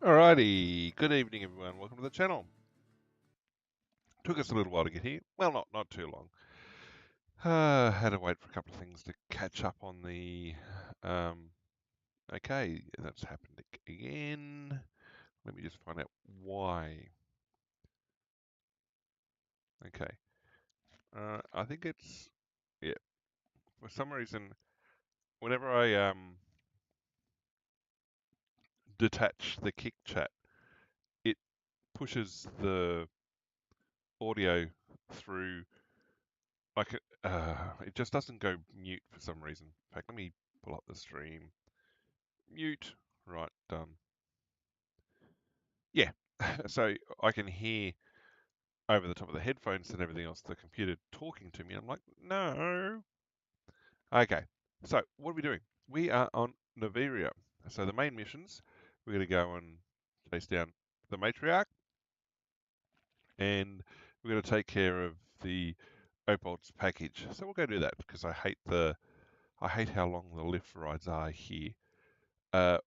Alrighty, good evening everyone, welcome to the channel. Took us a little while to get here, well not too long. Had to wait for a couple of things to catch up on the, okay, that's happened again. Let me just find out why. Okay, I think it's, yeah, for some reason, whenever I detach the kick chat, it pushes the audio through. Like it just doesn't go mute for some reason. In fact, let me pull up the stream. Mute. Right, done. Yeah. So I can hear over the top of the headphones and everything else the computer talking to me. I'm like, no. Okay. So what are we doing? We are on Naviria. So the main missions, we're going to go and chase down the matriarch, and we're going to take care of the Opod's package. So we'll go do that because I hate how long the lift rides are here.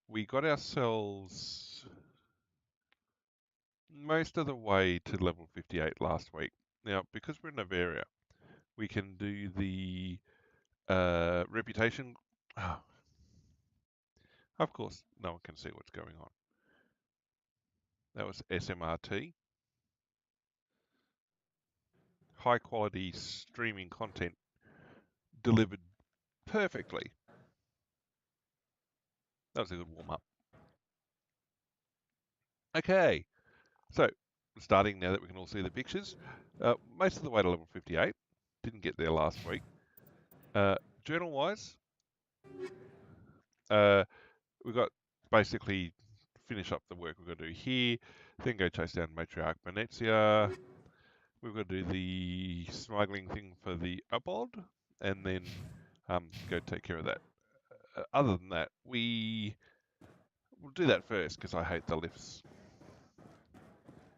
We got ourselves most of the way to level 58 last week. Now, because we're in Bavaria, we can do the reputation. Oh, of course, no one can see what's going on. That was SMRT. High quality streaming content delivered perfectly. That was a good warm up. Okay, so starting now that we can all see the pictures, most of the way to level 58. Didn't get there last week. Journal wise, we've got basically finish up the work we've got to do here, then go chase down Matriarch Venezia. We've got to do the smuggling thing for the Upod, and then go take care of that. Other than that, we'll do that first because I hate the lifts.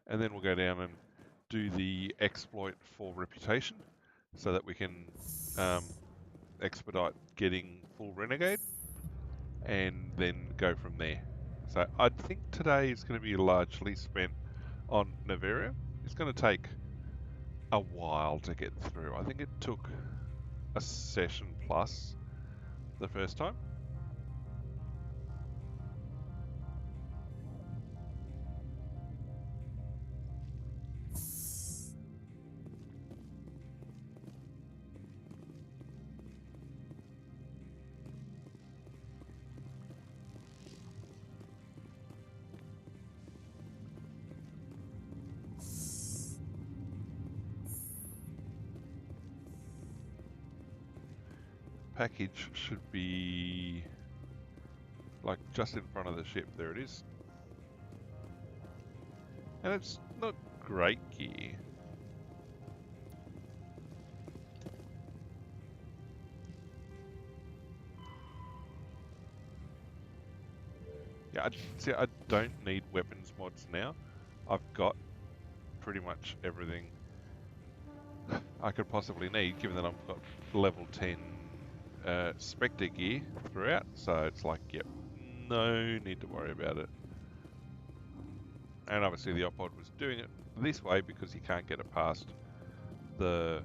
And then we'll go down and do the exploit for reputation so that we can expedite getting full Renegade and then go from there. So I think today is going to be largely spent on Naveria. It's going to take a while to get through. I think it took a session plus the first time. Package should be like just in front of the ship. There it is. And it's not great gear. Yeah, I don't need weapons mods now. I've got pretty much everything I could possibly need, given that I've got level 10 Spectre gear throughout. So it's like, yep, no need to worry about it. And obviously the Opod was doing it this way because he can't get it past the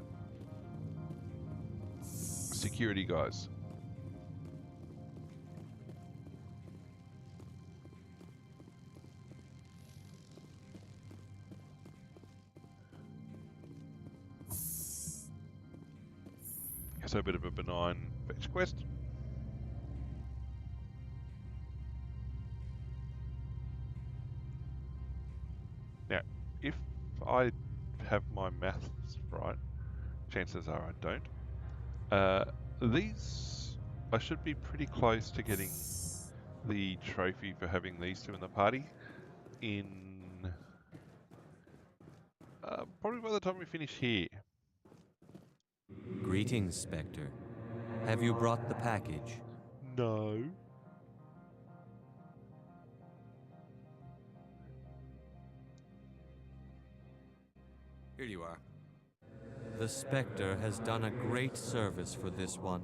security guys. So a bit of a benign fetch quest. Now, if I have my maths right, chances are I don't. These, I should be pretty close to getting the trophy for having these two in the party in probably by the time we finish here. Greetings, Spectre. Have you brought the package? No. Here you are. The Spectre has done a great service for this one.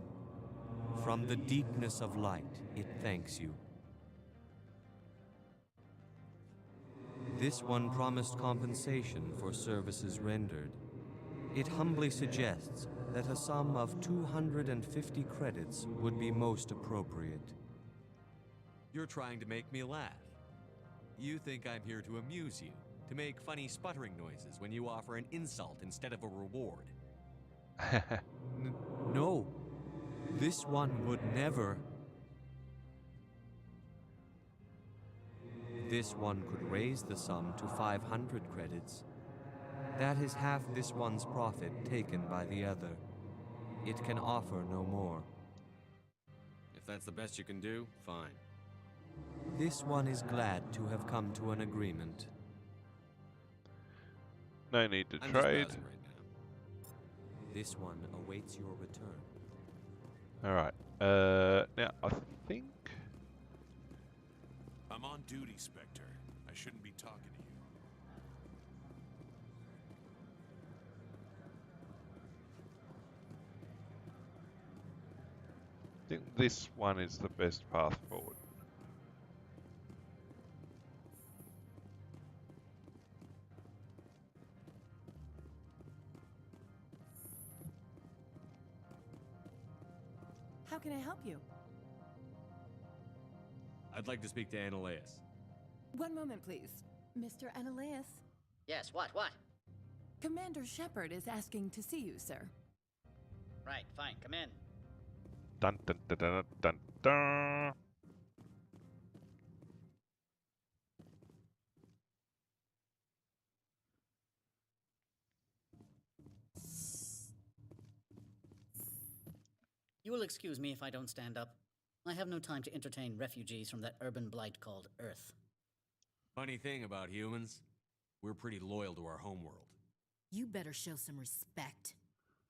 From the deepness of light, it thanks you. This one promised compensation for services rendered. It humbly suggests that a sum of 250 credits would be most appropriate. You're trying to make me laugh. You think I'm here to amuse you, to make funny sputtering noises when you offer an insult instead of a reward. No, this one would never. This one could raise the sum to 500 credits. That is half this one's profit taken by the other. It can offer no more. If that's the best you can do, fine. This one is glad to have come to an agreement. No need to I'm trade. just browsing right now. This one awaits your return. Alright. Now, I think... I'm on duty, Spectre. I shouldn't be talking to you. I think this one is the best path forward. How can I help you? I'd like to speak to Ananias. One moment, please. Mr. Ananias, Yes, what? Commander Shepard is asking to see you, sir. Right, fine, come in. Dun dun dun dun dun dun. You will excuse me if I don't stand up. I have no time to entertain refugees from that urban blight called Earth. Funny thing about humans, we're pretty loyal to our homeworld. You better show some respect.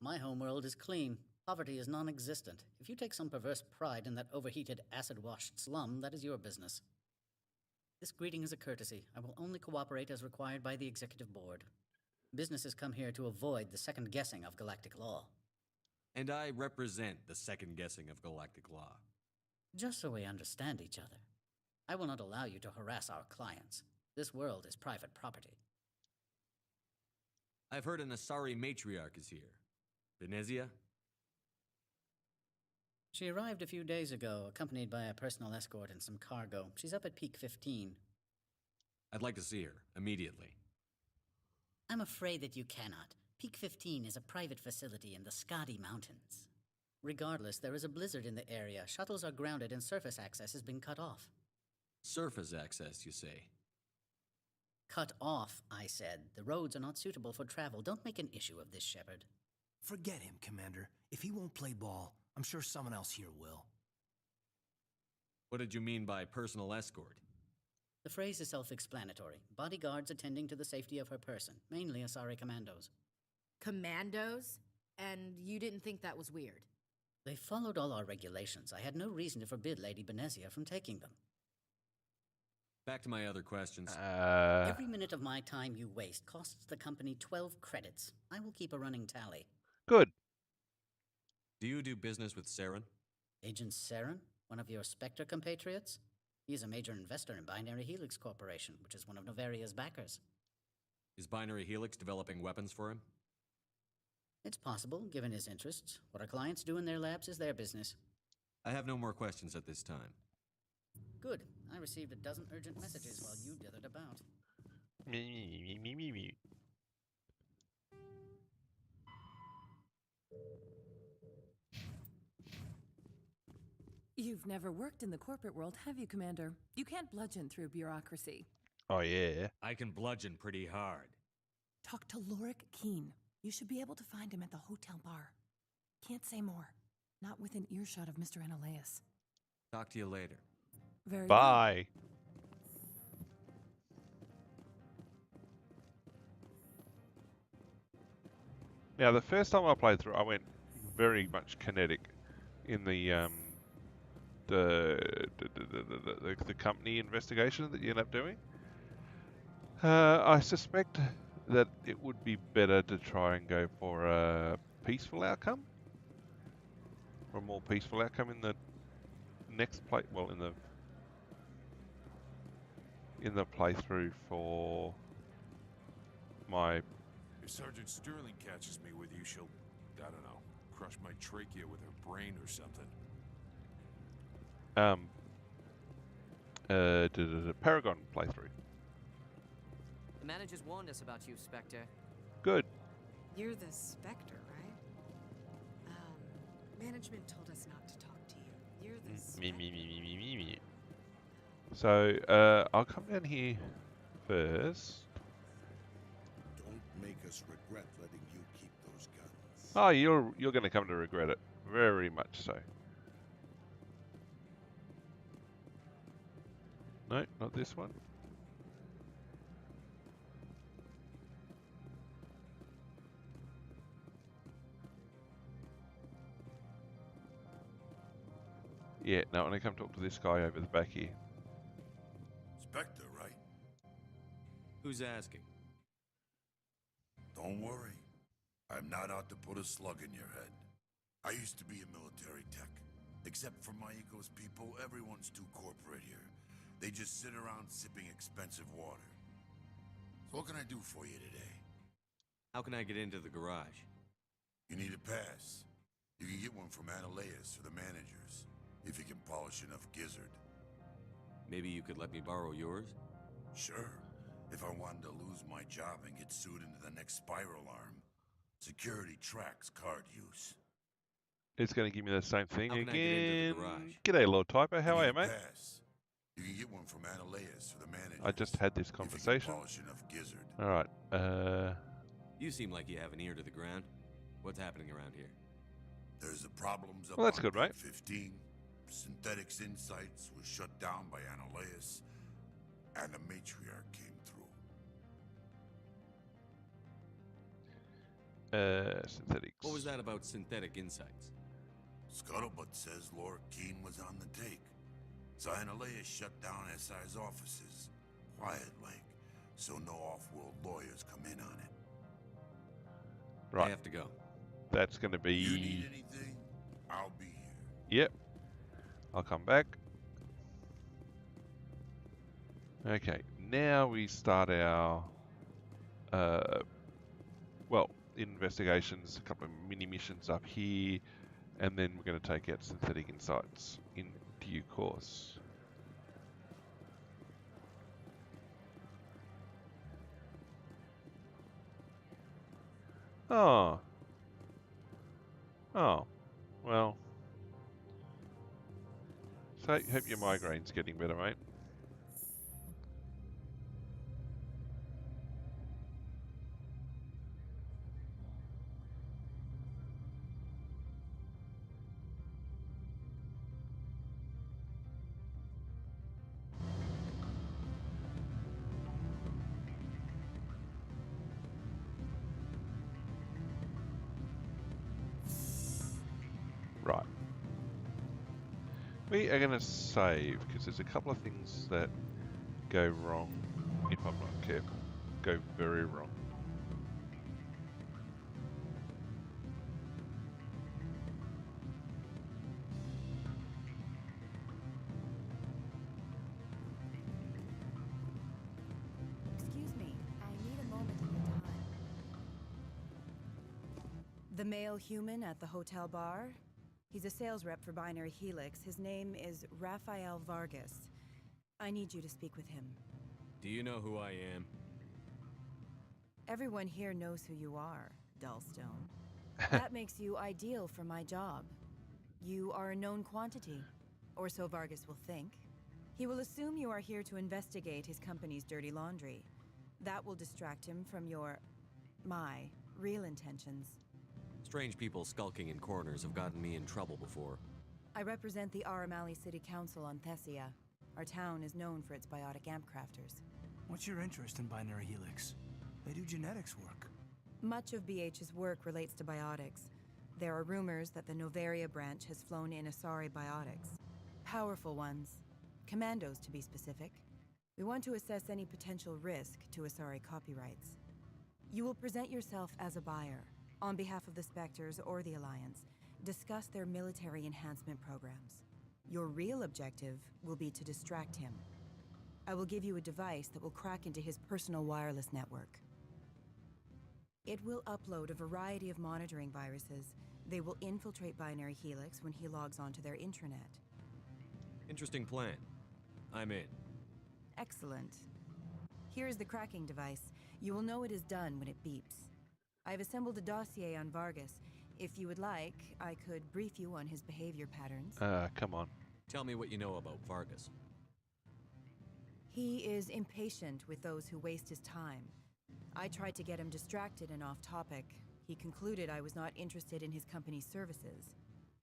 My homeworld is clean. Poverty is non-existent. If you take some perverse pride in that overheated, acid-washed slum, that is your business. This greeting is a courtesy. I will only cooperate as required by the Executive Board. Businesses come here to avoid the second guessing of galactic law. And I represent the second guessing of galactic law. Just so we understand each other. I will not allow you to harass our clients. This world is private property. I've heard an Asari matriarch is here. Venezia? She arrived a few days ago, accompanied by a personal escort and some cargo. She's up at Peak 15. I'd like to see her, immediately. I'm afraid that you cannot. Peak 15 is a private facility in the Skadi Mountains. Regardless, there is a blizzard in the area. Shuttles are grounded and surface access has been cut off. Surface access, you say? Cut off, I said. The roads are not suitable for travel. Don't make an issue of this, Shepard. Forget him, Commander. If he won't play ball, I'm sure someone else here will. What did you mean by personal escort? The phrase is self-explanatory. Bodyguards attending to the safety of her person, mainly Asari commandos. Commandos? And you didn't think that was weird? They followed all our regulations. I had no reason to forbid Lady Benezia from taking them. Back to my other questions. Every minute of my time you waste costs the company 12 credits. I will keep a running tally. Good. Do you do business with Saren? Agent Saren, one of your Spectre compatriots? He is a major investor in Binary Helix Corporation, which is one of Novaria's backers. Is Binary Helix developing weapons for him? It's possible, given his interests. What our clients do in their labs is their business. I have no more questions at this time. Good. I received a dozen urgent messages while you dithered about. Me. You've never worked in the corporate world, have you, Commander? You can't bludgeon through bureaucracy. Oh, yeah. I can bludgeon pretty hard. Talk to Lorik Keen. You should be able to find him at the hotel bar. Can't say more. Not within earshot of Mr. Ananias. Talk to you later. Very Bye. Now, the first time I played through, I went very much kinetic in the company investigation that you end up doing. I suspect that it would be better to try and go for a peaceful outcome, or a more peaceful outcome in the next play. Well, in the playthrough for my... If Sergeant Sterling catches me with you, she'll, I don't know, crush my trachea with her brain or something. Paragon playthrough. The managers warned us about you, Spectre. Good. You're the Spectre, right? Management told us not to talk to you. You're the Spectre. Me. So, I'll come down here first. Don't make us regret letting you keep those guns. Oh, you're going to come to regret it. Very much so. No, not this one. Yeah, no, I want to come talk to this guy over the back here. Spectre, right? Who's asking? Don't worry. I'm not out to put a slug in your head. I used to be a military tech. Except for my eco's people, everyone's too corporate here. They just sit around sipping expensive water. So what can I do for you today? How can I get into the garage? You need a pass. You can get one from Ananias or the managers, if you can polish enough gizzard. Maybe you could let me borrow yours? Sure. If I wanted to lose my job and get sued into the next spiral arm, security tracks card use. It's going to give me the same thing How can I get into the again. garage? G'day, Lord Typo. How are you, mate? Pass. You can get one from Ananias or the managers. I just had this if you can conversation. polish enough gizzard. All right. You seem like you have an ear to the ground. What's happening around here? There's the problems up Well, that's on good, Deck mate. 15. Synthetics Insights was shut down by Ananias, and the matriarch came through. Synthetics. What was that about synthetic insights? Scuttlebutt says Laura Keene was on the take. So Ananias shut down SI's offices, quiet-like, so no off-world lawyers come in on it. I have to go. That's going to be... You need anything? I'll be here. Yep. I'll come back. Okay, now we start our... well, investigations, a couple of mini missions up here, and then we're going to take out synthetic insights in due course. Oh. Oh. Well. So, hope your migraine's getting better, mate. Right. We are going to save, because there's a couple of things that go wrong if I'm not careful. Go very wrong. Excuse me, I need a moment of your time. The male human at the hotel bar? He's a sales rep for Binary Helix. His name is Rafael Vargas. I need you to speak with him. Do you know who I am? Everyone here knows who you are, Dullstone. That makes you ideal for my job. You are a known quantity, or so Vargas will think. He will assume you are here to investigate his company's dirty laundry. That will distract him from my real intentions. Strange people skulking in corners have gotten me in trouble before. I represent the Aramali City Council on Thessia. Our town is known for its biotic amp crafters. What's your interest in Binary Helix? They do genetics work. Much of BH's work relates to biotics. There are rumors that the Novaria branch has flown in Asari biotics. Powerful ones. Commandos, to be specific. We want to assess any potential risk to Asari copyrights. You will present yourself as a buyer, on behalf of the Spectres or the Alliance. Discuss their military enhancement programs. Your real objective will be to distract him. I will give you a device that will crack into his personal wireless network. It will upload a variety of monitoring viruses. They will infiltrate Binary Helix when he logs onto their intranet. Interesting plan. I'm in. Excellent. Here is the cracking device. You will know it is done when it beeps. I've assembled a dossier on Vargas. If you would like, I could brief you on his behavior patterns. Come on. Tell me what you know about Vargas. He is impatient with those who waste his time. I tried to get him distracted and off topic. He concluded I was not interested in his company's services.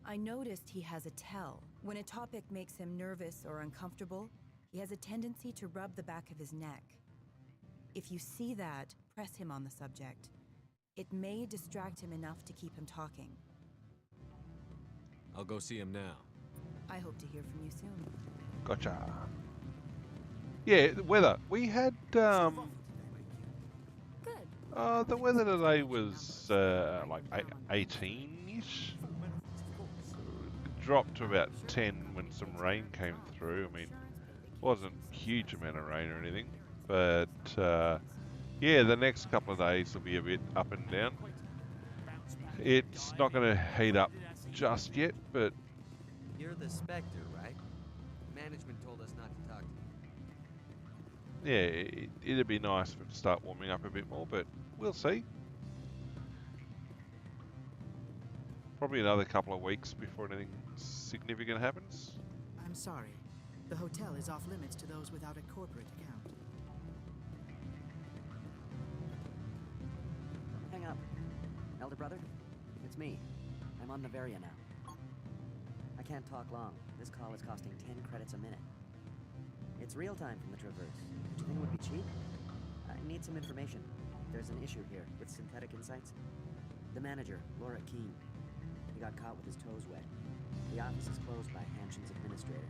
I noticed he has a tell. When a topic makes him nervous or uncomfortable, he has a tendency to rub the back of his neck. If you see that, press him on the subject. It may distract him enough to keep him talking. I'll go see him now. I hope to hear from you soon. Gotcha. Yeah, the weather. We had, Good. the weather today was, like 18-ish. Dropped to about 10 when some rain came through. I mean, wasn't a huge amount of rain or anything. But, yeah, the next couple of days will be a bit up and down. It's not going to heat up just yet, but... You're the Spectre, right? Management told us not to talk to you. Yeah, it'd be nice for it to start warming up a bit more, but we'll see. Probably another couple of weeks before anything significant happens. I'm sorry. The hotel is off limits to those without a corporate account. Hang up. Elder brother, it's me. I'm on Noveria now. I can't talk long. This call is costing 10 credits a minute. It's real time from the Traverse. Do you think it would be cheap? I need some information. There's an issue here with Synthetic Insights. The manager, Laura Keene. He got caught with his toes wet. The office is closed by Hanshin's administrator.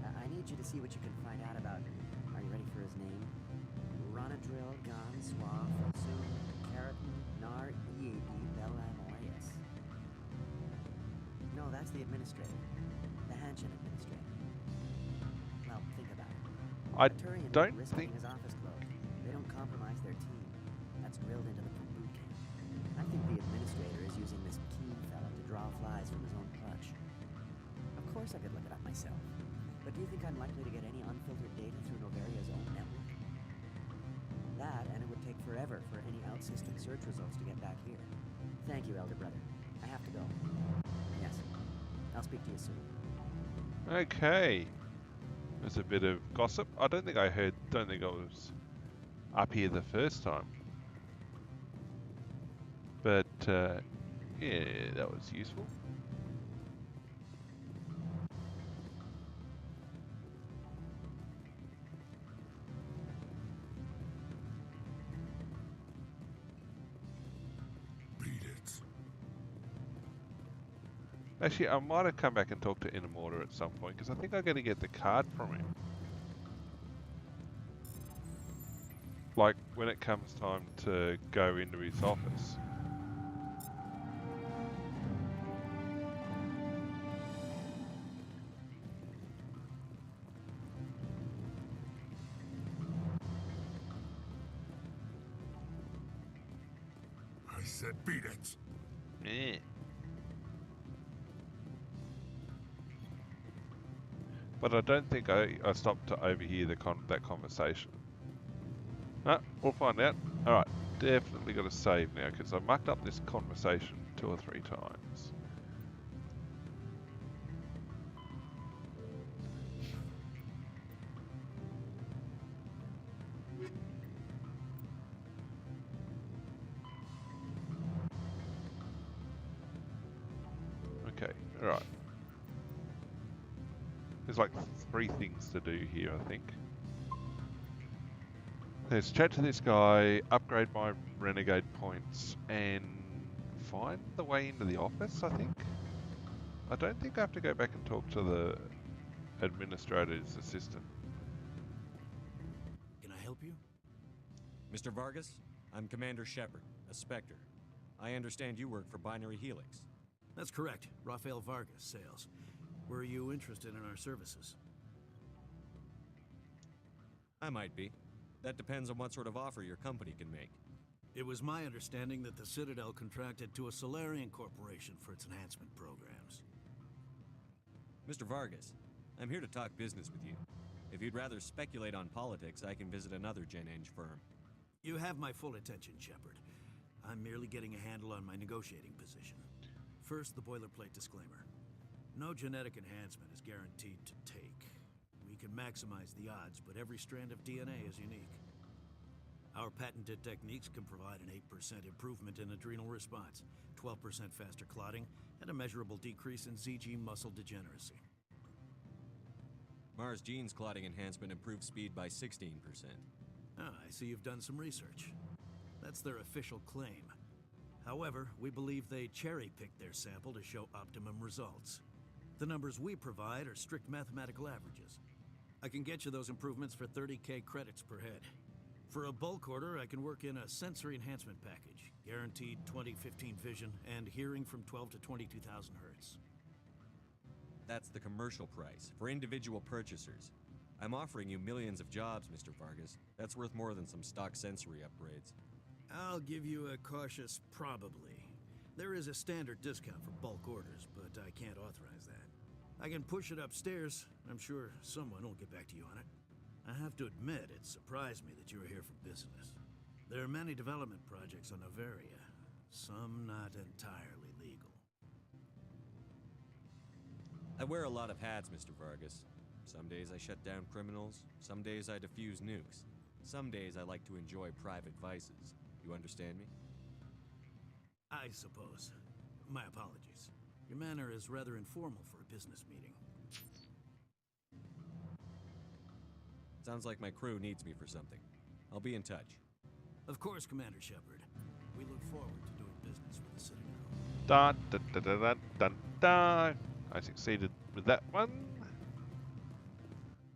I need you to see what you can find out about... Are you ready for his name? Ronadrill Gon Swa Fosun Keratin Nar Ead Bellamoyas. No, that's the administrator. The Hanshin administrator. Well, think about it. I Turian don't risking think... his office closed. They don't compromise their team. That's drilled into them from boot camp. I think the administrator is using this Keen fella to draw flies from his own clutch. Of course I could look it up myself. But do you think I'm likely to get any unfiltered data through Noveria's own network? That, and it would take forever for any out-system search results to get back here. Thank you, Elder Brother. I have to go. Yes. I'll speak to you soon. Okay. There's a bit of gossip. I don't think I was up here the first time. But, yeah, that was useful. Actually, I might have come back and talked to Inamorta at some point, because I think I'm going to get the card from him. Like, when it comes time to go into his office. I said beat it. Yeah. But I don't think I stopped to overhear that conversation. We'll find out. Alright, definitely got to save now, because I mucked up this conversation 2 or 3 times. Okay, alright. There's like 3 things to do here, I think. There's chat to this guy, upgrade my Renegade points, and find the way into the office, I think. I don't think I have to go back and talk to the administrator's assistant. Can I help you? Mr. Vargas, I'm Commander Shepard, a Spectre. I understand you work for Binary Helix. That's correct. Rafael Vargas, sales. Were you interested in our services? I might be. That depends on what sort of offer your company can make. It was my understanding that the Citadel contracted to a Solarian corporation for its enhancement programs. Mr. Vargas, I'm here to talk business with you. If you'd rather speculate on politics, I can visit another Gen Eng firm. You have my full attention, Shepard. I'm merely getting a handle on my negotiating position. First, the boilerplate disclaimer. No genetic enhancement is guaranteed to take. We can maximize the odds, but every strand of DNA is unique. Our patented techniques can provide an 8% improvement in adrenal response, 12% faster clotting, and a measurable decrease in ZG muscle degeneracy. Mars Gene's clotting enhancement improves speed by 16%. Ah, I see you've done some research. That's their official claim. However, we believe they cherry-picked their sample to show optimum results. The numbers we provide are strict mathematical averages. I can get you those improvements for 30K credits per head. For a bulk order, I can work in a sensory enhancement package, guaranteed 20/15 vision, and hearing from 12 to 22,000 hertz. That's the commercial price, for individual purchasers. I'm offering you millions of jobs, Mr. Vargas. That's worth more than some stock sensory upgrades. I'll give you a cautious probably. There is a standard discount for bulk orders, but I can't authorize that. I can push it upstairs. I'm sure someone will get back to you on it. I have to admit, it surprised me that you were here for business. There are many development projects on Noveria, some not entirely legal. I wear a lot of hats, Mr. Vargas. Some days I shut down criminals, some days I defuse nukes. Some days I like to enjoy private vices. You understand me? I suppose. My apologies. Your manner is rather informal for a business meeting. Sounds like my crew needs me for something. I'll be in touch. Of course, Commander Shepard. We look forward to doing business with the Citadel. Dun, dun, dun, dun, dun, dun, dun. I succeeded with that one.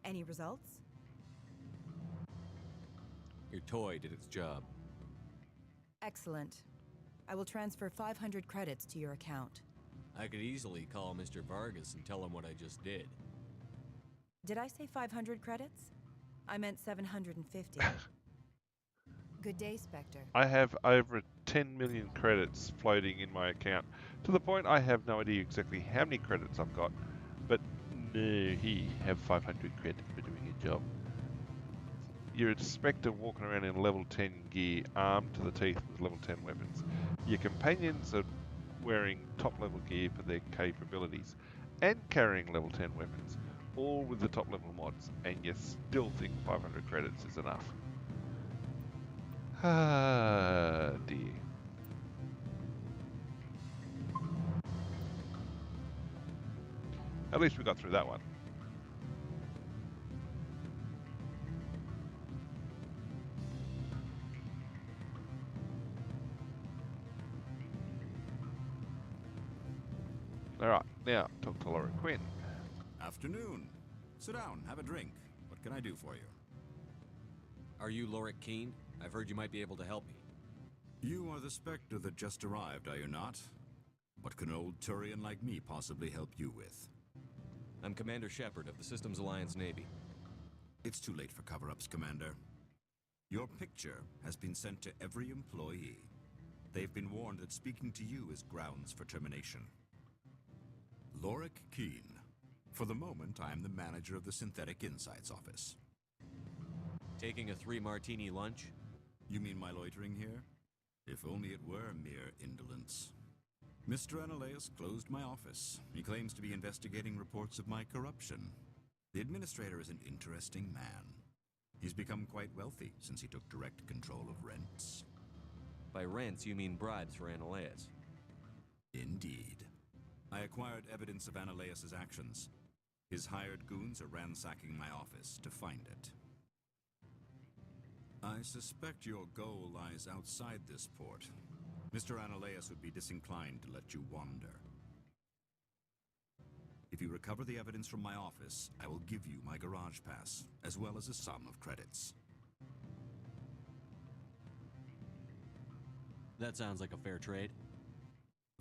Any results? Your toy did its job. Excellent. I will transfer 500 credits to your account. I could easily call Mr. Vargas and tell him what I just did. Did I say 500 credits? I meant 750. Good day, Spectre. I have over 10 million credits floating in my account, to the point I have no idea exactly how many credits I've got, but no, he have 500 credits for doing a job. You're a Spectre walking around in level 10 gear, armed to the teeth with level 10 weapons. Your companions are wearing top level gear for their capabilities, and carrying level 10 weapons, all with the top level mods, and you still think 500 credits is enough. Ah, dear. At least we got through that one. Alright, now talk to Laura Quinn. Afternoon. Sit down, have a drink. What can I do for you? Are you Lorik Keene? I've heard you might be able to help me. You are the Spectre that just arrived, are you not? What can old Turian like me possibly help you with? I'm Commander Shepard of the Systems Alliance Navy. It's too late for cover-ups, Commander. Your picture has been sent to every employee. They've been warned that speaking to you is grounds for termination. Lorik Keene. For the moment, I am the manager of the Synthetic Insights Office. Taking a 3-martini lunch? You mean my loitering here? If only it were mere indolence. Mr. Analaeus closed my office. He claims to be investigating reports of my corruption. The administrator is an interesting man. He's become quite wealthy since he took direct control of rents. By rents, you mean bribes for Analaeus? Indeed. I acquired evidence of Analaeus' actions. His hired goons are ransacking my office to find it. I suspect your goal lies outside this port. Mr. Analaeus would be disinclined to let you wander. If you recover the evidence from my office, I will give you my garage pass, as well as a sum of credits. That sounds like a fair trade.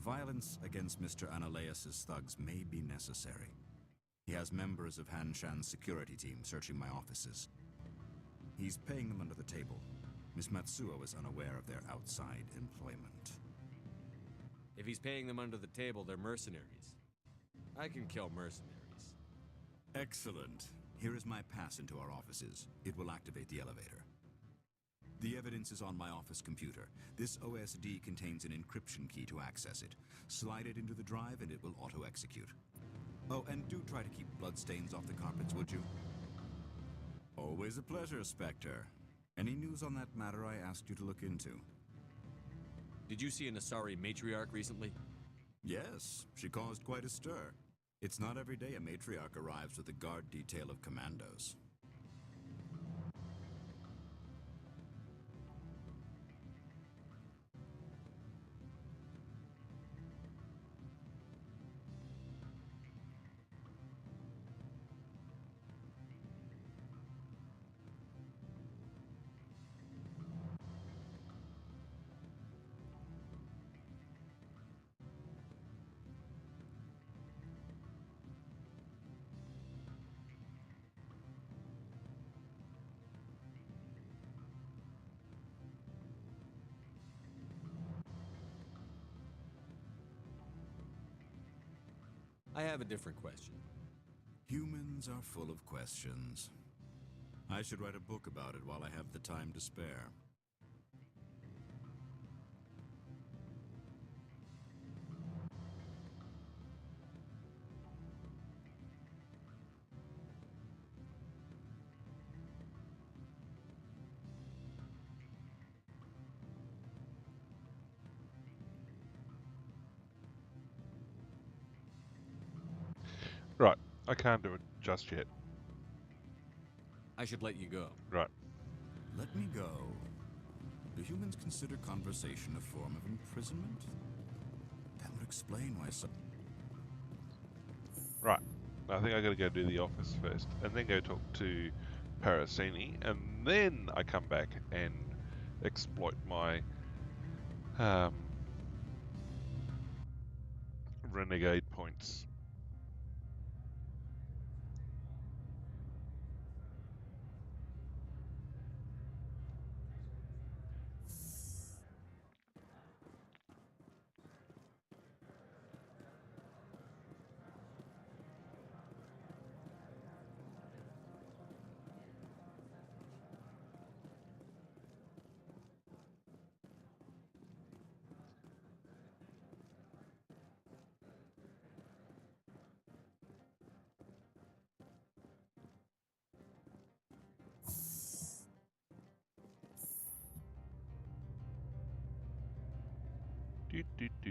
Violence against Mr. Analaeus' thugs may be necessary. He has members of Han Shan's security team searching my offices. He's paying them under the table. Miss Matsuo is unaware of their outside employment. If he's paying them under the table, they're mercenaries. I can kill mercenaries. Excellent. Here is my pass into our offices. It will activate the elevator. The evidence is on my office computer. This OSD contains an encryption key to access it. Slide it into the drive and it will auto-execute. Oh, and do try to keep bloodstains off the carpets, would you? Always a pleasure, Spectre. Any news on that matter I asked you to look into? Did you see an Asari matriarch recently? Yes, she caused quite a stir. It's not every day a matriarch arrives with a guard detail of commandos. I have a different question. Humans are full of questions. I should write a book about it while I have the time to spare. Right, I can't do it just yet. I should let you go. Right. Let me go. Do humans consider conversation a form of imprisonment? That would explain why some... Right. I think I gotta go do the office first, and then go talk to Parasini, and then I come back and exploit my Renegade points. Do do do.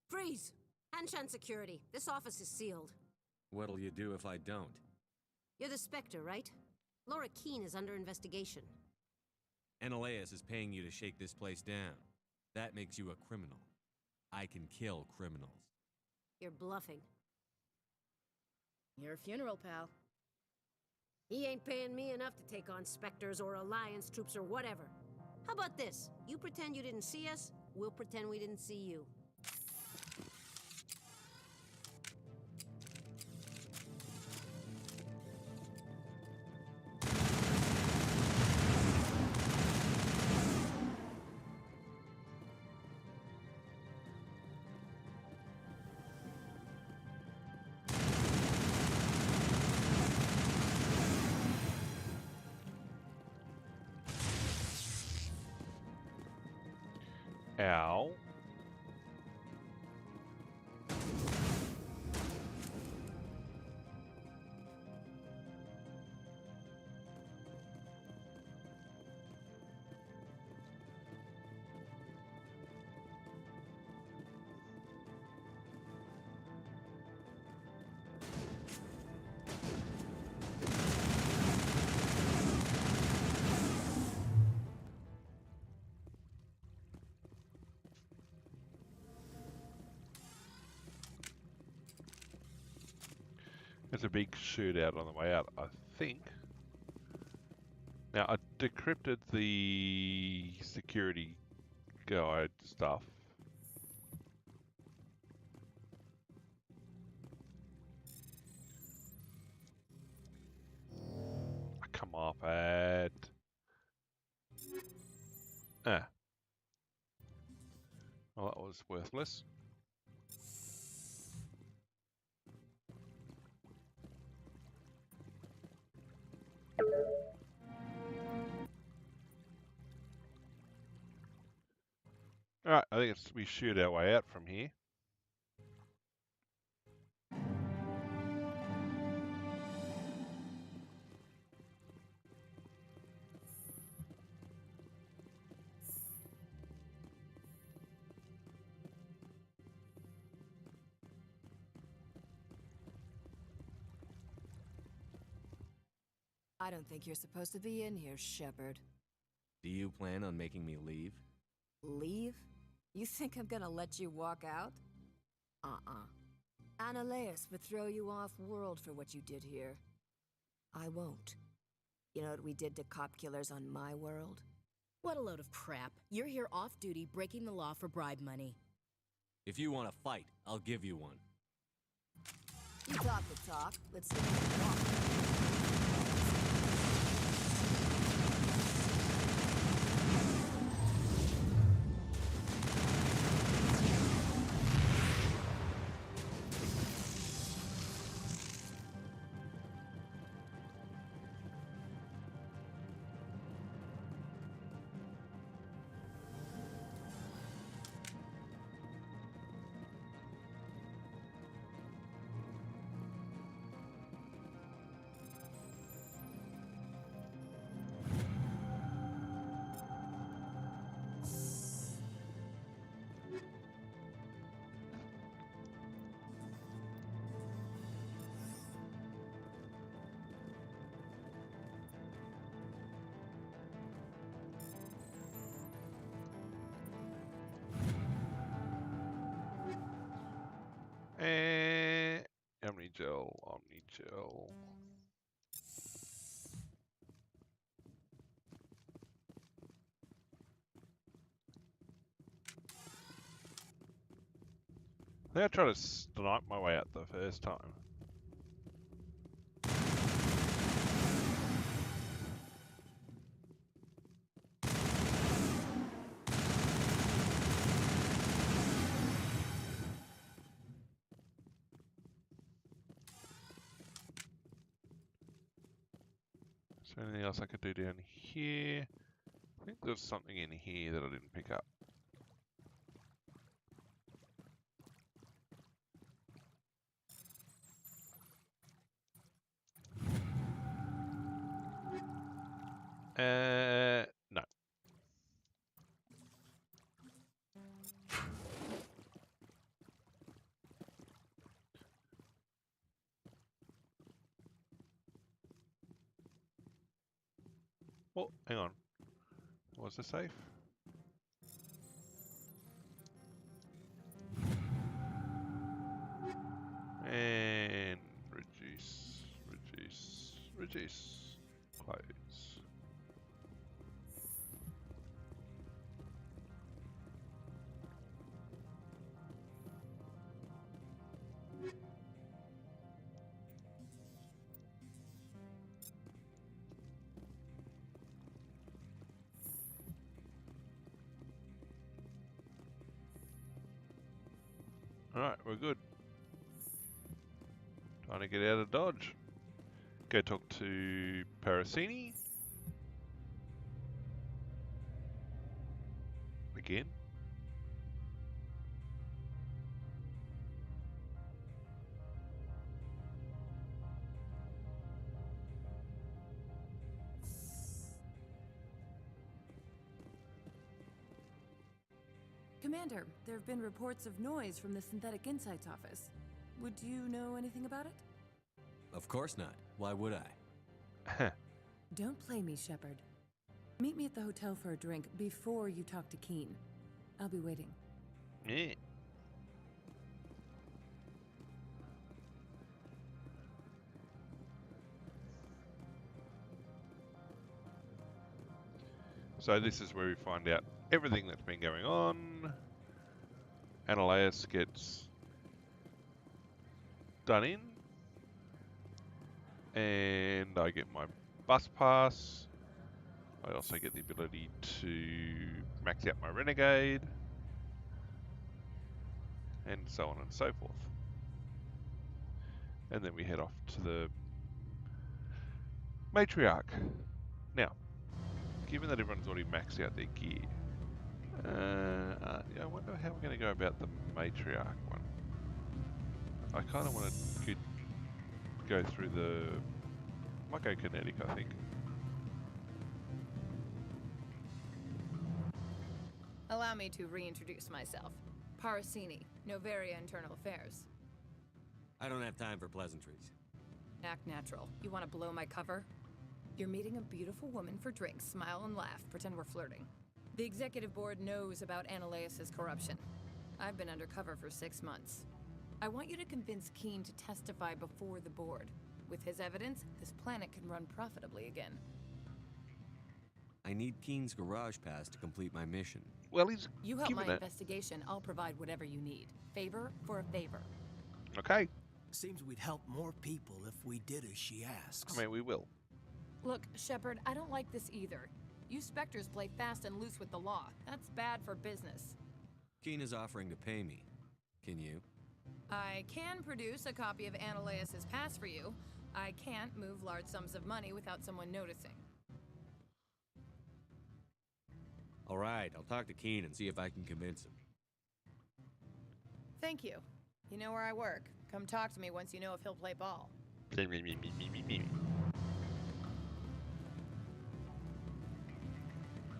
Freeze! Anshan Security. This office is sealed. What'll you do if I don't? You're the Spectre, right? Laura Keene is under investigation. Ananias is paying you to shake this place down. That makes you a criminal. I can kill criminals. You're bluffing. Your funeral, pal. He ain't paying me enough to take on Spectres or Alliance troops or whatever. How about this? You pretend you didn't see us, we'll pretend we didn't see you. Ow. There's a big shootout on the way out, I think. Now, I decrypted the security guide stuff. Come off it. Ah. Well, that was worthless. Alright, I think we shoot our way out from here. I don't think you're supposed to be in here, Shepard. Do you plan on making me leave? Leave? You think I'm gonna let you walk out? Ananias would throw you off-world for what you did here. I won't. You know what we did to cop killers on my world? What a load of crap. You're here off-duty, breaking the law for bribe money. If you want to fight, I'll give you one. You talk the talk. Let's see what you walk. Omnigel. I think I tried to snipe my way out the first time. Is there anything else I could do down here? I think there's something in here that I didn't pick up. No. Oh, hang on. Was the safe? And reduce, close. Alright, we're good. Trying to get out of Dodge. Go talk to Parasini. Again. Commander, there have been reports of noise from the Synthetic Insights office. Would you know anything about it? Of course not. Why would I? Don't play me, Shepard. Meet me at the hotel for a drink before you talk to Keen. I'll be waiting. Yeah. So this is where we find out everything that's been going on. Ananias gets done in. And I get my bus pass. I also get the ability to max out my Renegade. And so on and so forth. And then we head off to the Matriarch. Now, given that everyone's already maxed out their gear, yeah, I wonder how we're going to go about the Matriarch one. I kind of want to go through the... might go kinetic, I think. Allow me to reintroduce myself. Parasini, Novaria Internal Affairs. I don't have time for pleasantries. Act natural. You want to blow my cover? You're meeting a beautiful woman for drinks. Smile and laugh. Pretend we're flirting. The executive board knows about Ananias' corruption. I've been undercover for 6 months. I want you to convince Keen to testify before the board. With his evidence, this planet can run profitably again. I need Keen's garage pass to complete my mission. Well, he's You help given my it. investigation, I'll provide whatever you need. Favor for a favor. Okay. Seems we'd help more people if we did as she asks. I mean, we will. Look, Shepard, I don't like this either. You Spectres play fast and loose with the law. That's bad for business. Keen is offering to pay me. Can you? I can produce a copy of Ananias' pass for you. I can't move large sums of money without someone noticing. All right, I'll talk to Keen and see if I can convince him. Thank you. You know where I work. Come talk to me once you know if he'll play ball.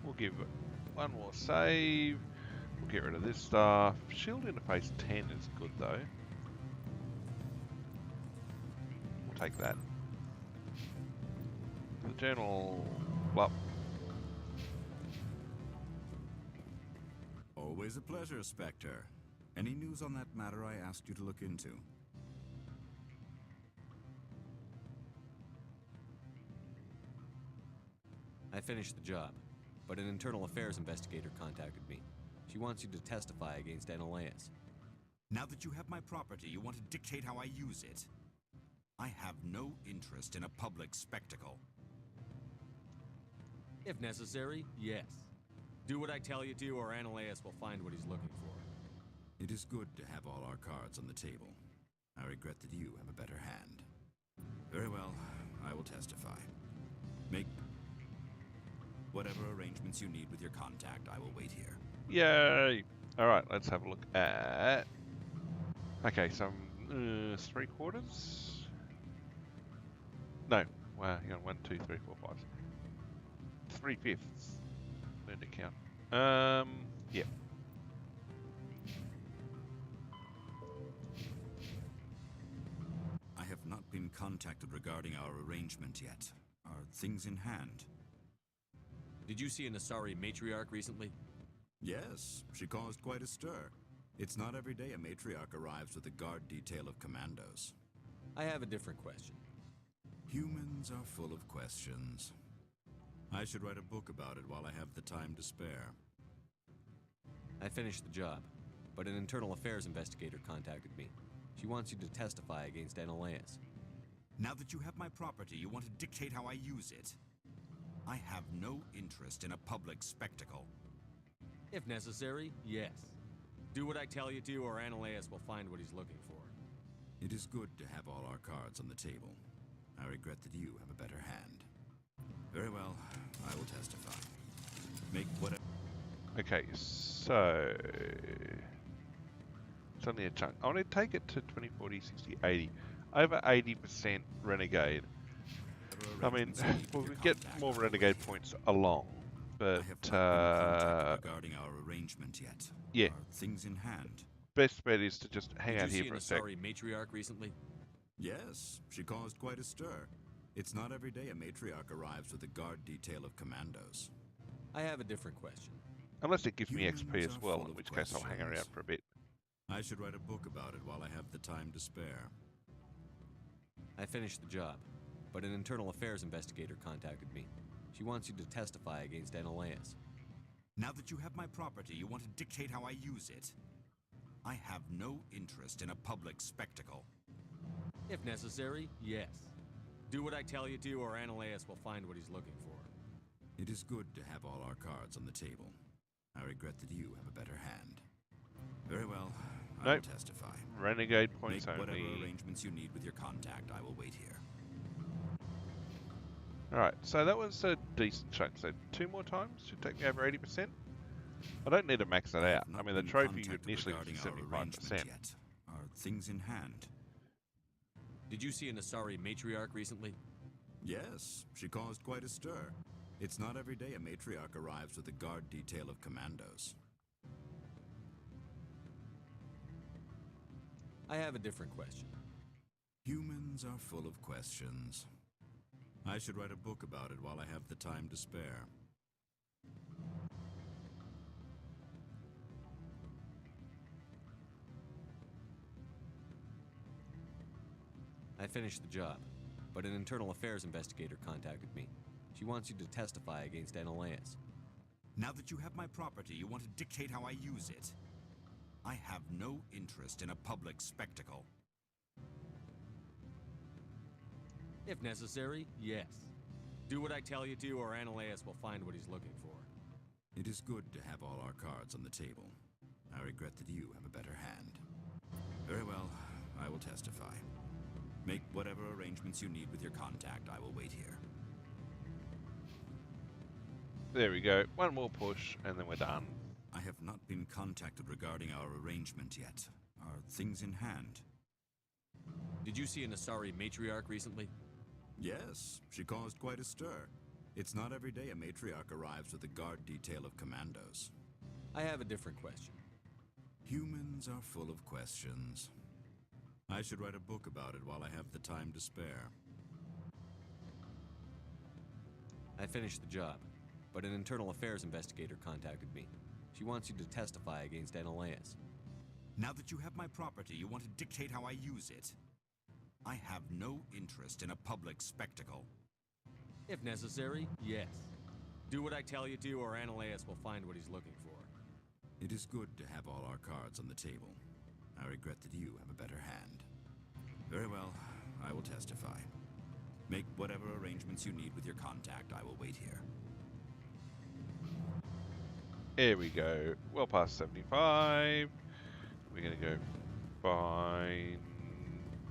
We'll give it one more save. We'll get rid of this stuff. Shield interface 10 is good though. We'll take that. The journal. Blup. Always a pleasure, Spectre. Any news on that matter I asked you to look into? I finished the job, but an internal affairs investigator contacted me. She wants you to testify against Ananias. Now that you have my property, you want to dictate how I use it? I have no interest in a public spectacle. If necessary, yes. Do what I tell you to, or Ananias will find what he's looking for. It is good to have all our cards on the table. I regret that you have a better hand. Very well, I will testify. Make whatever arrangements you need with your contact. I will wait here. Yay! Alright, let's have a look at... Okay, some 3/4? No. Wow, hang on. 1, 2, 3, 4, 5. 3/5. Learn to count. Yeah. I have not been contacted regarding our arrangement yet. Are things in hand? Did you see an Asari matriarch recently? Yes, she caused quite a stir. It's not every day a matriarch arrives with a guard detail of commandos. I have a different question. Humans are full of questions. I should write a book about it while I have the time to spare. I finished the job, but an internal affairs investigator contacted me. She wants you to testify against Ananias. Now that you have my property, you want to dictate how I use it? I have no interest in a public spectacle. If necessary, yes. Do what I tell you to, or Ananias will find what he's looking for. It is good to have all our cards on the table. I regret that you have a better hand. Very well, I will testify. Make whatever... Okay, so... It's only a chunk. I want to take it to 20, 40, 60, 80. Over 80% Renegade. I mean, well, we get more Renegade points along, but... regarding our arrangement yet. Yeah. Are things in hand? Best bet is to just hang out here for a sec. Did you see an Asari matriarch recently? Yes, she caused quite a stir. It's not every day a matriarch arrives with a guard detail of commandos. I have a different question. Unless it gives me Humans XP as are well, full in of which case I'll hang around questions. for a bit. I should write a book about it while I have the time to spare. I finished the job, but an internal affairs investigator contacted me. She wants you to testify against Menelaus. Now that you have my property, you want to dictate how I use it? I have no interest in a public spectacle. If necessary, yes. Do what I tell you to, or Menelaus will find what he's looking for. It is good to have all our cards on the table. I regret that you have a better hand. Very well, I will testify. Renegade points Make only. whatever arrangements you need with your contact. I will wait here. Alright, so that was a decent chunk. So 2 more times should take me over 80%. I don't need to max that out. I mean, the trophy initially was 75%. Are things in hand? Did you see an Asari matriarch recently? Yes, she caused quite a stir. It's not every day a matriarch arrives with a guard detail of commandos. I have a different question. Humans are full of questions. I should write a book about it while I have the time to spare. I finished the job, but an internal affairs investigator contacted me. She wants you to testify against Menelaus. Now that you have my property, you want to dictate how I use it? I have no interest in a public spectacle. If necessary, yes. Do what I tell you to, or Menelaus will find what he's looking for. It is good to have all our cards on the table. I regret that you have a better hand. Very well, I will testify. Make whatever arrangements you need with your contact. I will wait here. There we go. One more push, and then we're done. I have not been contacted regarding our arrangement yet. Are things in hand? Did you see an Asari matriarch recently? Yes, she caused quite a stir. It's not every day a matriarch arrives with a guard detail of commandos. I have a different question. Humans are full of questions. I should write a book about it while I have the time to spare. I finished the job, but an internal affairs investigator contacted me. She wants you to testify against Menelaus. Now that you have my property, you want to dictate how I use it? I have no interest in a public spectacle. If necessary, yes. Do what I tell you to, or Menelaus will find what he's looking for. It is good to have all our cards on the table. I regret that you have a better hand. Very well, I will testify. Make whatever arrangements you need with your contact. I will wait here. Here we go. Well past 75. We're going to go find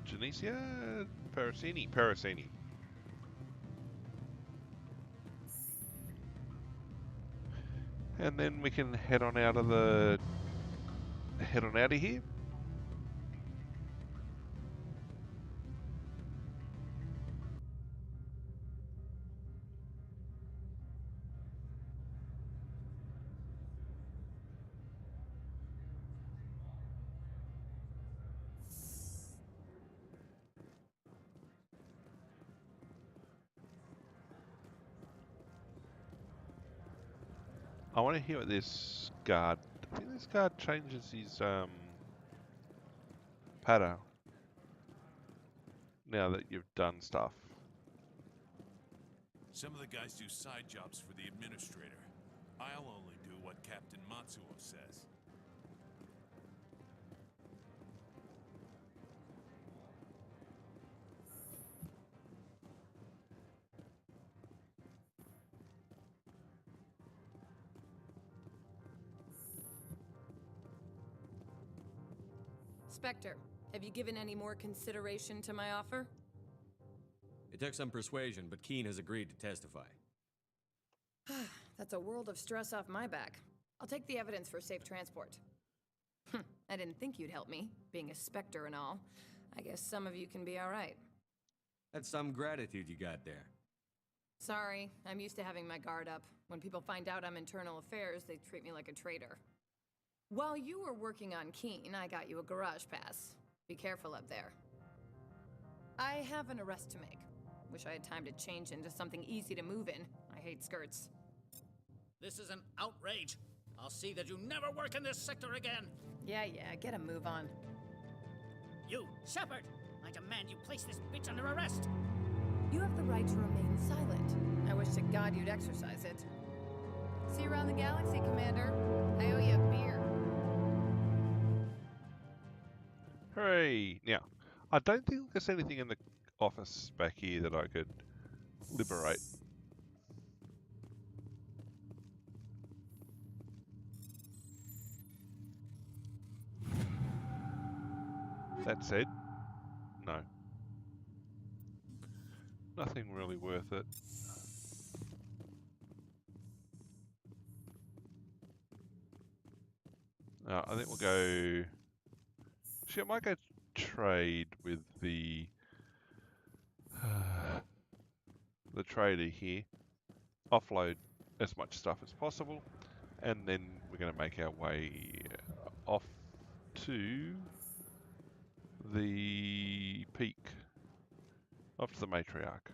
Genesia? Parasini. And then we can head on out of here. I want to hear what this guard... I think this guard changes his pattern now that you've done stuff. Some of the guys do side jobs for the administrator. I'll only do what Captain Matsuo says. Spectre, have you given any more consideration to my offer? It took some persuasion, but Keen has agreed to testify. That's a world of stress off my back. I'll take the evidence for safe transport. I didn't think you'd help me, being a Spectre and all. I guess some of you can be alright. That's some gratitude you got there. Sorry, I'm used to having my guard up. When people find out I'm internal affairs, they treat me like a traitor. While you were working on Keen, I got you a garage pass. Be careful up there. I have an arrest to make. Wish I had time to change into something easy to move in. I hate skirts. This is an outrage. I'll see that you never work in this sector again. Yeah, get a move on. You, Shepard! I demand you place this bitch under arrest! You have the right to remain silent. I wish to God you'd exercise it. See you around the galaxy, Commander. I owe you a beer. Hooray! Now, I don't think there's anything in the office back here that I could liberate. That said, no. Nothing really worth it. I think we'll go... Actually, I might go trade with the trader here. Offload as much stuff as possible. And then we're going to make our way off to the peak. Off to the matriarch.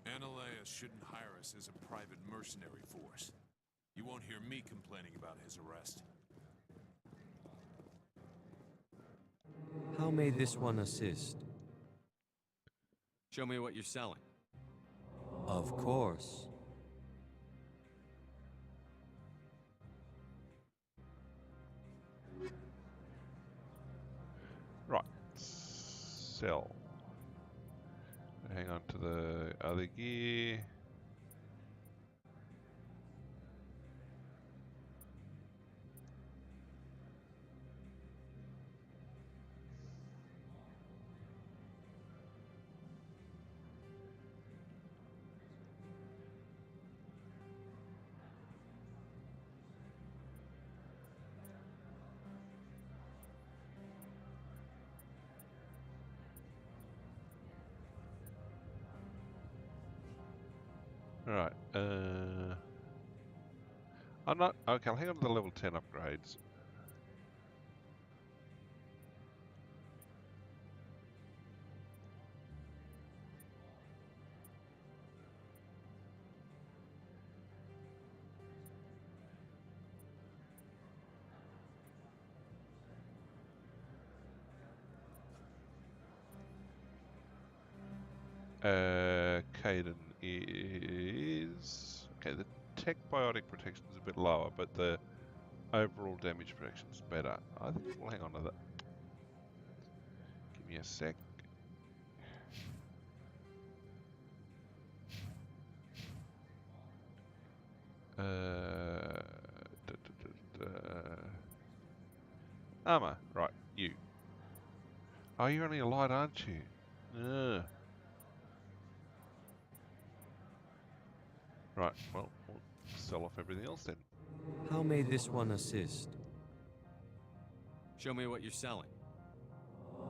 Analeus shouldn't hire us as a private mercenary force. You won't hear me complaining about his arrest. How may this one assist? Show me what you're selling. Of course. Right. Sell. Hang on to the other gear. Right. I'm not... Okay, I'll hang on to the level 10 upgrades. Kaiden is... Okay, the tech biotic protection is a bit lower, but the overall damage protection is better. I think we'll hang on to that. Give me a sec. Armor, right, you. Oh, you're only a light, aren't you? Ugh. Right, well, we'll sell off everything else then. How may this one assist? Show me what you're selling.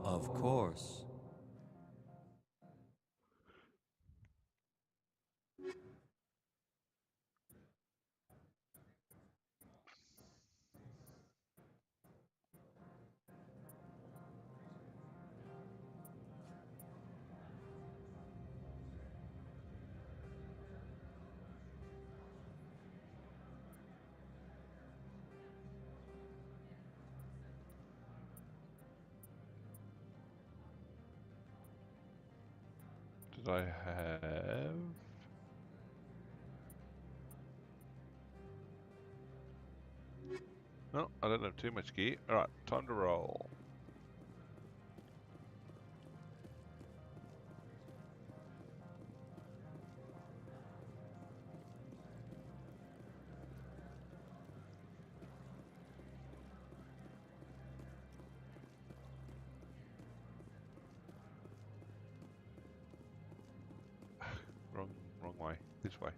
Of course. Did I have... No, I don't have too much gear. Alright, time to roll. Wrong way. This way.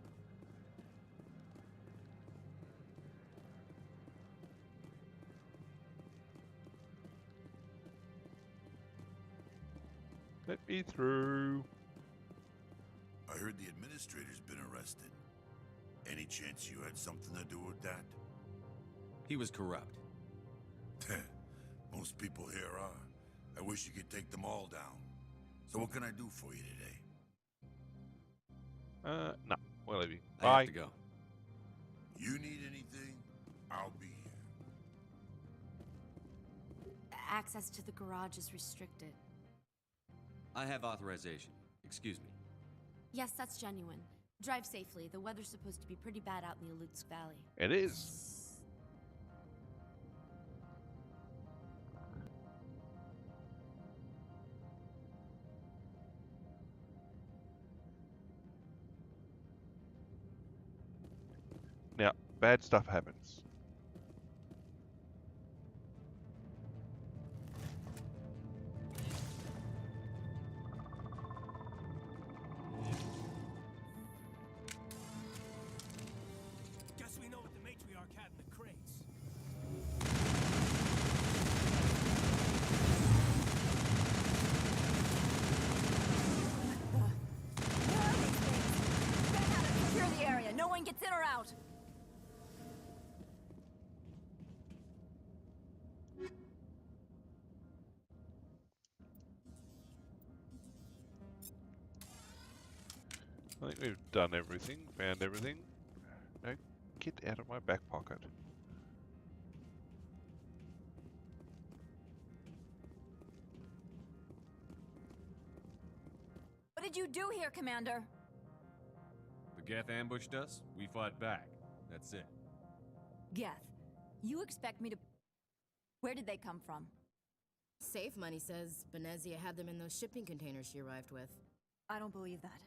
Let me through. I heard the administrator's been arrested. Any chance you had something to do with that? He was corrupt. Most people here are. I wish you could take them all down. So what can I do for you today? No. We'll leave you. I Bye. have to go. You need anything? I'll be here. Access to the garage is restricted. I have authorization. Excuse me. Yes, that's genuine. Drive safely. The weather's supposed to be pretty bad out in the Alutsk Valley. It is. Now, bad stuff happens. Guess we know what the matriarch had in the crates. Where are these things? Get out and secure the area. No one gets in or out. I think we've done everything, found everything. No, get out of my back pocket. What did you do here, Commander? The Geth ambushed us. We fought back. That's it. Geth, you expect me to... Where did they come from? Safe Money says Benezia had them in those shipping containers she arrived with. I don't believe that.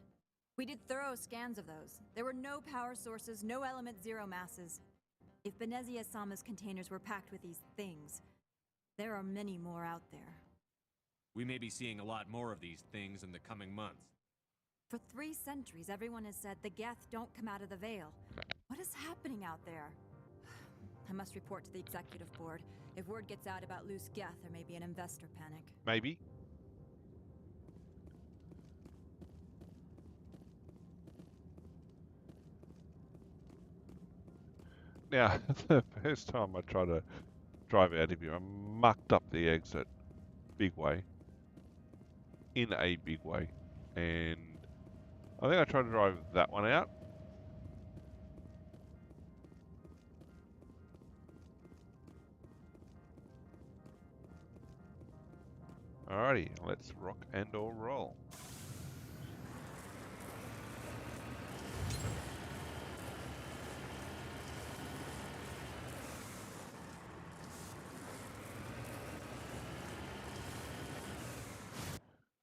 We did thorough scans of those. There were no power sources, no element zero masses. If Benezia Sama's containers were packed with these things, there are many more out there. We may be seeing a lot more of these things in the coming months. For 3 centuries, everyone has said the Geth don't come out of the Veil. What is happening out there? I must report to the executive board. If word gets out about loose Geth, there may be an investor panic. Maybe. Now, the first time I tried to drive out of here, I mucked up the exit big way. In a big way. And I think I tried to drive that one out. Alrighty, let's rock and or roll.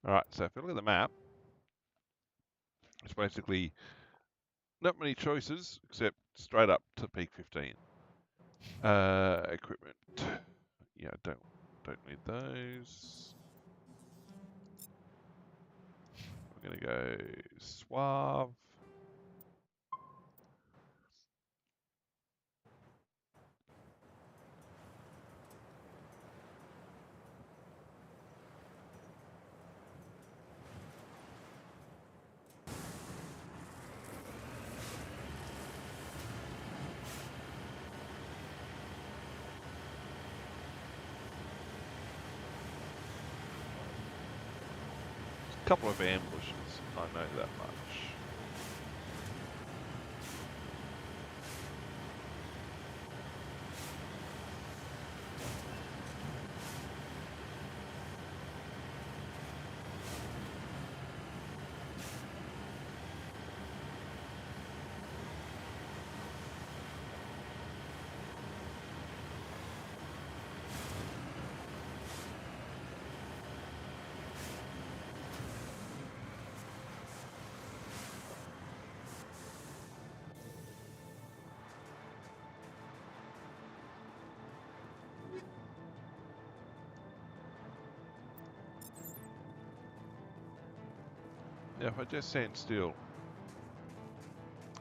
Alright, so if you look at the map, it's basically not many choices except straight up to peak 15. Equipment. Yeah, don't need those. We're gonna go Suave. Couple of ambushes, I know that much. Now if I just stand still,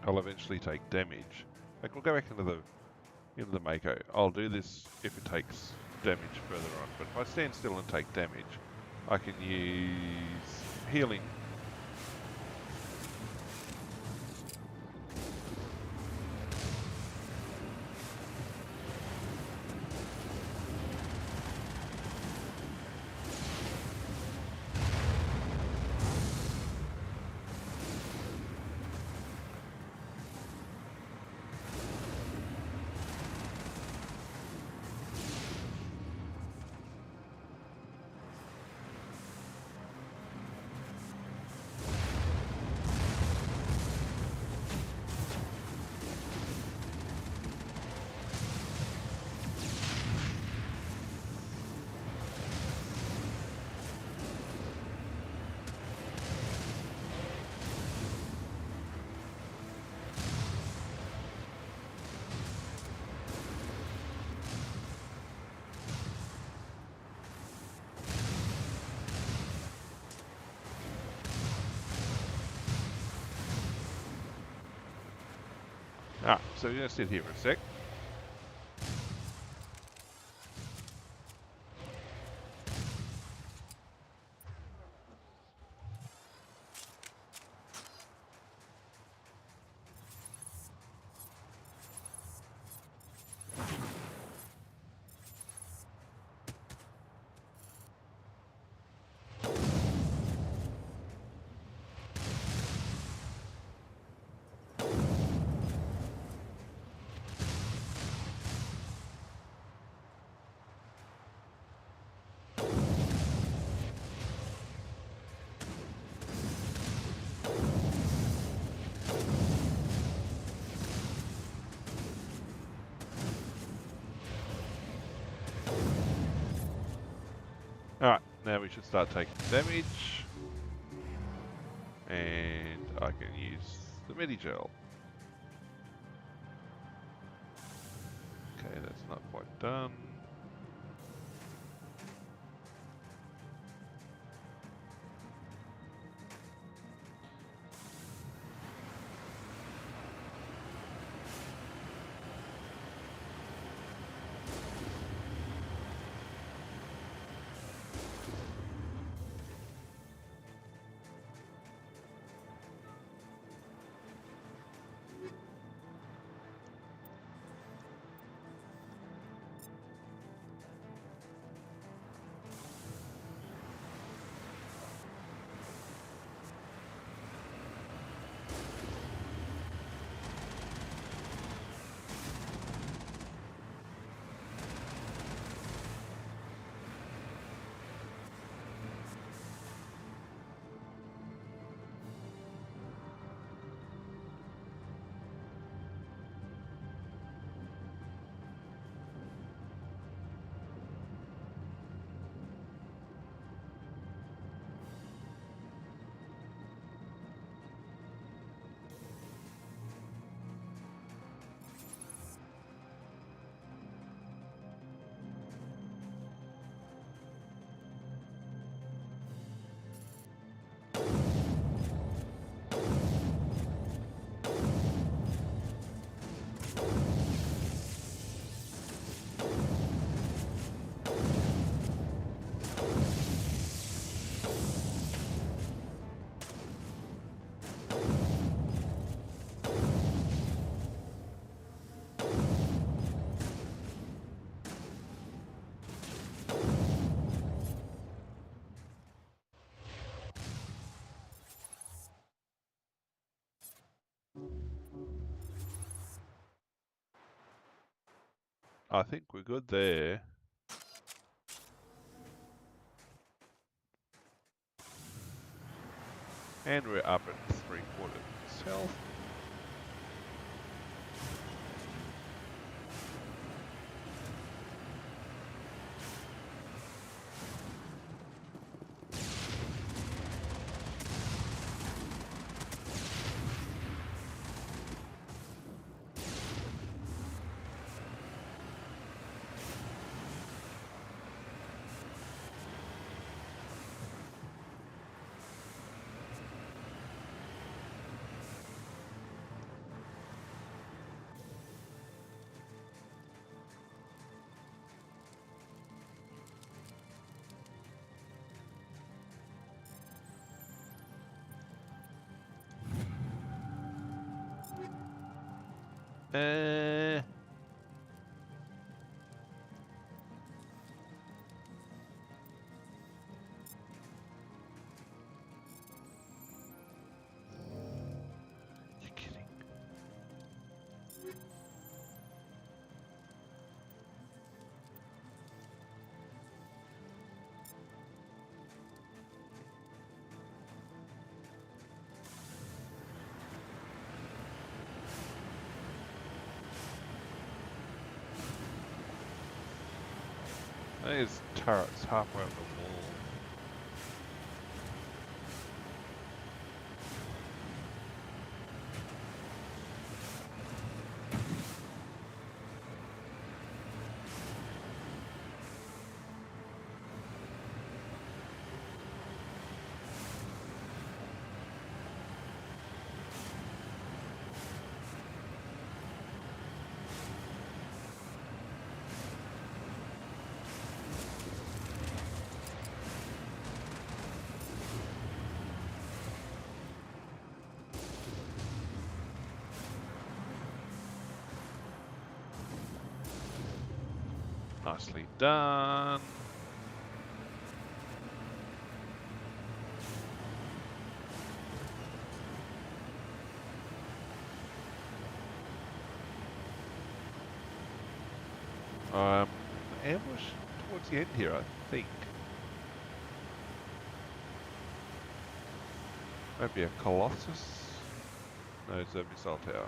I'll eventually take damage. Like we'll go back into the Mako. I'll do this if it takes damage further on, but if I stand still and take damage, I can use healing. so we're going to sit here for a sec. Alright, now we should start taking damage. And I can use the Medigel. Okay, that's not quite done. I think we're good there. And we're up at 3/4 health. You're kidding. There's turrets halfway up the wall. Nicely done. Ambush towards the end here, I think. Maybe a Colossus? No, it's a missile tower.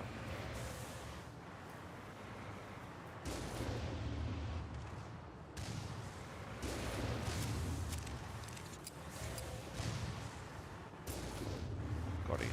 Got him.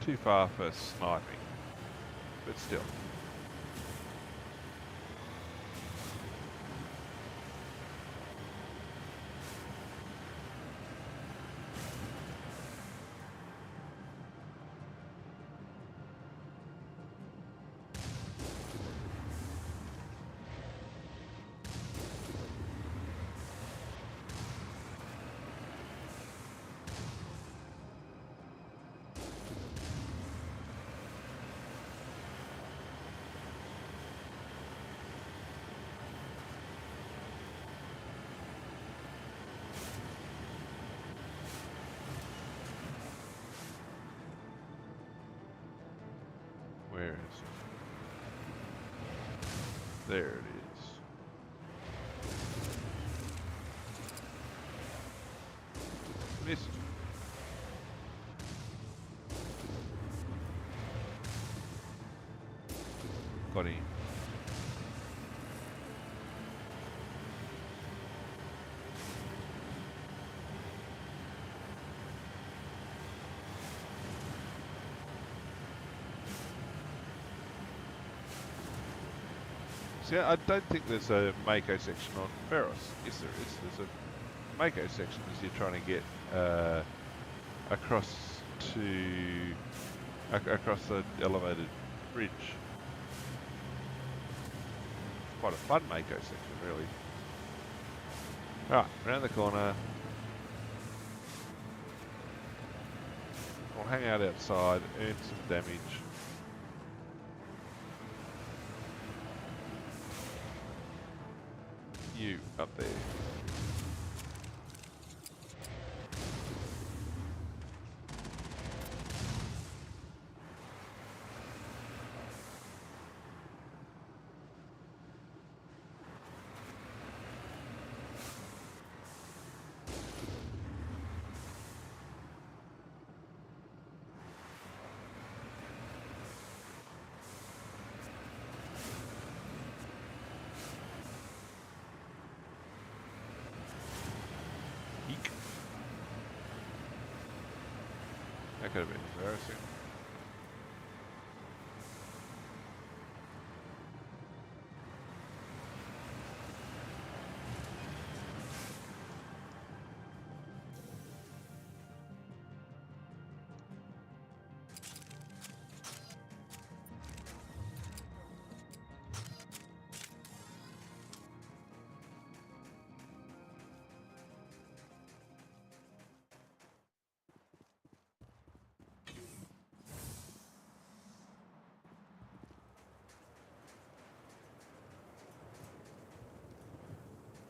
Too far for sniping, but still. Where is it? There it is. Missed. Got him. See, I don't think there's a Mako section on Ferros. Yes, there is. There's a Mako section as you're trying to get across across the elevated bridge. Quite a fun Mako section, really. Right, around the corner. We'll hang out outside, earn some damage. You up there. That could have been embarrassing.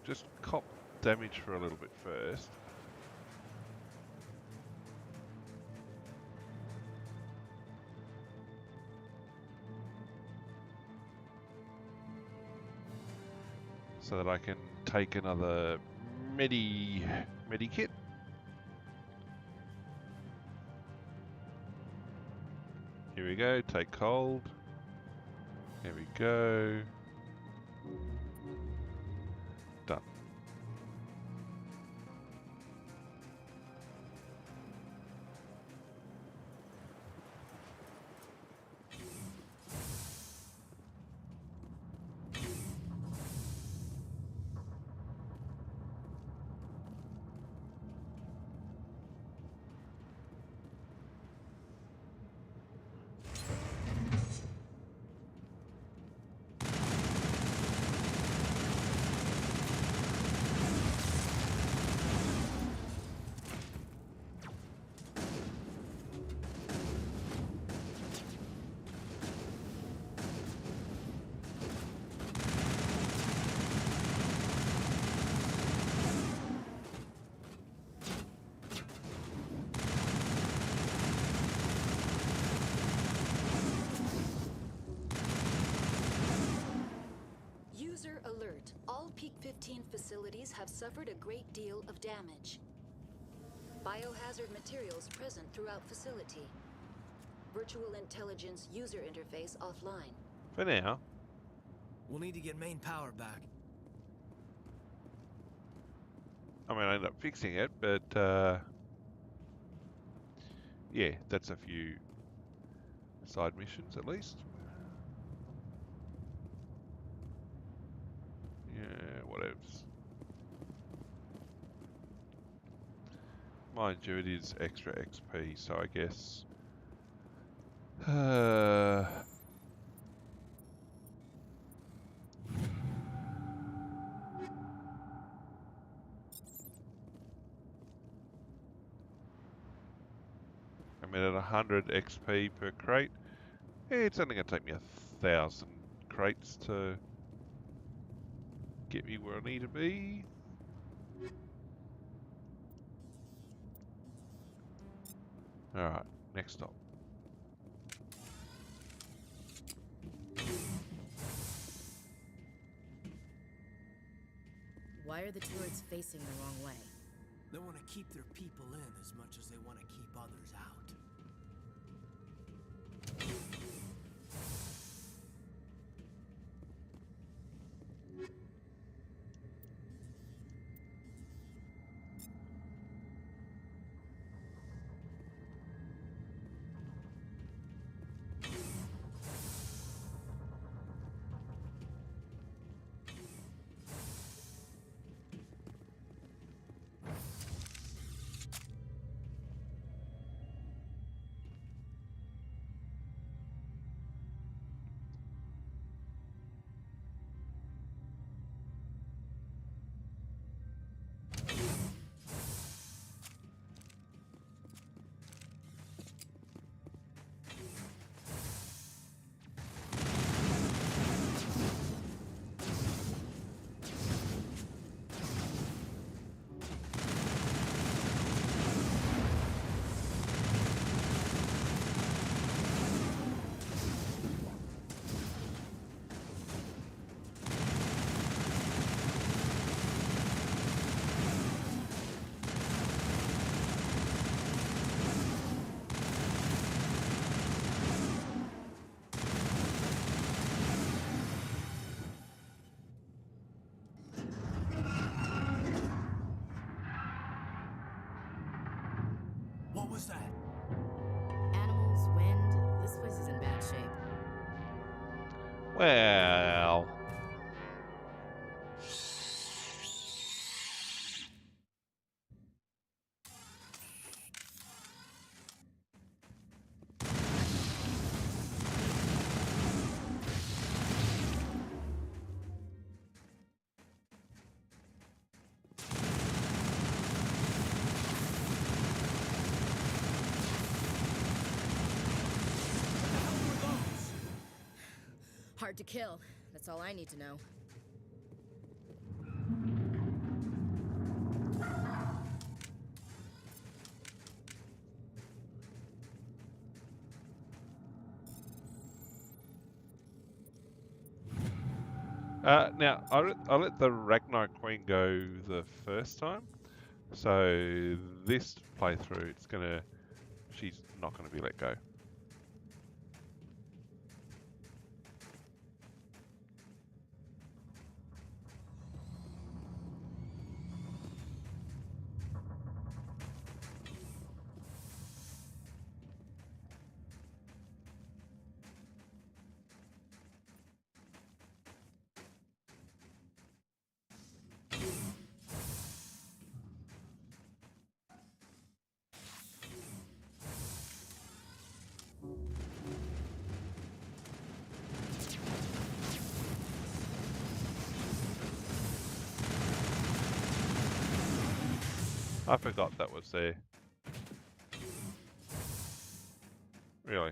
Just cop damage for a little bit first. So that I can take another medi kit. Here we go, take cold. Here we go. Done. 14 facilities have suffered a great deal of damage. Biohazard materials present throughout facility. Virtual intelligence user interface offline. For now. We'll need to get main power back. I mean, I ended up fixing it, but yeah, that's a few side missions at least. Yeah, what else? Mind you, it is extra XP, so I guess. I'm at 100 XP per crate. It's only going to take me 1,000 crates to get me where I need to be. Alright, next stop. Why are the turrets facing the wrong way? They want to keep their people in as much as they want to keep others out. What was that? Animals, wind. This place is in bad shape. Well... Hard to kill. That's all I need to know. Now, I let the Ragnar Queen go the first time, so this playthrough, she's not gonna be let go. I forgot that was there. Really?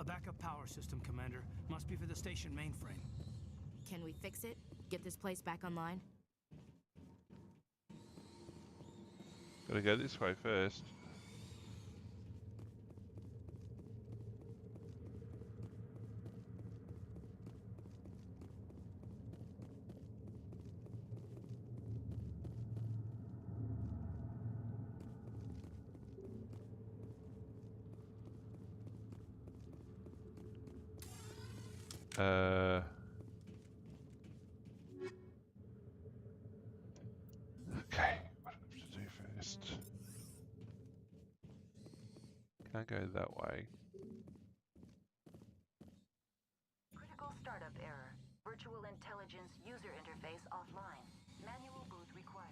backup power system, Commander. Must be for the station mainframe. Can we fix it? Get this place back online? Gotta go this way first. Okay, what do I have to do first? Can't go that way. Critical startup error. Virtual intelligence user interface offline. Manual boot required.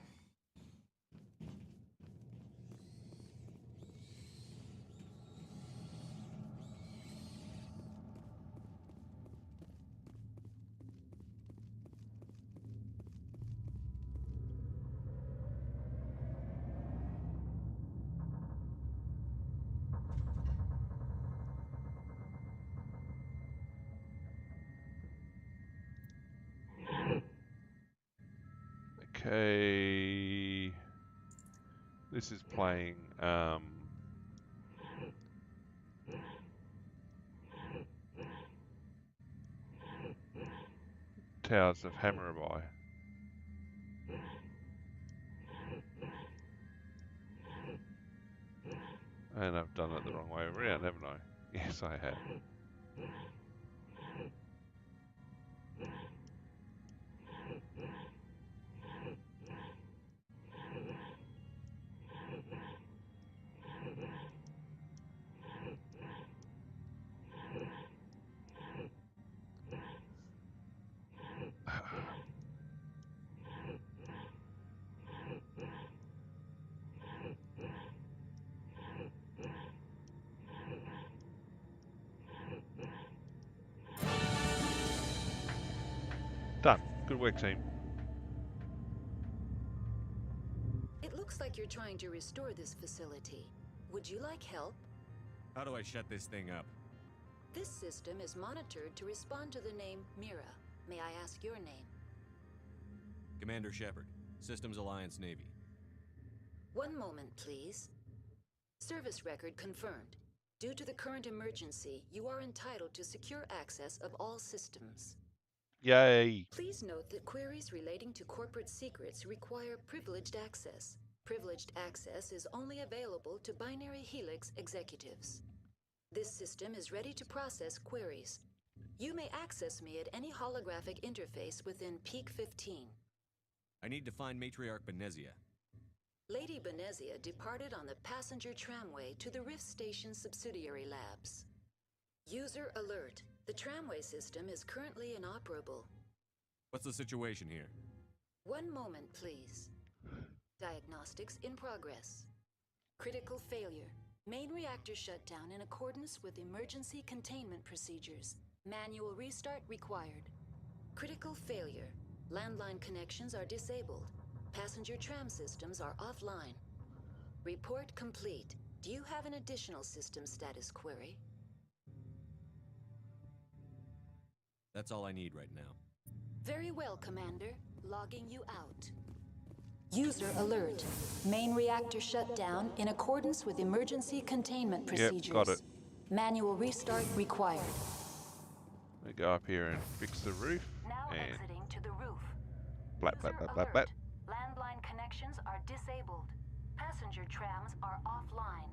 Okay. This is playing Towers of Hammerby. And I've done it the wrong way around, haven't I? Yes, I have. Done. Good work, team. It looks like you're trying to restore this facility. Would you like help? How do I shut this thing up? This system is monitored to respond to the name Mira. May I ask your name? Commander Shepard, Systems Alliance Navy. One moment, please. Service record confirmed. Due to the current emergency, you are entitled to secure access of all systems. Yay! Please note that queries relating to corporate secrets require privileged access. Privileged access is only available to Binary Helix executives. This system is ready to process queries. You may access me at any holographic interface within Peak 15. I need to find Matriarch Benezia. Lady Benezia departed on the passenger tramway to the Rift Station subsidiary labs. User alert. The tramway system is currently inoperable. What's the situation here? One moment, please. Diagnostics in progress. Critical failure. Main reactor shut down in accordance with emergency containment procedures. Manual restart required. Critical failure. Landline connections are disabled. Passenger tram systems are offline. Report complete. Do you have an additional system status query? That's all I need right now. Very well, Commander. Logging you out. User alert. Main reactor shut down in accordance with emergency containment procedures. Yep, got it. Manual restart required. We go up here and fix the roof. Now And exiting to the roof. blat, blat, blat, blat, blat. Landline connections are disabled. Passenger trams are offline.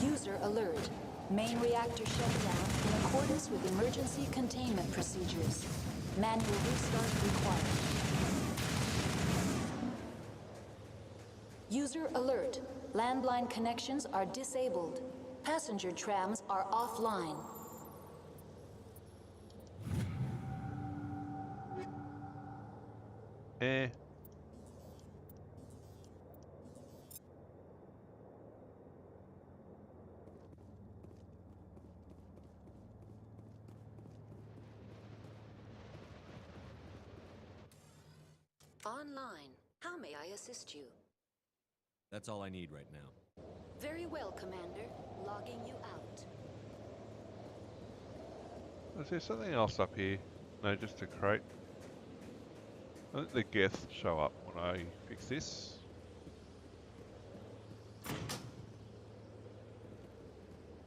User alert. Main reactor shut down in accordance with emergency containment procedures. Manual restart required. User alert. Landline connections are disabled. Passenger trams are offline. Eh. Online. How may I assist you? That's all I need right now. Very well, Commander. Logging you out. Is there something else up here? No, just a crate. I think the Geth show up when I fix this.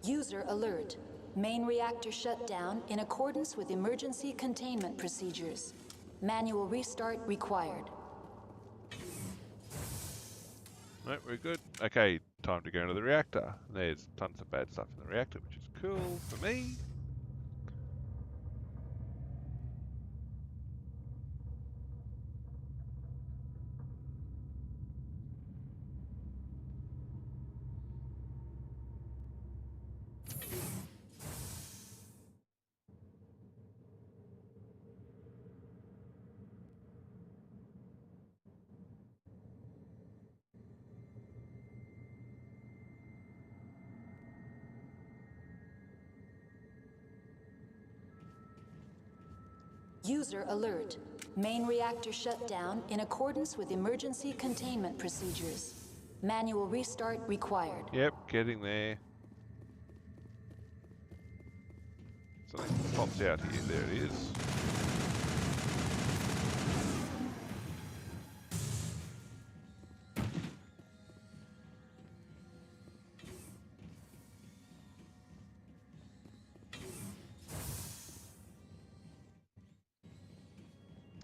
User alert. Main reactor shut down in accordance with emergency containment procedures. Manual restart required. Right, we're good. Okay, time to go into the reactor. There's tons of bad stuff in the reactor, which is cool for me. User alert. Main reactor shut down in accordance with emergency containment procedures. Manual restart required. Yep, getting there. Something pops out here. There it is.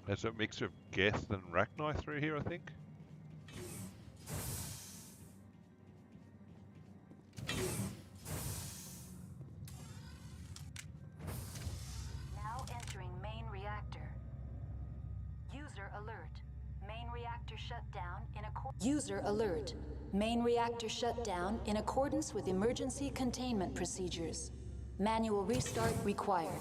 There's a mix of Geth and Rachni through here, I think. Now entering main reactor. User alert. Main reactor shut down in accordance. User alert. Main reactor shut down in accordance with emergency containment procedures. Manual restart required.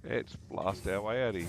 Let's blast our way out of here.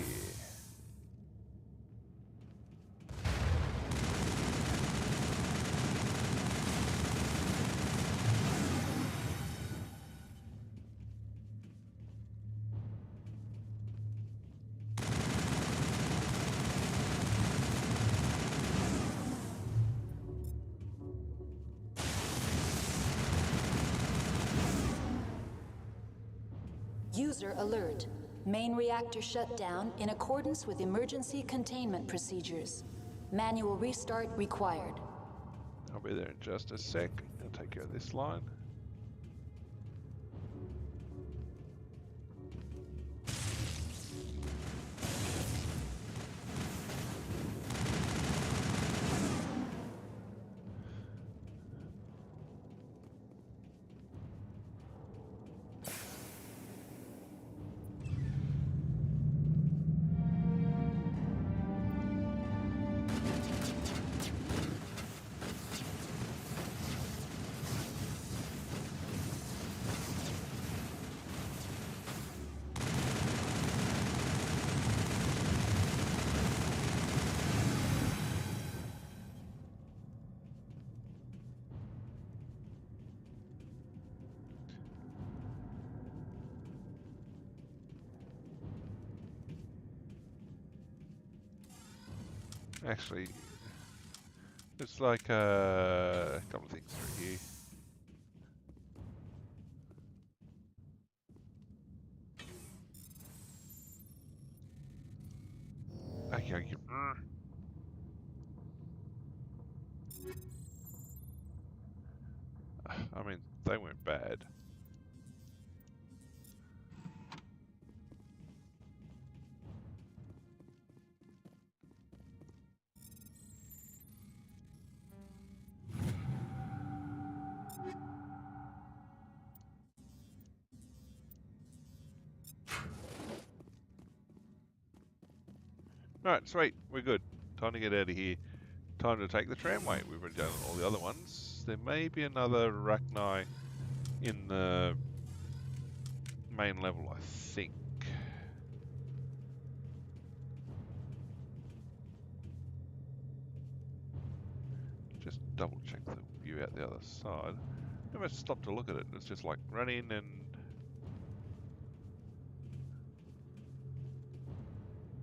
User alert. Main reactor shut down in accordance with emergency containment procedures. Manual restart required. I'll be there in just a sec. I'll take care of this line. Actually, it's like a couple of things through here. Okay. I mean, they weren't bad. Alright, sweet. We're good. Time to get out of here. Time to take the tramway. We've already done all the other ones. There may be another Rachni in the main level, I think. Just double check the view out the other side. Never stop to look at it. It's just like run in and...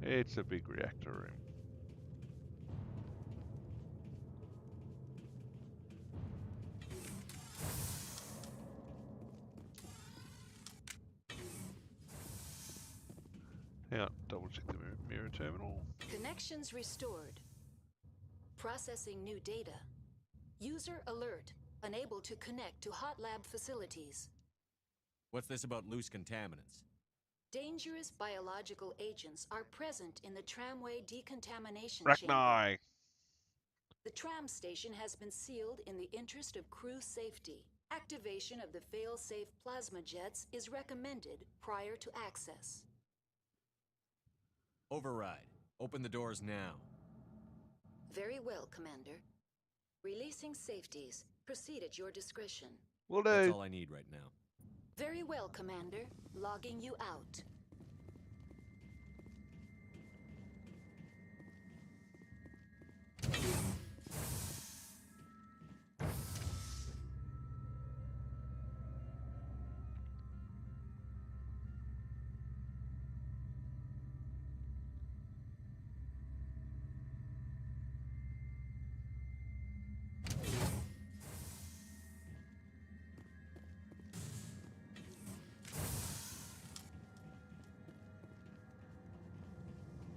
It's a big reactor room. Hang on, double check the mirror terminal. Connections restored. Processing new data. User alert. Unable to connect to hot lab facilities. What's this about loose contaminants? Dangerous biological agents are present in the tramway decontamination chamber. Rachni! The tram station has been sealed in the interest of crew safety. Activation of the fail-safe plasma jets is recommended prior to access. Override. Open the doors now. Very well, Commander. Releasing safeties. Proceed at your discretion. Will do. That's all I need right now. Very well, Commander. Logging you out.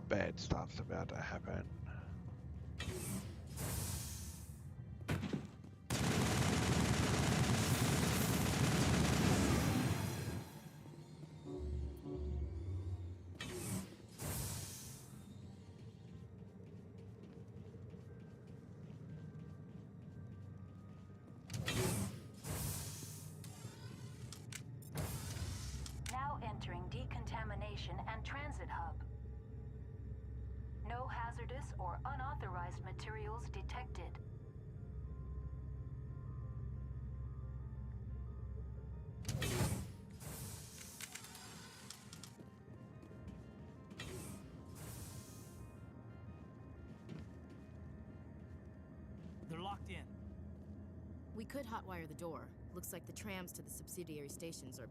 Bad stuff's about to happen. Now entering decontamination and transit hub. No hazardous or unauthorized materials detected. They're locked in. We could hotwire the door. Looks like the trams to the subsidiary stations are...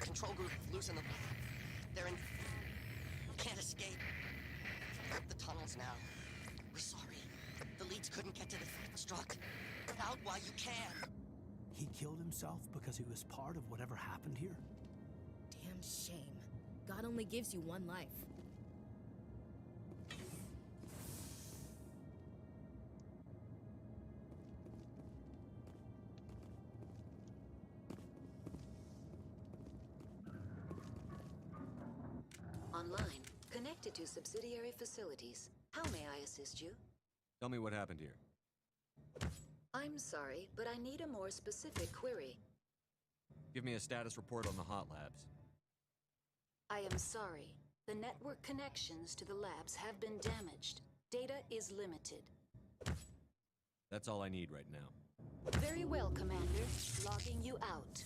Control group, loosen them. They're in... Can't escape. The tunnels now. We're sorry. The leads couldn't get to the struck. Get out while you can. He killed himself because he was part of whatever happened here? Damn shame. God only gives you one life. Online. Connected to subsidiary facilities. How may I assist you? Tell me what happened here. I'm sorry, but I need a more specific query. Give me a status report on the hot labs. I am sorry. The network connections to the labs have been damaged. Data is limited. That's all I need right now. Very well, Commander. Logging you out.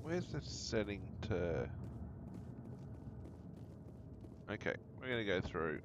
Where's the setting to... Okay, we're going to go through.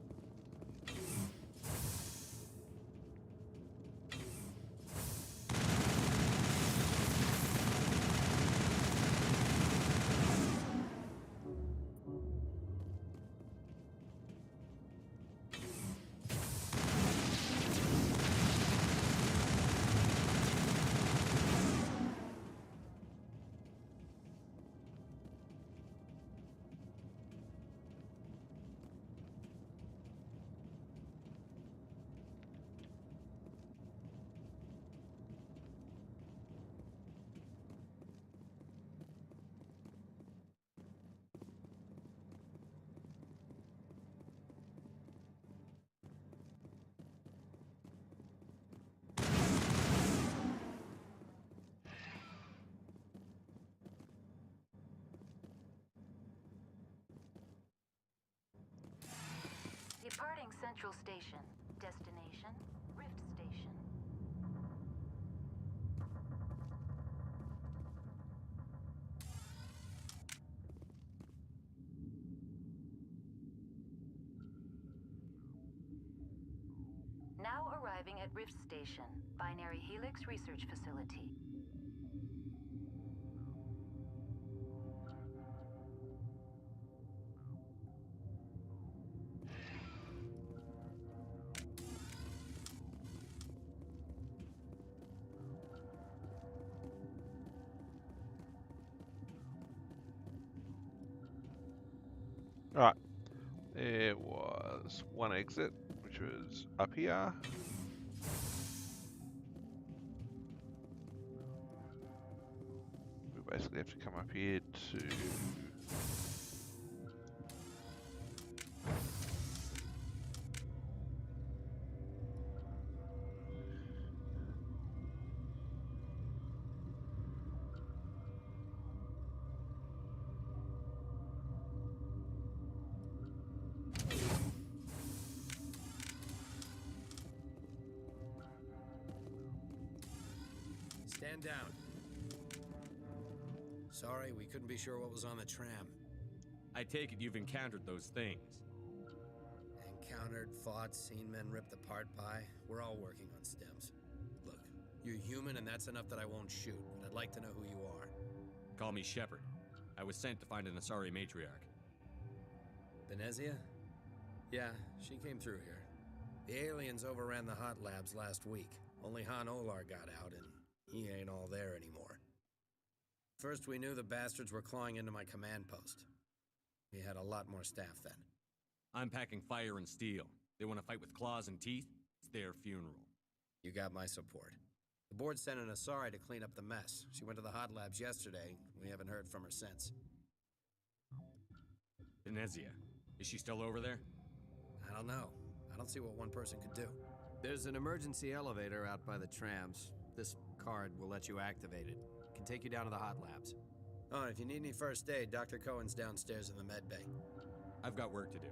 Departing Central Station. Destination, Rift Station. Now arriving at Rift Station, Binary Helix Research Facility. Alright. There was one exit, which was up here. We basically have to come up here to... Stand down. Sorry, we couldn't be sure what was on the tram. I take it you've encountered those things. Encountered, fought, seen men ripped apart by. We're all working on stems. Look, you're human and that's enough that I won't shoot, but I'd like to know who you are. Call me Shepard. I was sent to find an Asari matriarch. Venezia? Yeah, she came through here. The aliens overran the hot labs last week. Only Han Olar got out and he ain't all there anymore. First we knew the bastards were clawing into my command post. We had a lot more staff then. I'm packing fire and steel. They want to fight with claws and teeth? It's their funeral. You got my support. The board sent an Asari to clean up the mess. She went to the hot labs yesterday. We haven't heard from her since. Venezia. Is she still over there? I don't know. I don't see what one person could do. There's an emergency elevator out by the trams. This card will let you activate it. Can take you down to the hot labs. Oh, and if you need any first aid, Dr. Cohen's downstairs in the med bay. I've got work to do.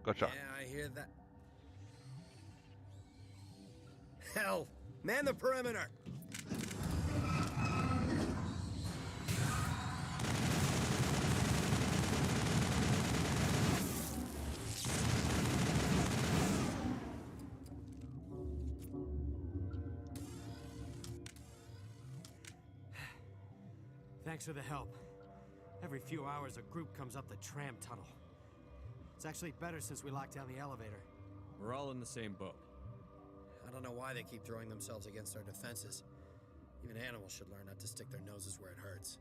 Gotcha. Yeah, I hear that. Hell! Man the perimeter! Thanks for the help. Every few hours, a group comes up the tram tunnel. It's actually better since we locked down the elevator. We're all in the same boat. I don't know why they keep throwing themselves against our defenses. Even animals should learn not to stick their noses where it hurts.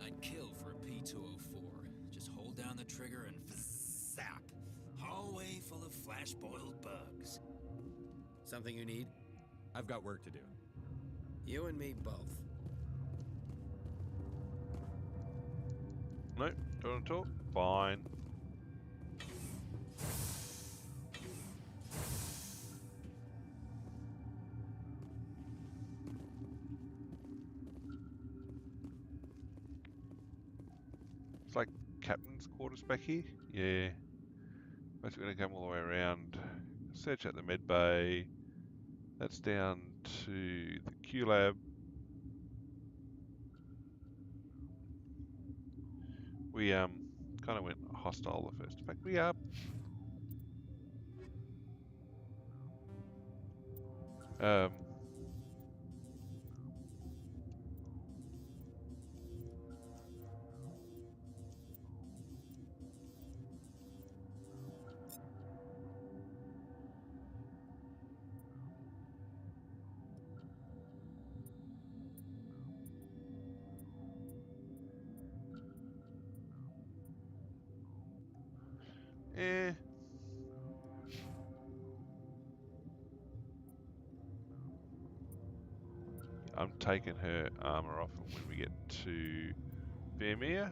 I'd kill for a P-204. Just hold down the trigger and zap. Hallway full of flash-boiled bugs. Something you need? I've got work to do. You and me both. No, don't want to talk. Fine. It's like captain's quarters back here. Yeah. Basically going to come all the way around. Search out the med bay. That's down to the Q lab. We kind of went hostile the first. In fact, we are. I'm taking her armor off when we get to Vermeer.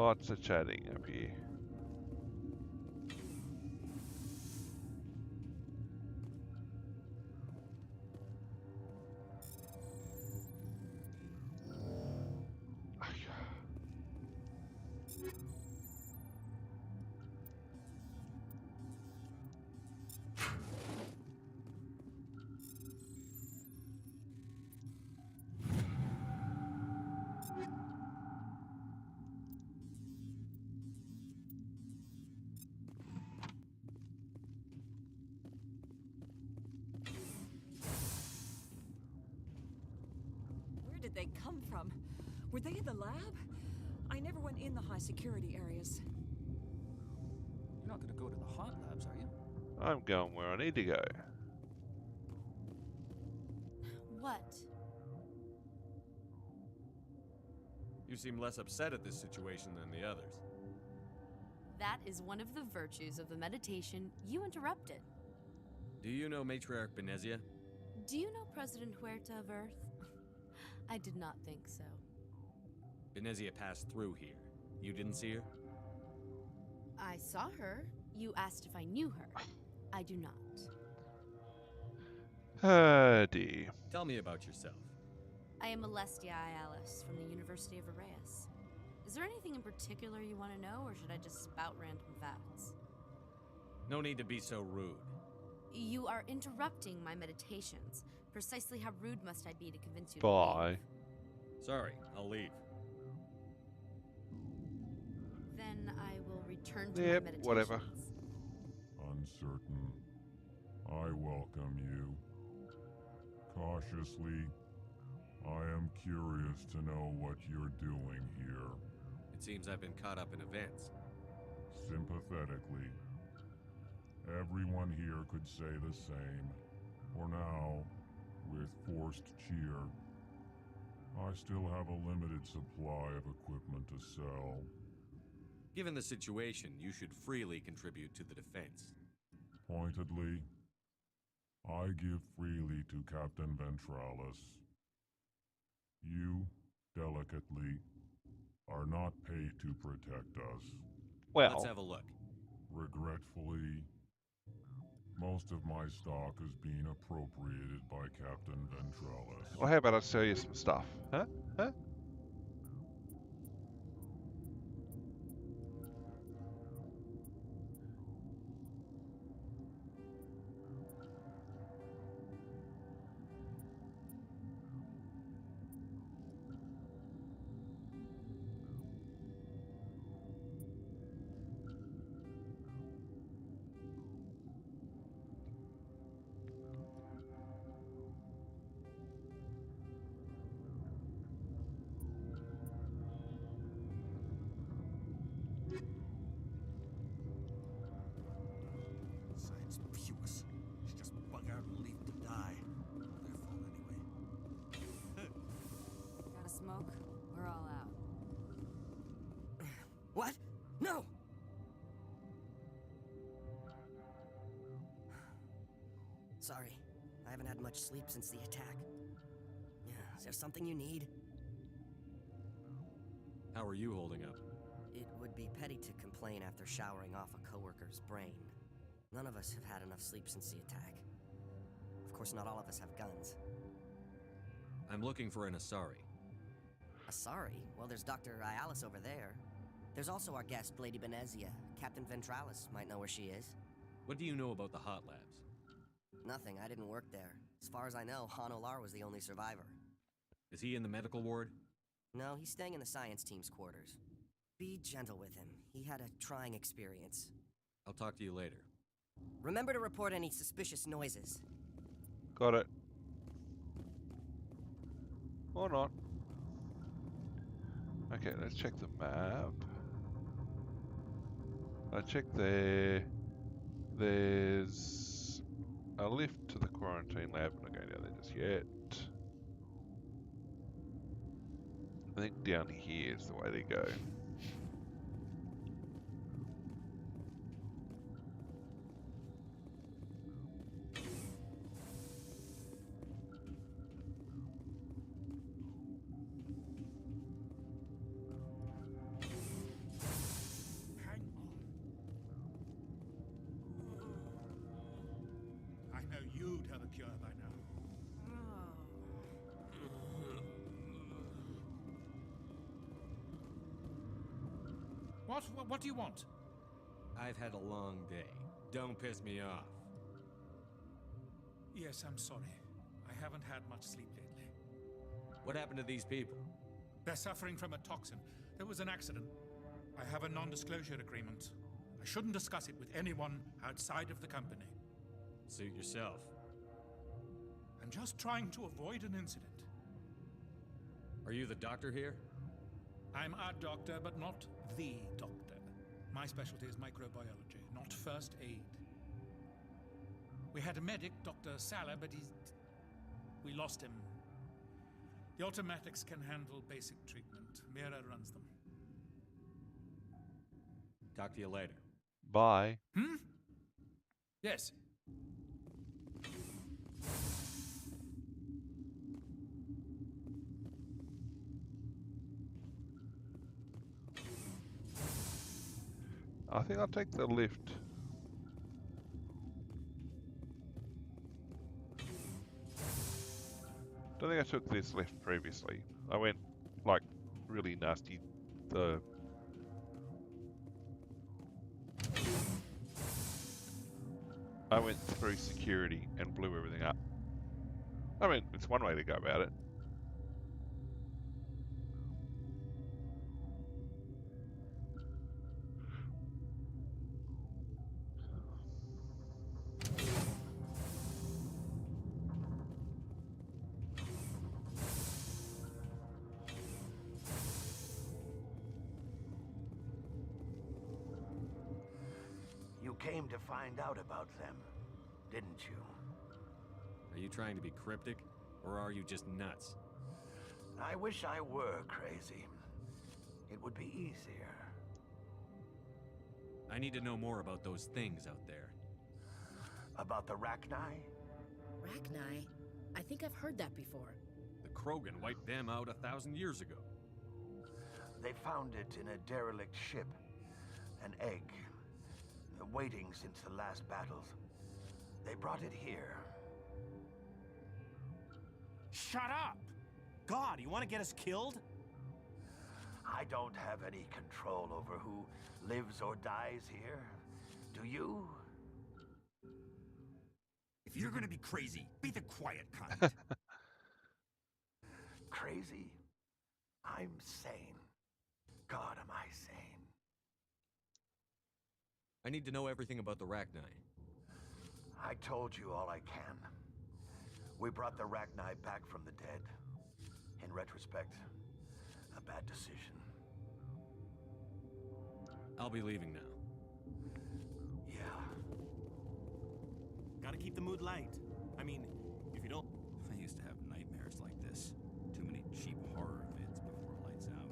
Lots of chatting up here. Where did they come from? Were they in the lab? I never went in the high security areas. You're not gonna go to the hot labs, are you? I'm going where I need to go. What? You seem less upset at this situation than the others. That is one of the virtues of the meditation you interrupted. Do you know Matriarch Benezia? Do you know President Huerta of Earth? I did not think so. Benezia passed through here. You didn't see her? I saw her. You asked if I knew her. I do not. Dear. Tell me about yourself. I am Alestia Ialis from the University of Arraeus. Is there anything in particular you want to know, or should I just spout random facts? No need to be so rude. You are interrupting my meditations. Precisely how rude must I be to convince you to Bye. leave? Sorry, I'll leave. Then I will return to Yep, my meditations. whatever. Uncertain. I welcome you. Cautiously, I am curious to know what you're doing here. It seems I've been caught up in events. Sympathetically. Everyone here could say the same. For now, with forced cheer, I still have a limited supply of equipment to sell. Given the situation, you should freely contribute to the defense. Pointedly, I give freely to Captain Ventralis. You, delicately, are not paid to protect us. Well, let's have a look. Regretfully, most of my stock is being appropriated by Captain Ventralis. well, how about I sell you some stuff? Huh? Huh? Science puce. Should just bug out and leave to die. Their fault anyway. Gotta smoke? We're all out. What? No! Sorry, I haven't had much sleep since the attack. Is there something you need? How are you holding up? It would be petty to complain after showering off a coworker's brain. None of us have had enough sleep since the attack. Of course, not all of us have guns. I'm looking for an Asari. Asari? Well, there's Dr. Ialis over there. There's also our guest, Lady Benezia. Captain Ventralis might know where she is. What do you know about the hot labs? Nothing, I didn't work there. As far as I know, Han Olar was the only survivor. Is he in the medical ward? No, he's staying in the science team's quarters. Be gentle with him. He had a trying experience. I'll talk to you later. Remember to report any suspicious noises. Got it. Or not. Okay, let's check the map. I checked there. There's a lift to the quarantine lab. I'm not going down there just yet. I think down here is the way to go. secure by now. What do you want? I've had a long day. Don't piss me off. Yes, I'm sorry. I haven't had much sleep lately. What happened to these people? They're suffering from a toxin. There was an accident. I have a non-disclosure agreement. I shouldn't discuss it with anyone outside of the company. Suit yourself. I'm just trying to avoid an incident. Are you the doctor here? I'm a doctor, but not the doctor. My specialty is microbiology, not first aid. We had a medic, Dr. Salah, but we lost him. The automatics can handle basic treatment. Mira runs them. Talk to you later. Bye. Yes. I think I'll take the lift. Don't think I took this lift previously. I went like really nasty. I went through security and blew everything up. I mean, it's one way to go about it. You came to find out about them, didn't you? Are you trying to be cryptic, or are you just nuts? I wish I were crazy. It would be easier. I need to know more about those things out there. About the Rachni? Rachni? I think I've heard that before. The Krogan wiped them out 1,000 years ago. They found it in a derelict ship. An egg. Waiting since the last battles. They brought it here. Shut up! God, you want to get us killed? I don't have any control over who lives or dies here. Do you? If you're gonna be crazy, be the quiet kind. Crazy? I'm sane. God, am I sane? I need to know everything about the Rachni. I told you all I can. We brought the Rachni back from the dead. In retrospect, a bad decision. I'll be leaving now. Yeah. Gotta keep the mood light. I mean, if you don't... I used to have nightmares like this. Too many cheap horror vids before lights out.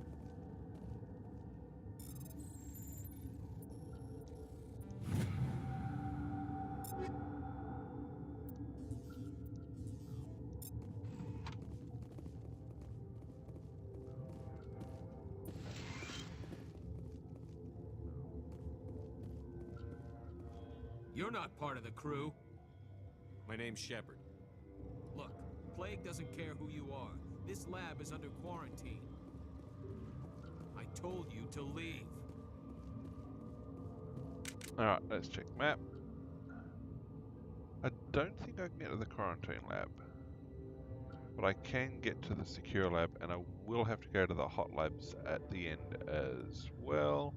You're not part of the crew. My name's Shepard. Look, Plague doesn't care who you are. This lab is under quarantine. I told you to leave. Alright, let's check map. I don't think I can get to the quarantine lab. But I can get to the secure lab, and I will have to go to the hot labs at the end as well.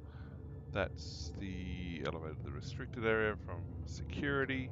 That's the elevator to the restricted area from security.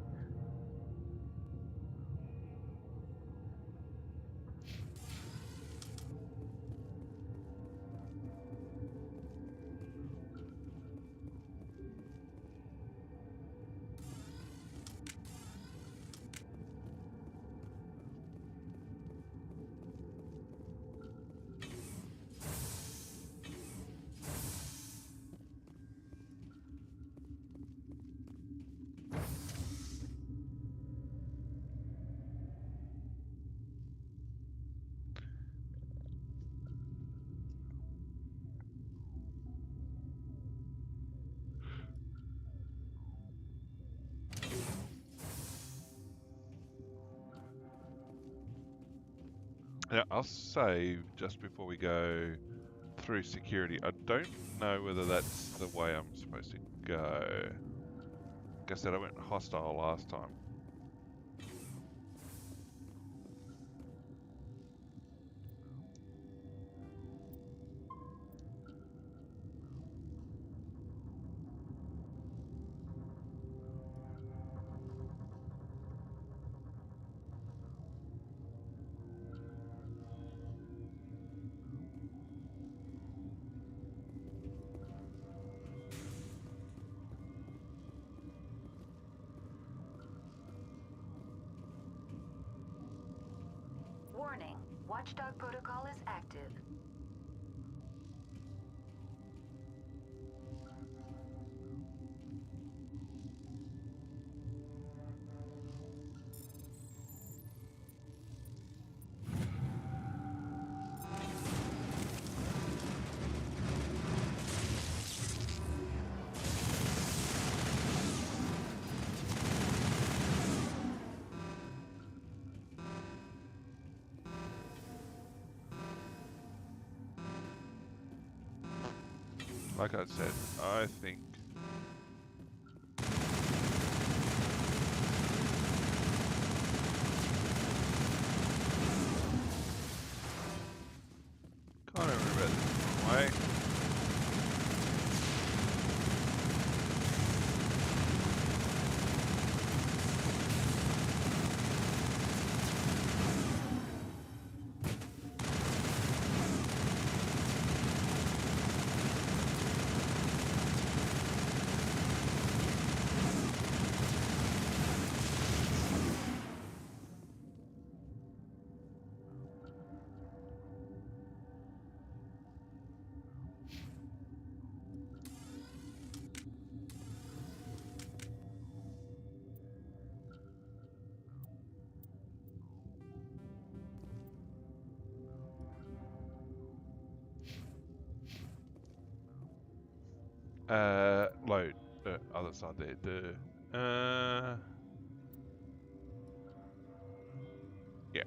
Now, I'll save just before we go through security. I don't know whether that's the way I'm supposed to go. Like I said, I went hostile last time. Warning, Watchdog protocol is active. Like I said, I think can't remember this one way. Load. Other side there. Yeah.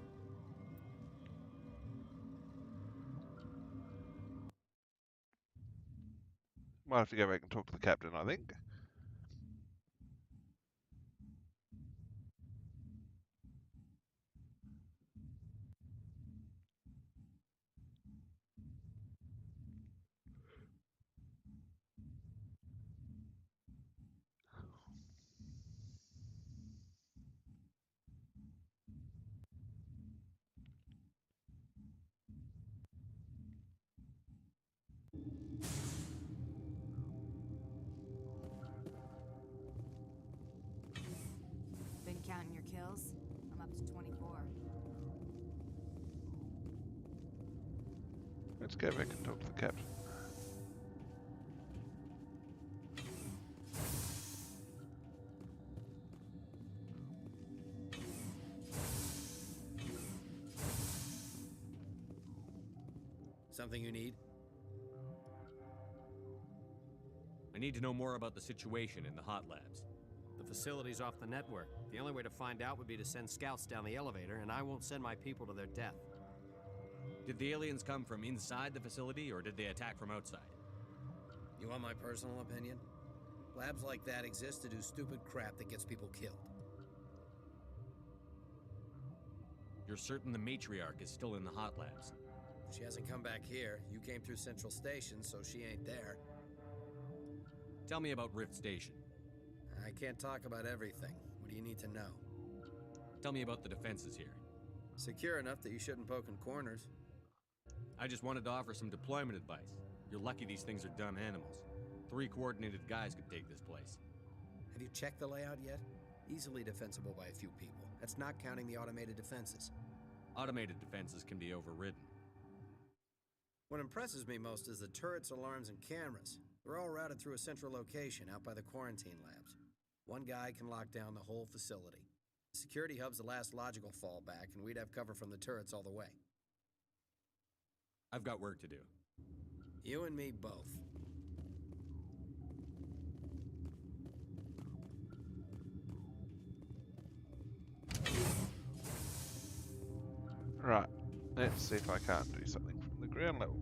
Might have to go back and talk to the captain, I think. Been counting your kills? I'm up to 24. Let's go back and talk to the captain. Something you need? I need to know more about the situation in the hot labs. The facility's off the network. The only way to find out would be to send scouts down the elevator, and I won't send my people to their death. Did the aliens come from inside the facility, or did they attack from outside? You want my personal opinion? Labs like that exist to do stupid crap that gets people killed. You're certain the matriarch is still in the hot labs? She hasn't come back here. You came through Central Station, so she ain't there. Tell me about Rift Station. I can't talk about everything. What do you need to know? Tell me about the defenses here. Secure enough that you shouldn't poke in corners. I just wanted to offer some deployment advice. You're lucky these things are dumb animals. 3 coordinated guys could take this place. Have you checked the layout yet? Easily defensible by a few people. That's not counting the automated defenses. Automated defenses can be overridden. What impresses me most is the turrets, alarms, and cameras. They're all routed through a central location out by the quarantine labs. One guy can lock down the whole facility. The security hub's the last logical fallback, and we'd have cover from the turrets all the way. I've got work to do. You and me both. Right. Let's see if I can't do something from the ground level.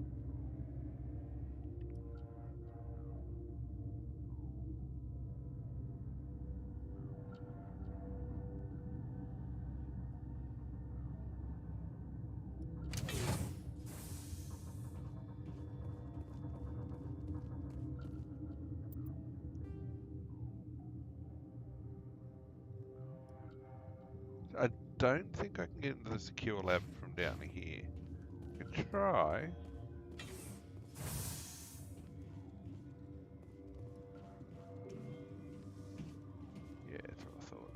I don't think I can get into the secure lab from down here. I can try. Yeah, that's what I thought.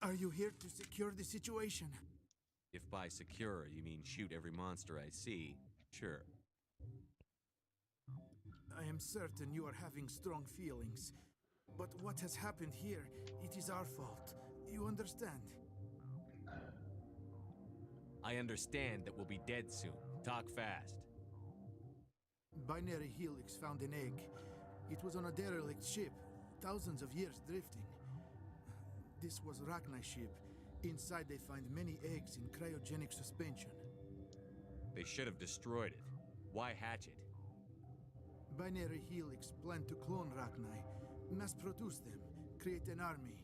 Are you here to secure the situation? If by secure you mean shoot every monster I see, sure. I am certain you are having strong feelings. But what has happened here, it is our fault. You understand? I understand that we'll be dead soon. Talk fast. Binary Helix found an egg. It was on a derelict ship, thousands of years drifting. This was Rachni's ship. Inside they find many eggs in cryogenic suspension. They should have destroyed it. Why hatch it? Binary Helix planned to clone Rachni, mass-produce them, create an army.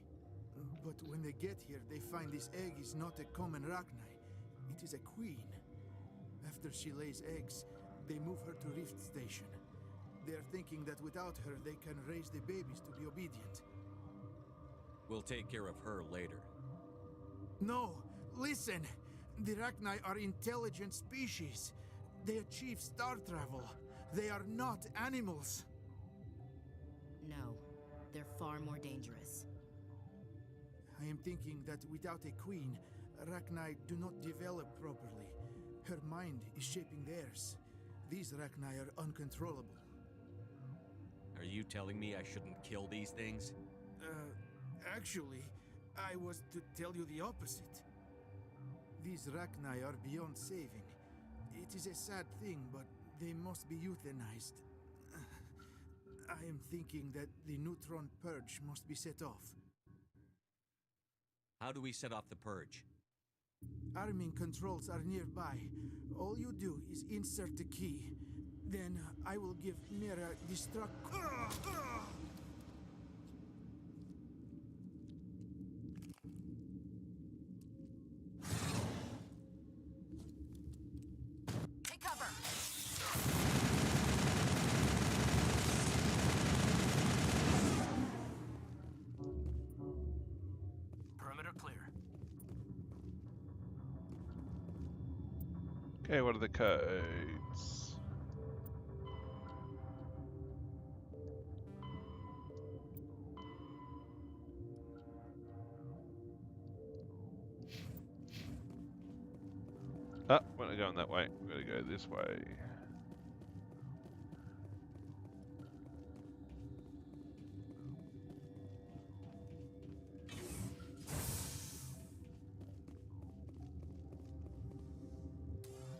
But when they get here, they find this egg is not a common Rachni. It is a queen. After she lays eggs, they move her to Rift Station. They are thinking that without her, they can raise the babies to be obedient. We'll take care of her later. No! Listen! The Rachni are intelligent species. They achieve star travel. They are not animals. No, they're far more dangerous. I am thinking that without a queen, Rachni do not develop properly. Her mind is shaping theirs. These Rachni are uncontrollable. Are you telling me I shouldn't kill these things? Actually, I was to tell you the opposite. These Rachni are beyond saving. It is a sad thing, but they must be euthanized. I am thinking that the neutron purge must be set off. How do we set off the purge? Arming controls are nearby. All you do is insert the key. Then I will give Mira destruct... Take cover! Perimeter clear. Okay, what are the codes? Ah, we're not going that way. We're going to go this way.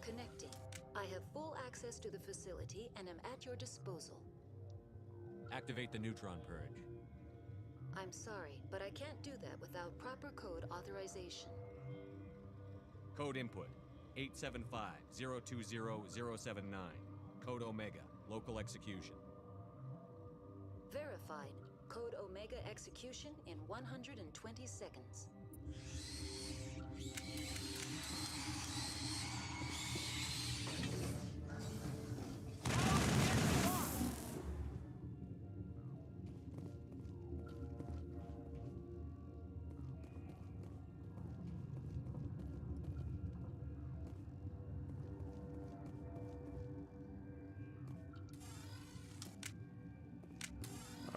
Connecting. I have full access to the facility and am at your disposal. Activate the neutron purge. I'm sorry, but I can't do that without proper code authorization. Code input 875-020-079. Code Omega. Local execution. Verified. Code Omega execution in 120 seconds.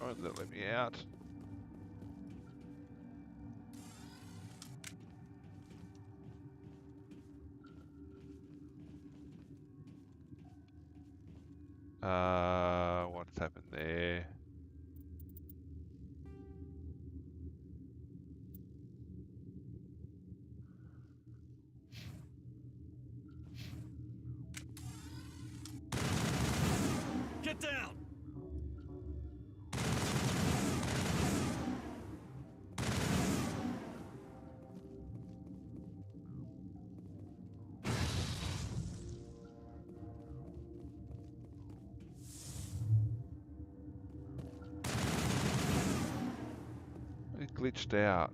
won't let me out. What's happened there? Get down! It glitched out.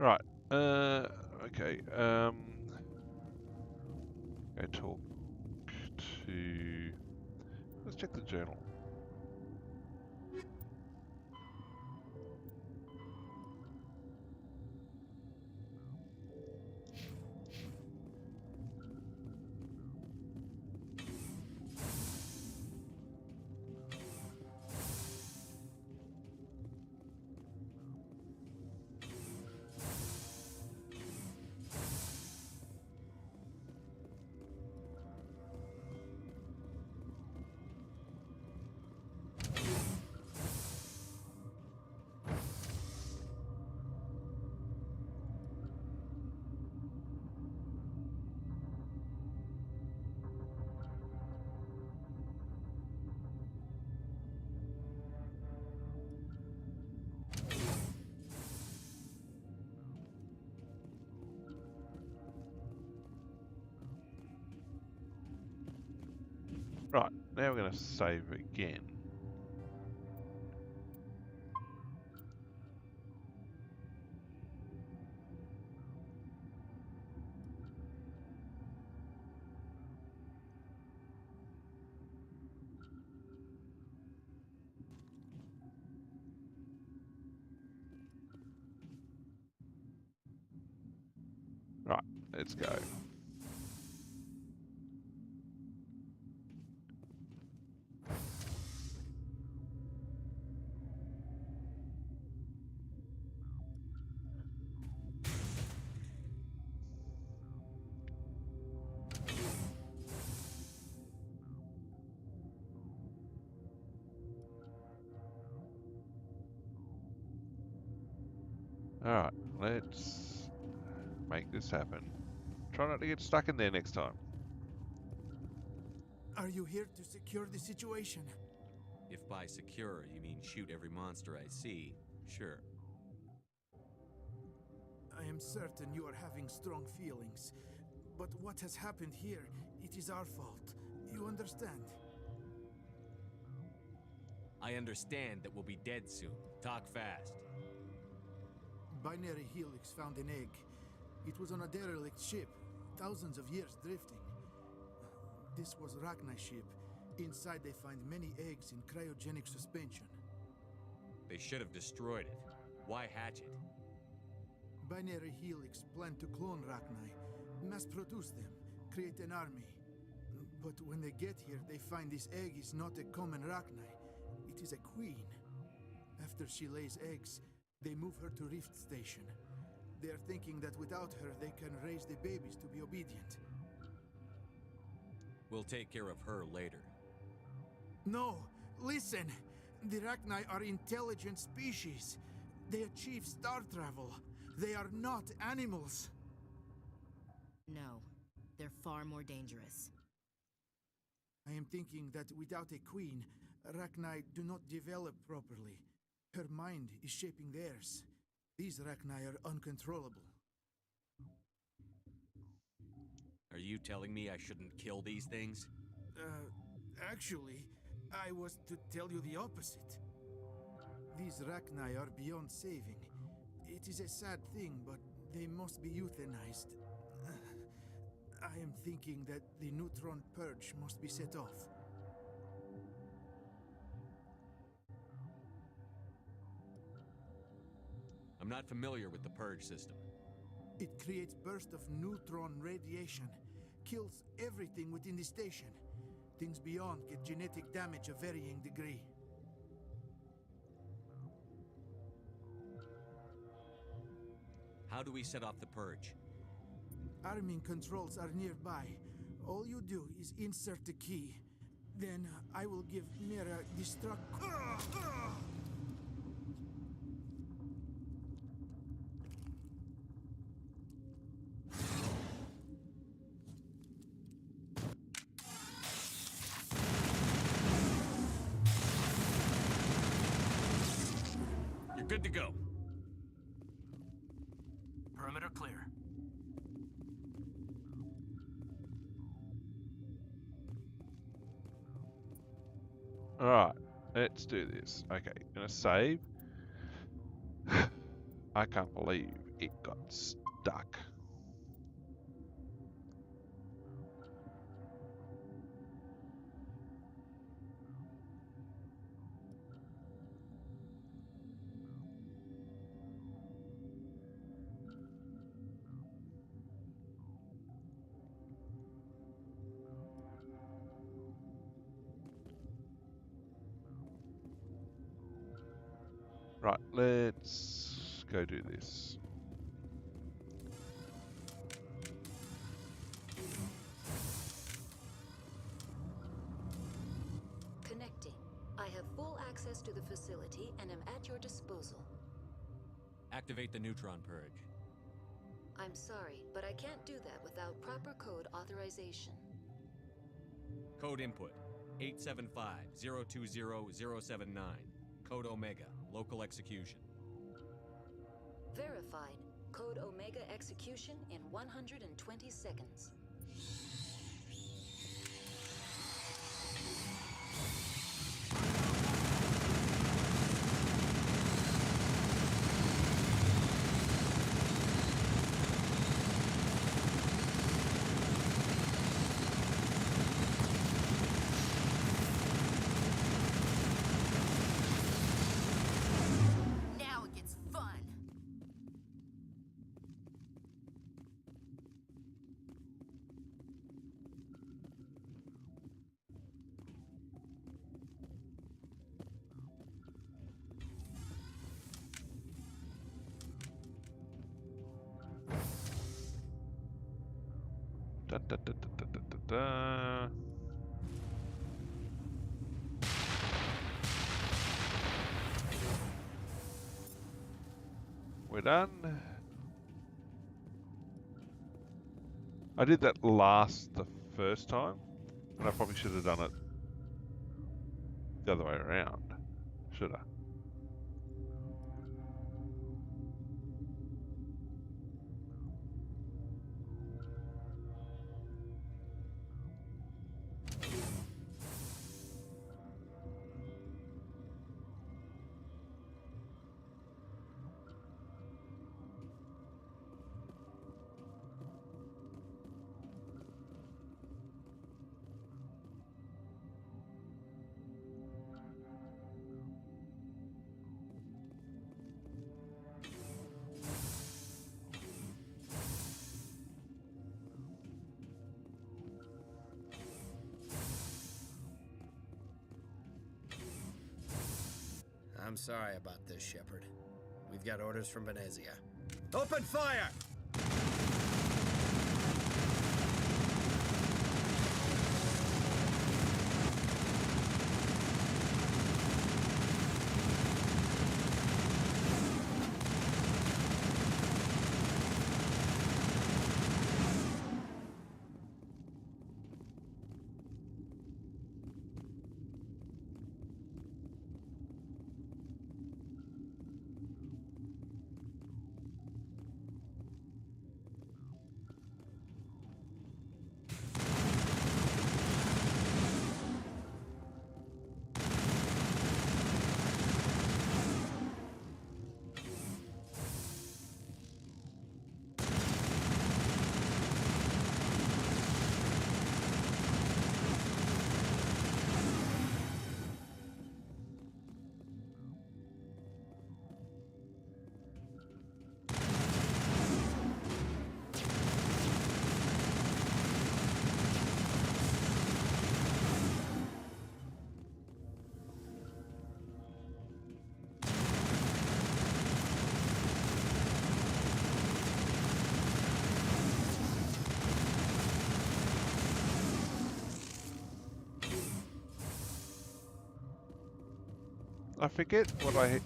Right. Okay. Go talk to. Let's check the journal. Right, now we're going to save again. Right, let's go. Alright, let's make this happen. Try not to get stuck in there next time. Are you here to secure the situation? If by secure you mean shoot every monster I see, sure. I am certain you are having strong feelings. But what has happened here, it is our fault. You understand? I understand that we'll be dead soon. Talk fast. Binary Helix found an egg. It was on a derelict ship, thousands of years drifting. This was Rachni's ship. Inside they find many eggs in cryogenic suspension. They should have destroyed it. Why hatch it? Binary Helix planned to clone Rachni, mass-produce them, create an army. But when they get here, they find this egg is not a common Rachni. It is a queen. After she lays eggs, they move her to Rift Station. They are thinking that without her, they can raise the babies to be obedient. We'll take care of her later. No! Listen! The Rachni are intelligent species. They achieve star travel. They are not animals. No, they're far more dangerous. I am thinking that without a queen, Rachni do not develop properly. Her mind is shaping theirs. These Rachni are uncontrollable. Are you telling me I shouldn't kill these things? Actually, I was to tell you the opposite. These Rachni are beyond saving. It is a sad thing, but they must be euthanized. I am thinking that the neutron purge must be set off. I'm not familiar with the purge system. It creates bursts of neutron radiation, kills everything within the station. Things beyond get genetic damage of varying degree. How do we set off the purge? Arming controls are nearby. All you do is insert the key. Then I will give Mira destruct. You're good to go. Perimeter clear. Alright, let's do this. Okay, gonna save. I can't believe it got stuck. Right, let's go do this. Connecting. I have full access to the facility and am at your disposal. Activate the neutron purge. I'm sorry, but I can't do that without proper code authorization. Code input 875-020-079. Code Omega, local execution. Verified. Code Omega execution in 120 seconds. Now it gets fun. Da, da, da, da, da, da, da, da. We're done. I did that the first time, and I probably should have done it the other way around. Should I? I'm sorry about this, Shepard. We've got orders from Venezia. Open fire! I forget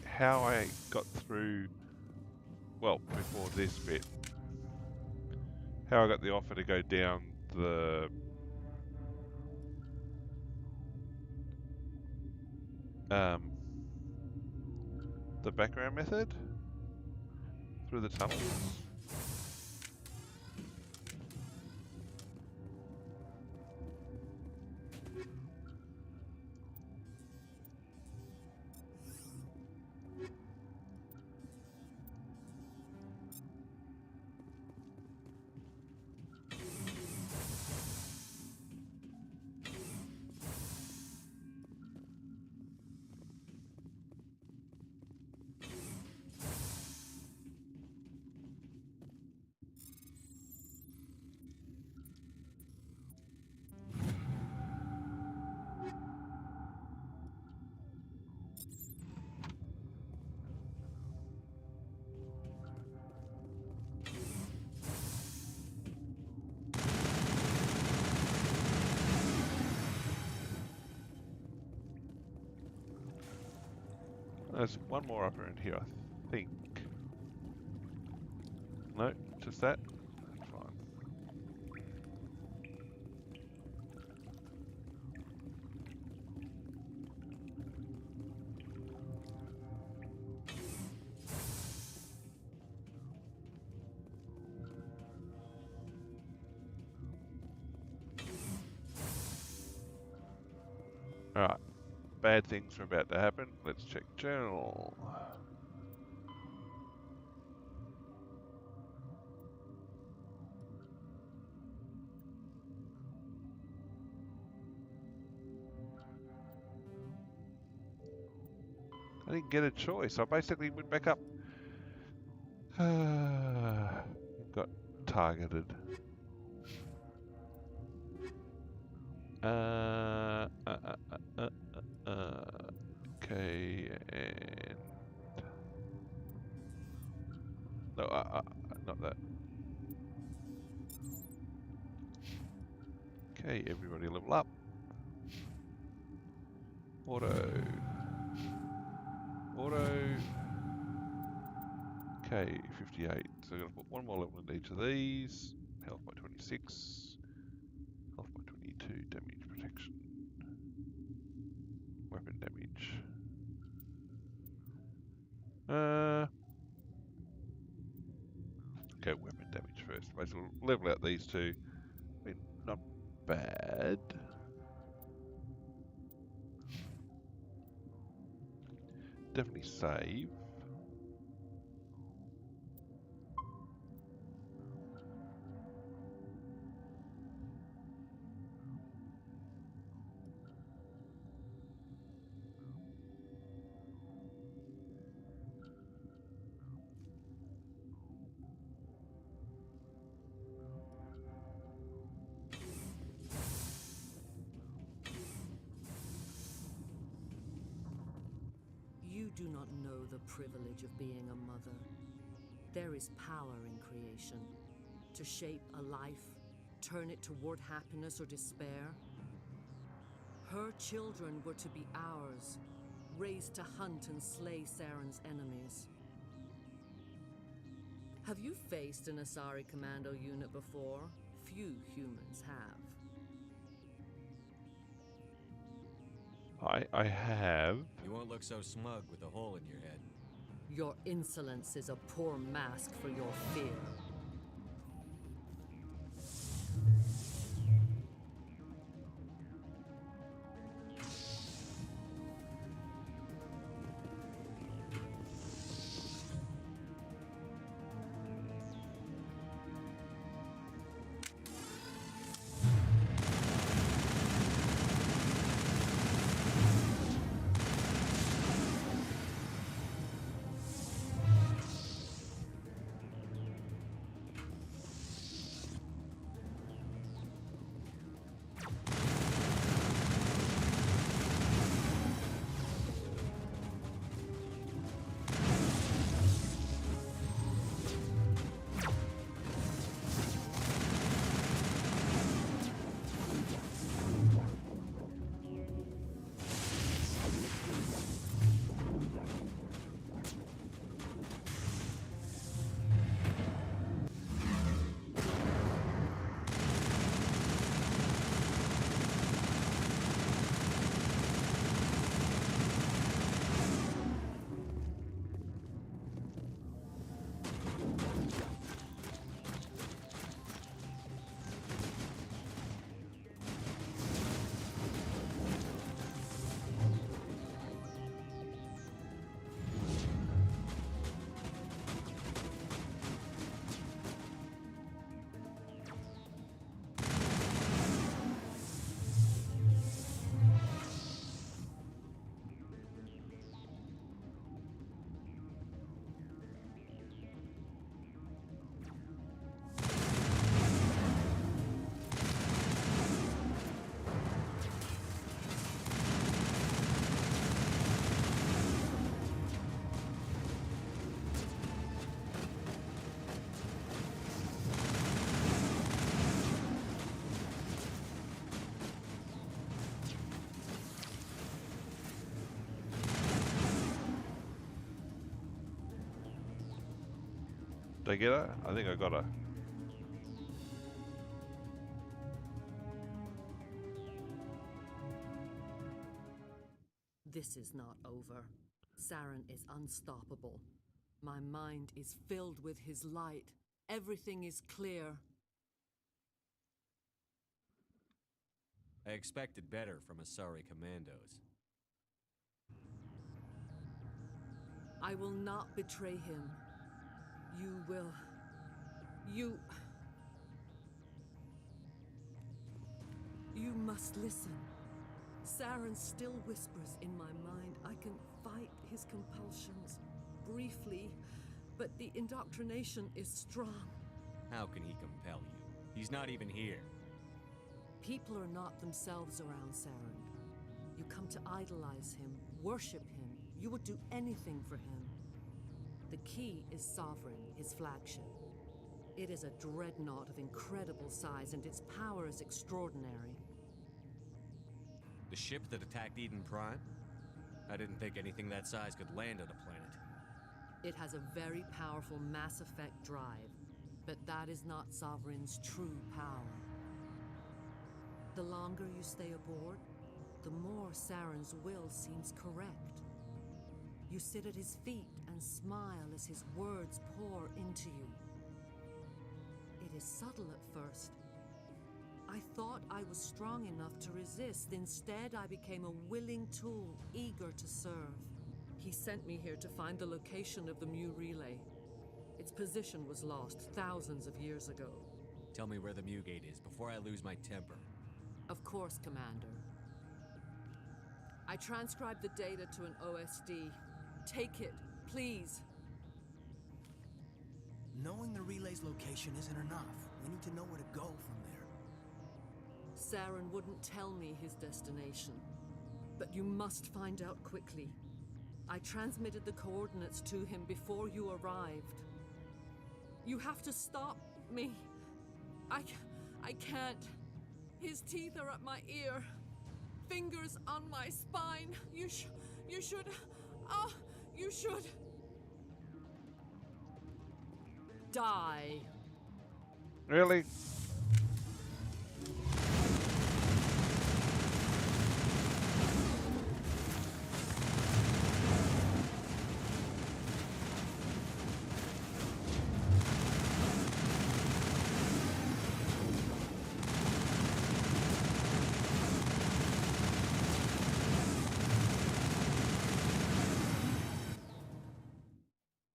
how I got through, well, before this bit, how I got the offer to go down the background method through the tunnels. There's one more up around here, I think. No, just that. That's fine. Alright. Bad things are about to happen. Let's check journal. I didn't get a choice. I basically went back up. Got targeted. Okay, and no, not that. Okay, everybody level up. Auto. Okay, 58. So I'm going to put one more level in each of these. Health by 26. Health by 22. Damage protection. Weapon damage. Go weapon damage first. Basically, level out these two. I mean, not bad. Definitely save. You do not know the privilege of being a mother. There is power in creation. To shape a life, turn it toward happiness or despair. Her children were to be ours, raised to hunt and slay Saren's enemies. Have you faced an Asari commando unit before? Few humans have. I have. You won't look so smug with a hole in your head. Your insolence is a poor mask for your fear. Did I get her? I think I got her. This is not over. Saren is unstoppable. My mind is filled with his light. Everything is clear. I expected better from Asari commandos. I will not betray him. You will. You must listen. Saren still whispers in my mind. I can fight his compulsions briefly, but the indoctrination is strong. How can he compel you? He's not even here. People are not themselves around Saren. You come to idolize him, worship him. You would do anything for him. The key is Sovereign, his flagship. It is a dreadnought of incredible size, and its power is extraordinary. The ship that attacked Eden Prime? I didn't think anything that size could land on a planet. It has a very powerful mass effect drive, but that is not Sovereign's true power. The longer you stay aboard, the more Saren's will seems correct. You sit at his feet and smile as his words pour into you. It is subtle at first. I thought I was strong enough to resist. Instead, I became a willing tool, eager to serve. He sent me here to find the location of the Mu relay. Its position was lost thousands of years ago. Tell me where the Mu gate is before I lose my temper. Of course, Commander. I transcribed the data to an OSD. Take it, please. Knowing the relay's location isn't enough. We need to know where to go from there. Saren wouldn't tell me his destination, but you must find out quickly. I transmitted the coordinates to him before you arrived. You have to stop me. I can't. His teeth are at my ear. Fingers on my spine. You should. Die. Really?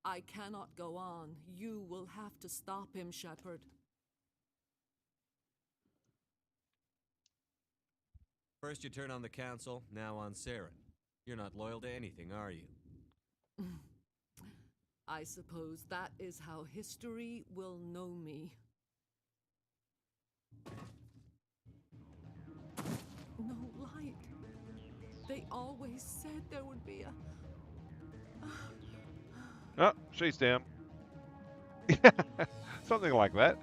I cannot go on. You will have to stop him, Shepard. First you turn on the Council, now on Saren. You're not loyal to anything, are you? I suppose that is how history will know me. No light. They always said there would be a... Oh, she's down. Something like that.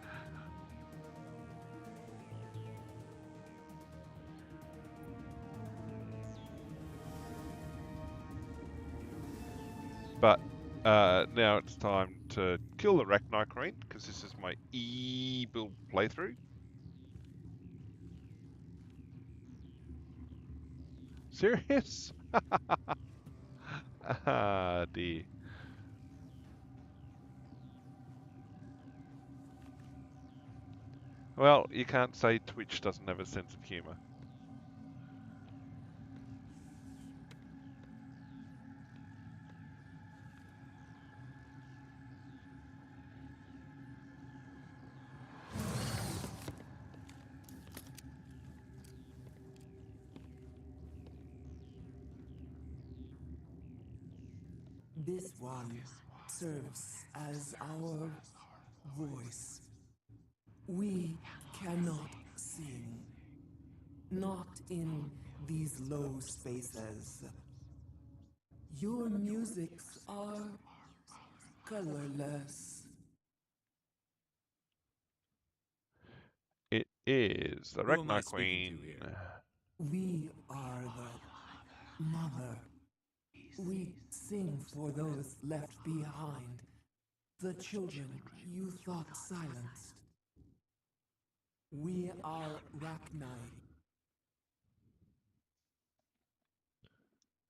But now it's time to kill the Rachni Queen, because this is my E-build playthrough. Serious? Ah, dear. Well, you can't say Twitch doesn't have a sense of humour. This one serves as our voice. We cannot sing. Not in these low spaces. Your musics are colorless. It is the Who am I Rachni speaking Queen. to here? We are the mother. We sing for those left behind. The children you thought silenced. We are Rachni.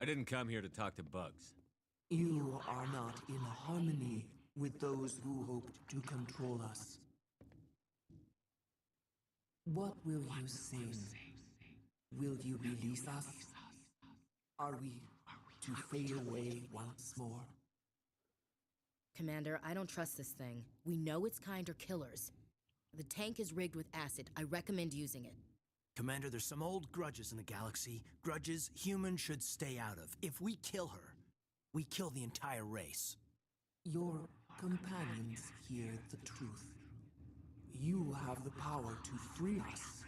I didn't come here to talk to bugs. You are not in harmony with those who hoped to control us. What will you sing? Will you release us? Are we to fade away once more? Commander, I don't trust this thing. We know its kind are killers. The tank is rigged with acid. I recommend using it. Commander, there's some old grudges in the galaxy. Grudges humans should stay out of. If we kill her, we kill the entire race. Your companions hear the truth. You have the power to free us,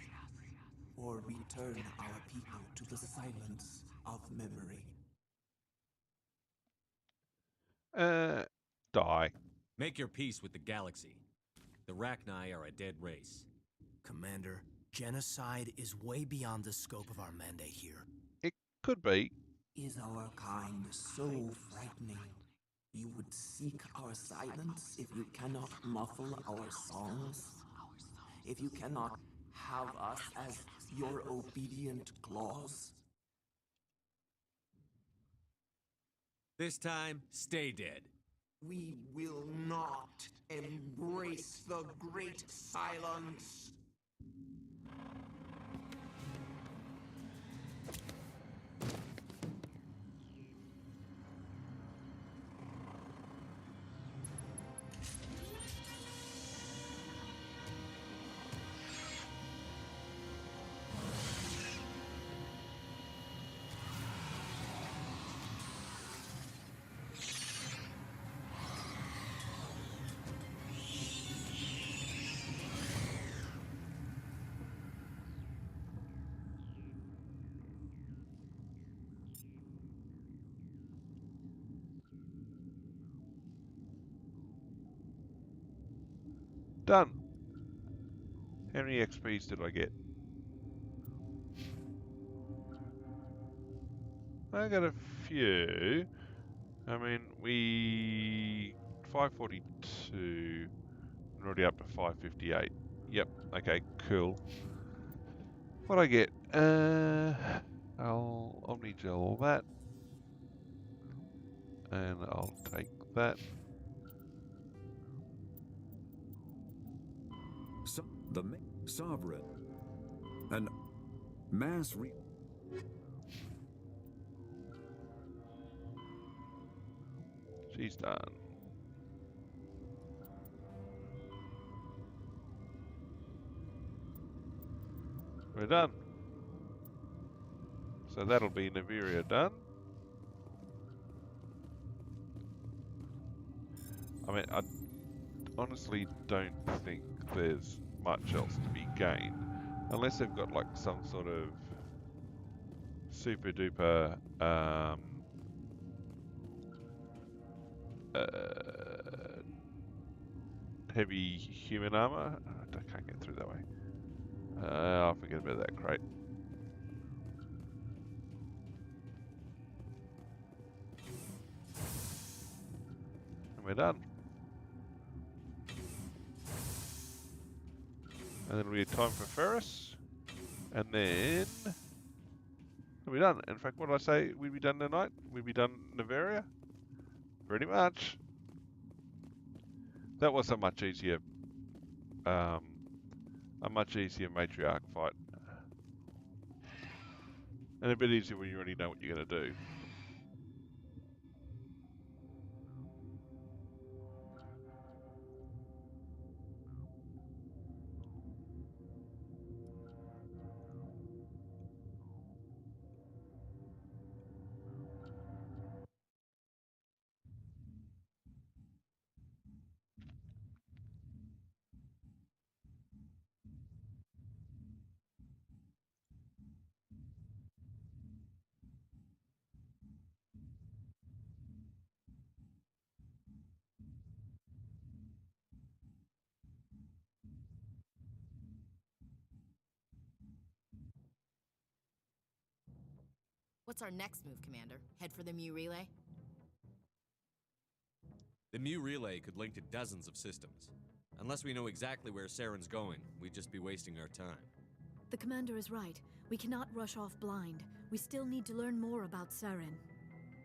or return our people to the silence of memory. Die. Make your peace with the galaxy. The Rachni are a dead race. Commander, genocide is way beyond the scope of our mandate here. It could be. Is our kind so frightening? You would seek our silence if you cannot muffle our songs? If you cannot have us as your obedient claws? This time, stay dead. We will not embrace the great silence. Done. How many XPs did I get? I got a few. I mean, we 542. We're already up to 558. Yep. Okay. Cool. What I get? I'll Omnigel that, and I'll take that. So, the sovereign, an mass She's done. We're done. So that'll be Naviria done. I mean, I honestly don't think there's much else to be gained. Unless they've got like some sort of super duper heavy human armor. I can't get through that way. I'll forget about that crate. And we're done. And then it'll be time for Ferris. And then we'll be done. In fact, what did I say we'd be done tonight? We'd be done Naveria? Pretty much. That was a much easier matriarch fight. And a bit easier when you already know what you're going to do. What's our next move, Commander? Head for the Mu relay? The Mu relay could link to dozens of systems. Unless we know exactly where Saren's going, we'd just be wasting our time. The commander is right. We cannot rush off blind. We still need to learn more about Saren.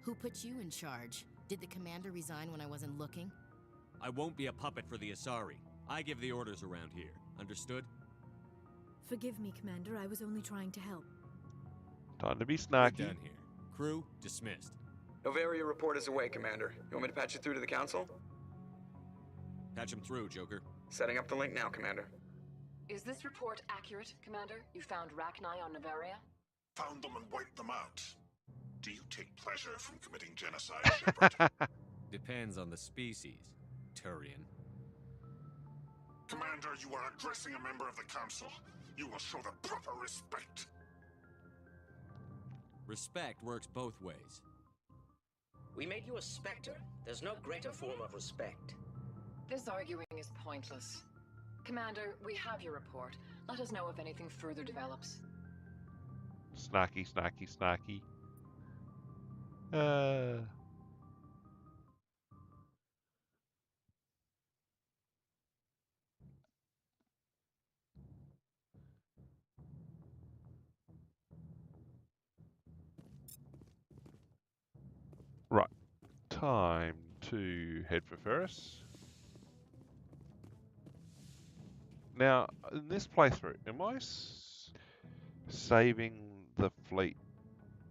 Who put you in charge? Did the commander resign when I wasn't looking? I won't be a puppet for the Asari. I give the orders around here. Understood? Forgive me, Commander. I was only trying to help. Time to be We're snarky. done here. Crew, dismissed. Novaria report is away, Commander. You want me to patch it through to the Council? Patch him through, Joker. Setting up the link now, Commander. Is this report accurate, Commander? You found Rachni on Novaria? Found them and wiped them out. Do you take pleasure from committing genocide, Shepard? Depends on the species, Turian. Commander, you are addressing a member of the Council. You will show the proper respect. Respect works both ways. We made you a Spectre. There's no greater form of respect. This arguing is pointless. Commander, we have your report. Let us know if anything further develops. Snarky, snarky, snarky. Right. Time to head for Ferris. Now, in this playthrough, am I saving the fleet?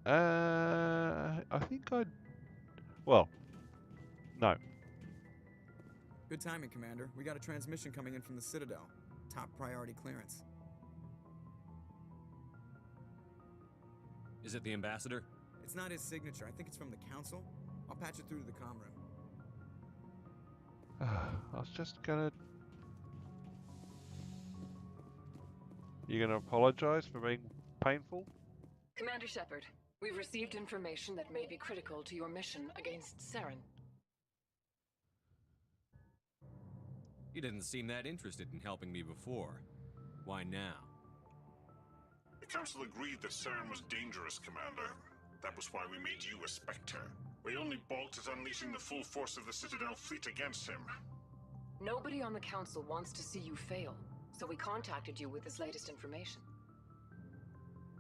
I think I'd... Well, no. Good timing, Commander. We got a transmission coming in from the Citadel. Top priority clearance. Is it the Ambassador? It's not his signature. I think it's from the Council. I'll patch it through to the comm room. I was just gonna... You gonna apologize for being painful? Commander Shepard, we've received information that may be critical to your mission against Saren. You didn't seem that interested in helping me before. Why now? The Council agreed that Saren was dangerous, Commander. That was why we made you a Spectre. We only balked at unleashing the full force of the Citadel fleet against him. Nobody on the Council wants to see you fail, so we contacted you with this latest information.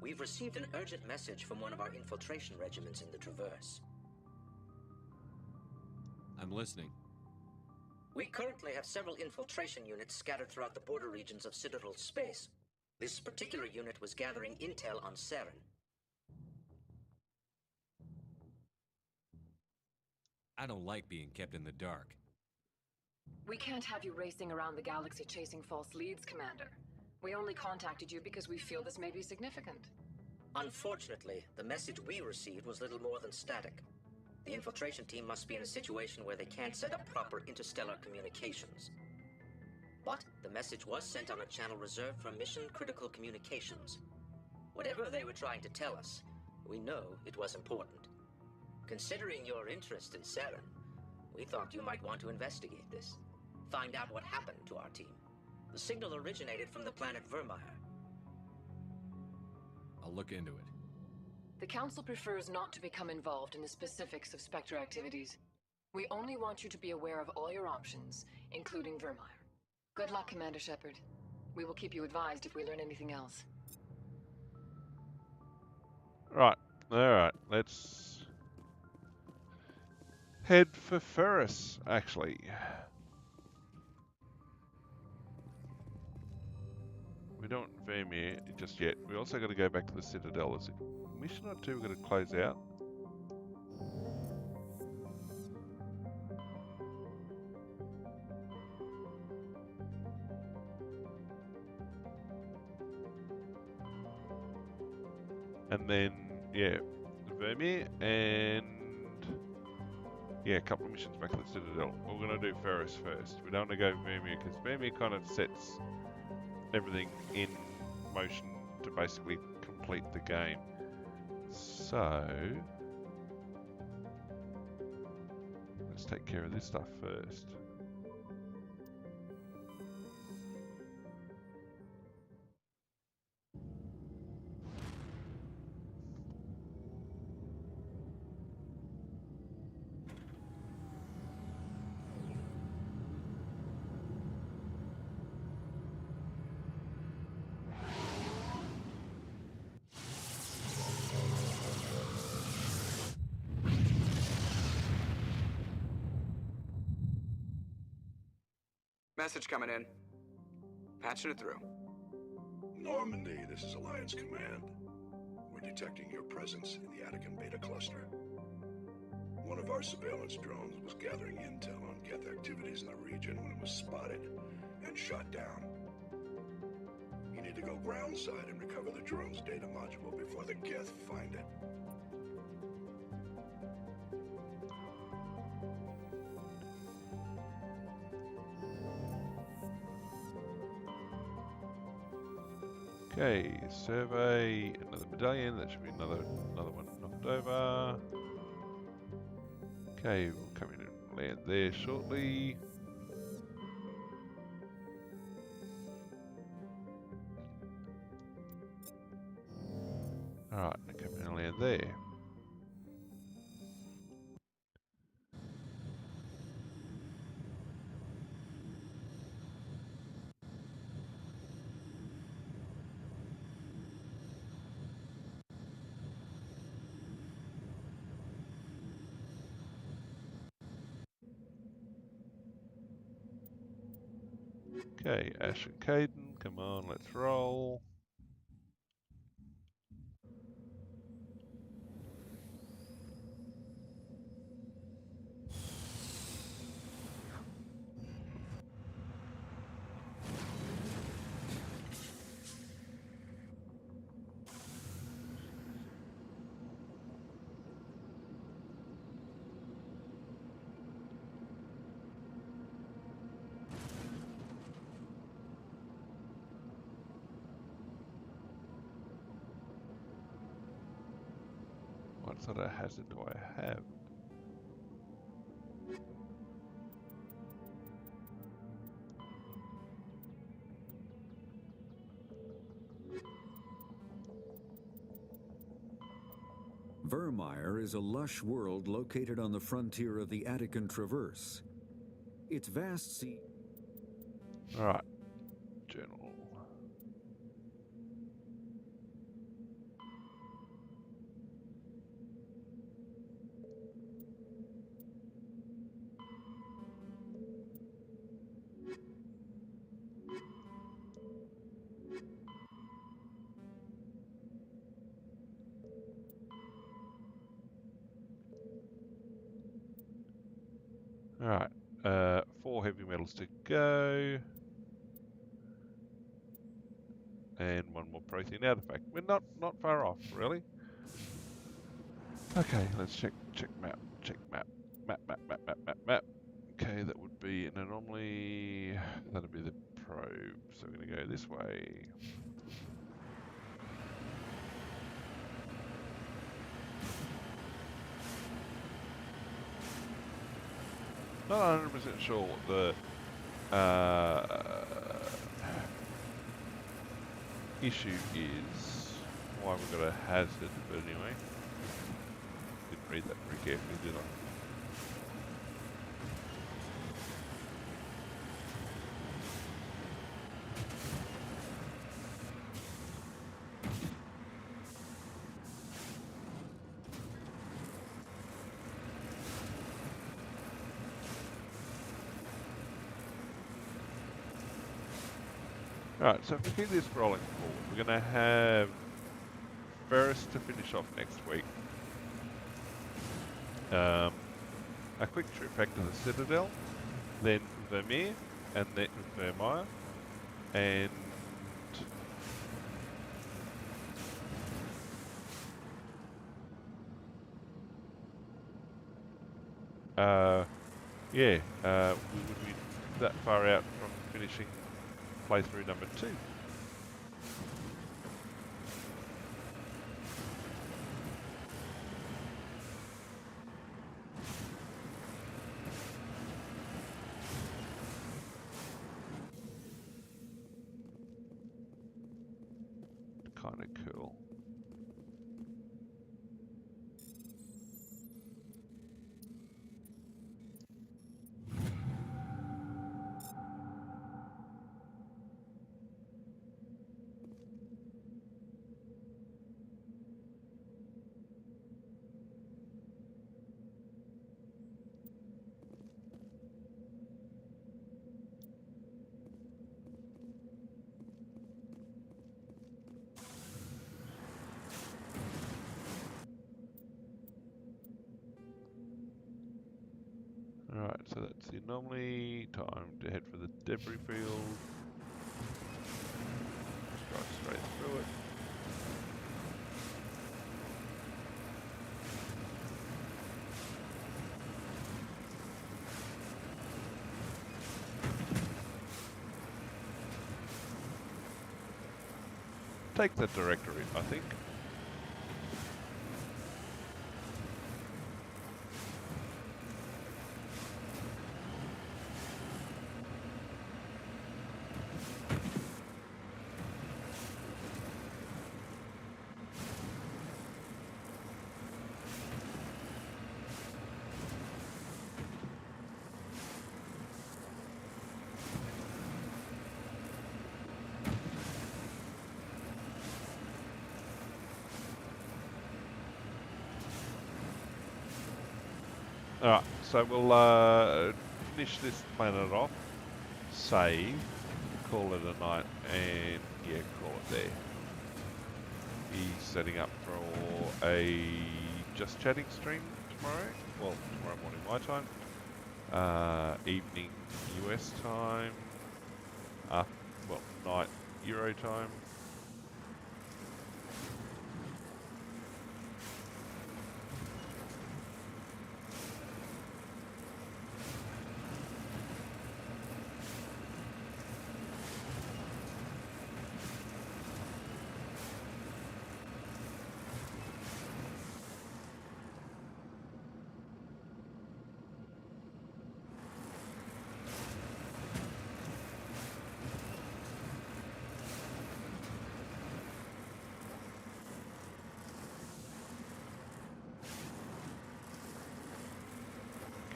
We've received an urgent message from one of our infiltration regiments in the Traverse. I'm listening. We currently have several infiltration units scattered throughout the border regions of Citadel space. This particular unit was gathering intel on Saren. I don't like being kept in the dark. We can't have you racing around the galaxy chasing false leads, Commander. We only contacted you because we feel this may be significant. Unfortunately, the message we received was little more than static. The infiltration team must be in a situation where they can't set up proper interstellar communications. But the message was sent on a channel reserved for mission-critical communications. Whatever they were trying to tell us, we know it was important. Considering your interest in Saren, we thought you might want to investigate this. Find out what happened to our team. The signal originated from the planet Vermeer. I'll look into it. The Council prefers not to become involved in the specifics of Spectre activities. We only want you to be aware of all your options, including Vermeer. Good luck, Commander Shepard. We will keep you advised if we learn anything else. Right. Alright, let's head for Ferris, actually. We don't Vermeer just yet. We also got to go back to the Citadel. Is it a mission or two we're going to close out? And then, yeah, Vermeer and yeah, a couple of missions back to the Citadel. We're going to do Ferris first. We don't want to go Vermeer because Vermeer kind of sets everything in motion to basically complete the game. So let's take care of this stuff first. Message coming in. Patching it through. Normandy, this is Alliance Command. We're detecting your presence in the Attican Beta Cluster. One of our surveillance drones was gathering intel on Geth activities in the region when it was spotted and shot down. You need to go groundside and recover the drone's data module before the Geth find it. Okay, survey, another medallion, that should be another one knocked over. Okay, we'll come in and land there shortly. Alright, now come in and land there. Okay, Ash and Kaiden, come on, let's roll. What sort of hazard do I have? Vermeer is a lush world located on the frontier of the Attican Traverse. Its vast sea... Alright, journal. Alright, 4 heavy metals to go. And 1 more protein artifact. We're not far off, really. Okay, let's check map. Check map. Map. Okay, that would be an anomaly. That'll be the probe. So we're gonna go this way. Not 100% sure what the issue is, why we've got a hazard, but anyway. Didn't read that very carefully, did I? Alright, so if we keep this rolling forward, we're going to have Ferris to finish off next week. A quick trip back to the Citadel, then Vermeer, and then Vermeer, and yeah, we would be that far out from finishing playthrough number 2. Kind of cool. Alright, so that's the anomaly. Time to head for the debris field. Drive straight through it. Take the directorate, I think. Alright, so we'll finish this planet off, save, call it a night, and yeah, call it there. He's setting up for a Just Chatting stream tomorrow, well, tomorrow morning my time, evening US time, well, night Euro time.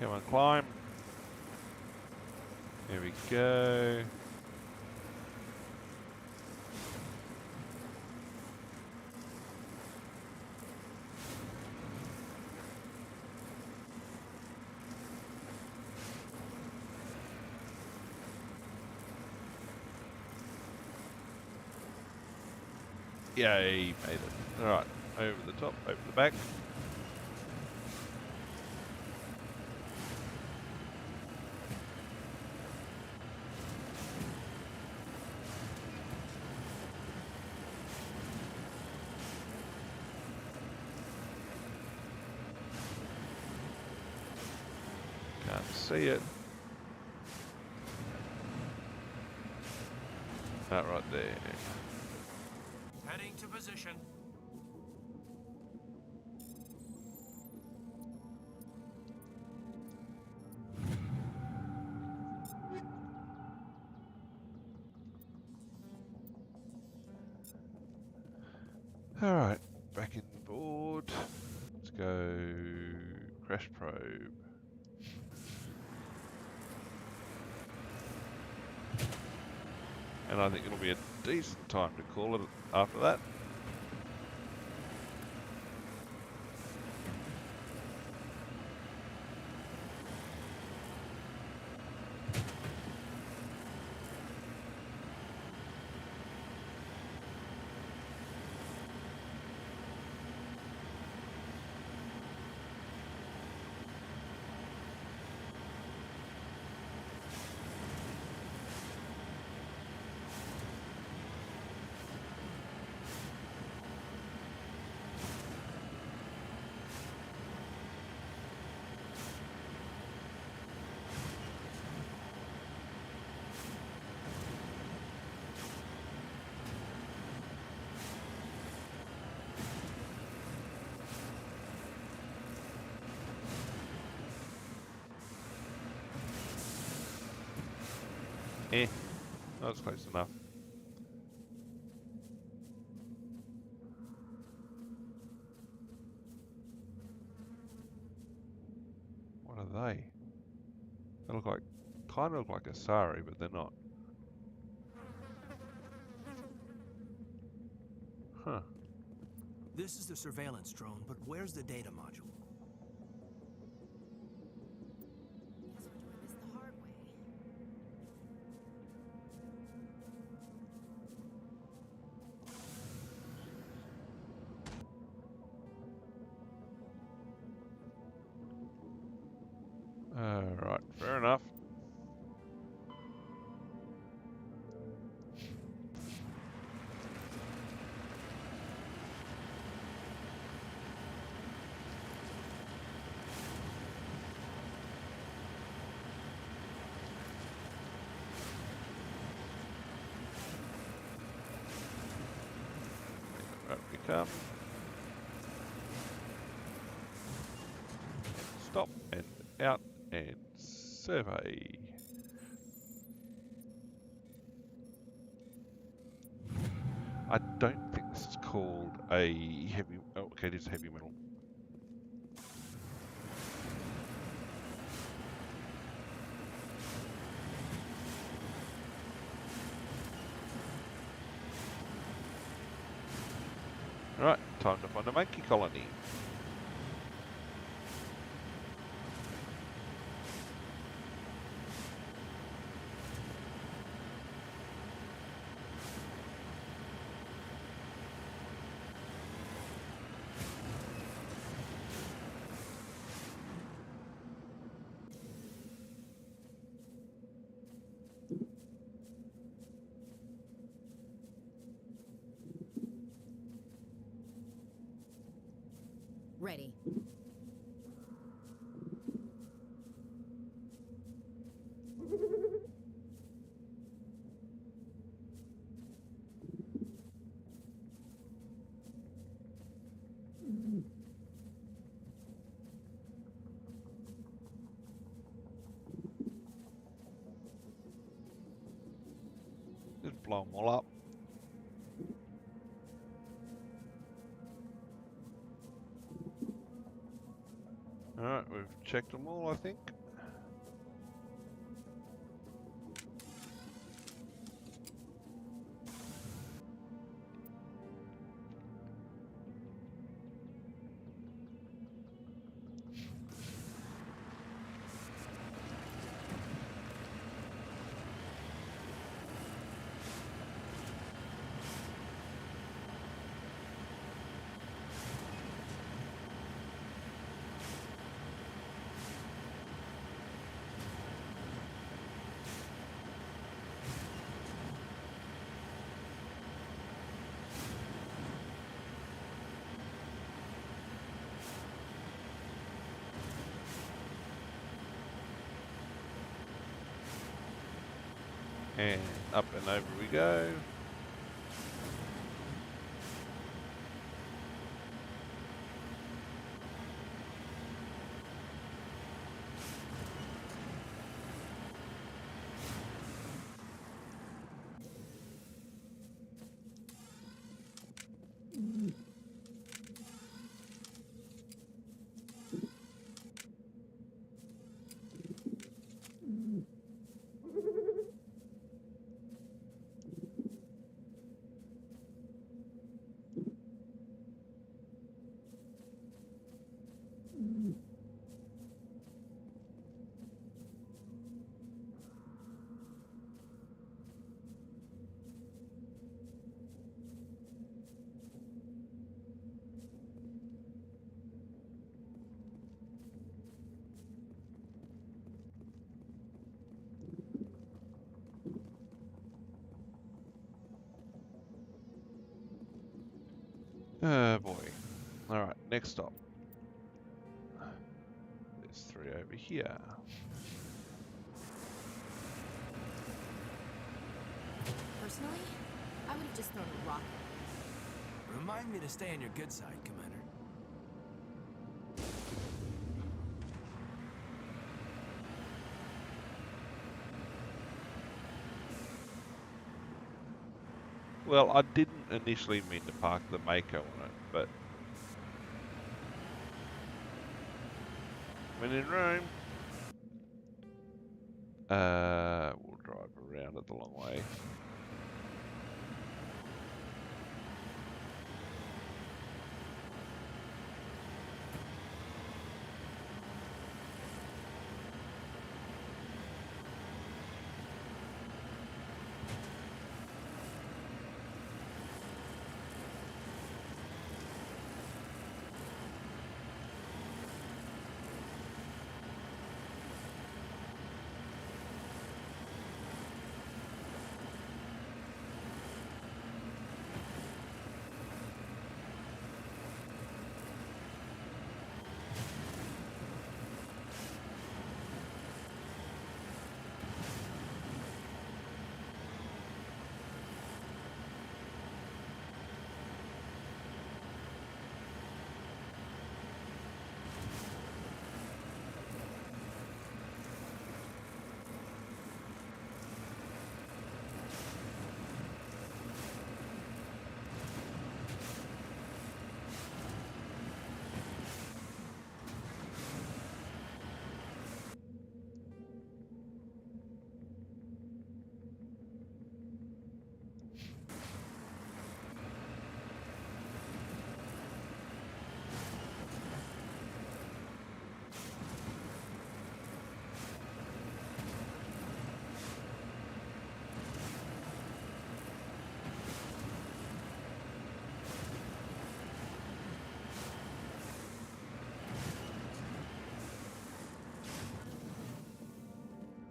Come on, climb. There we go. Yay, made it. Alright, over the top, over the back. Can't see it. That right there. Heading to position. Alright, back in board. Let's go crash probe. And I think it'll be a decent time to call it after that. Eh, that was close enough. What are they? They look like, kind of look like a sari, but they're not. Huh. This is the surveillance drone, but where's the data module? Right, fair enough. Right, we come. Stop and out and survey. I don't think this is called a heavy. Oh, okay, it is heavy metal. Alright, time to find a monkey colony. Ready. Just blow them all up. Alright, we've checked them all, I think. And up and over we go. Oh boy. Alright, next stop. There's 3 over here. Personally, I would have just thrown a rock. Remind me to stay on your good side, Commander. Well, I didn't initially mean to park the Mako on it, but when in Rome, we'll drive around it the long way.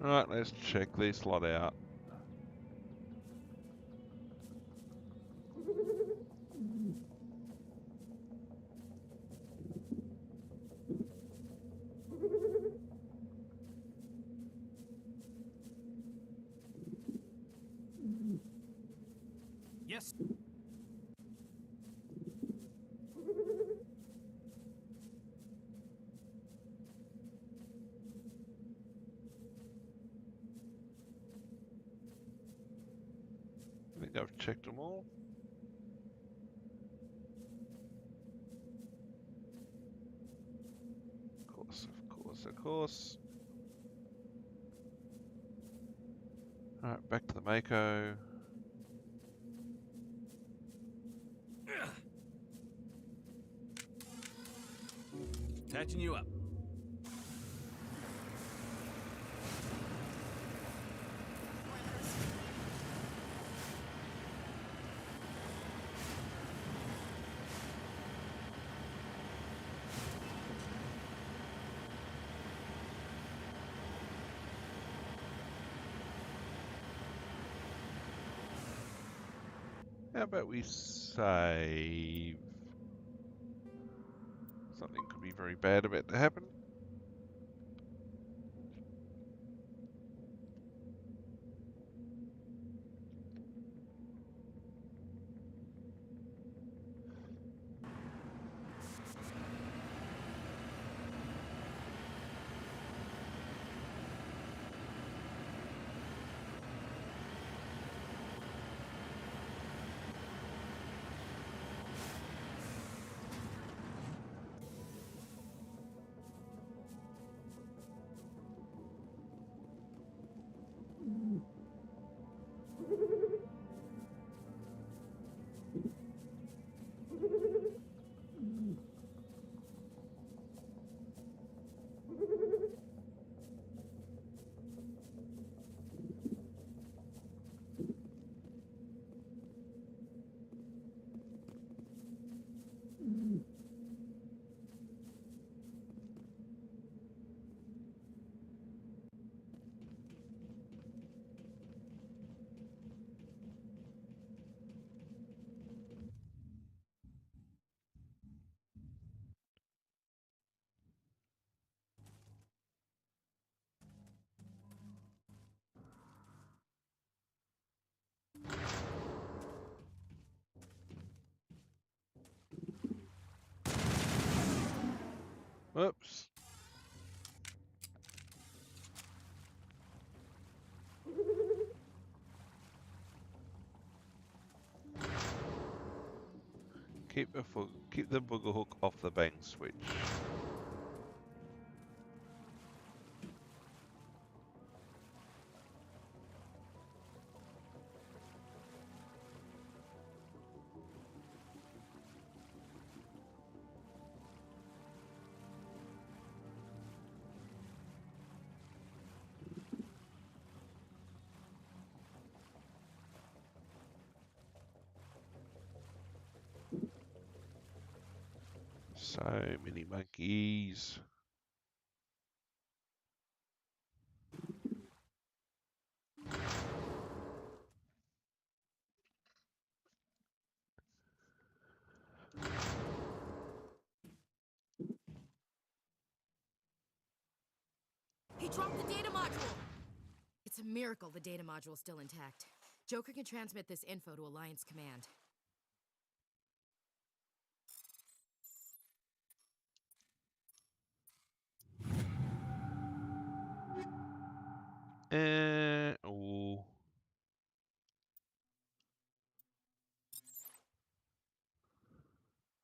Alright, let's check this lot out. Yes. I think I've checked them all. Of course, of course, of course. Alright, back to the Mako. Patching you up. How about we save? Something could be very bad about to happen. Whoops. Keep the booger hook off the bang switch. So many monkeys. He dropped the data module! It's a miracle the data module's still intact. Joker can transmit this info to Alliance Command. Oh.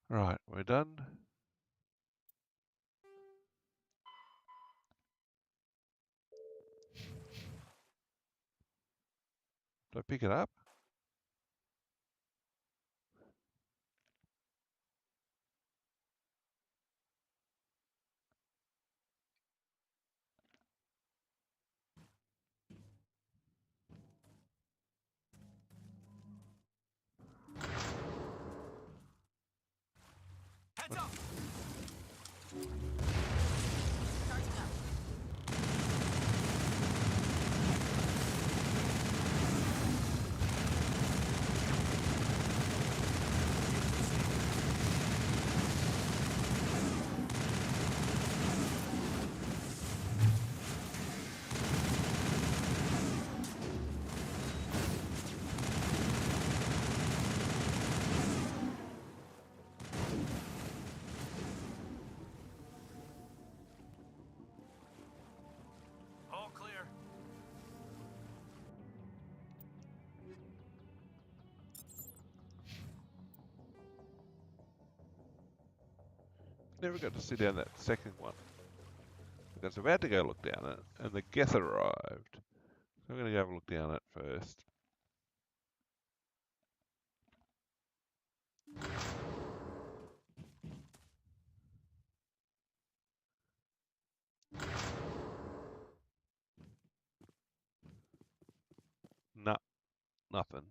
Right, we're done. Do I pick it up? Heads up! Charging up. Never got to see down that second one. I was about to go look down it, and the Geth arrived. So I'm going to go have a look down it first. Nah, nothing.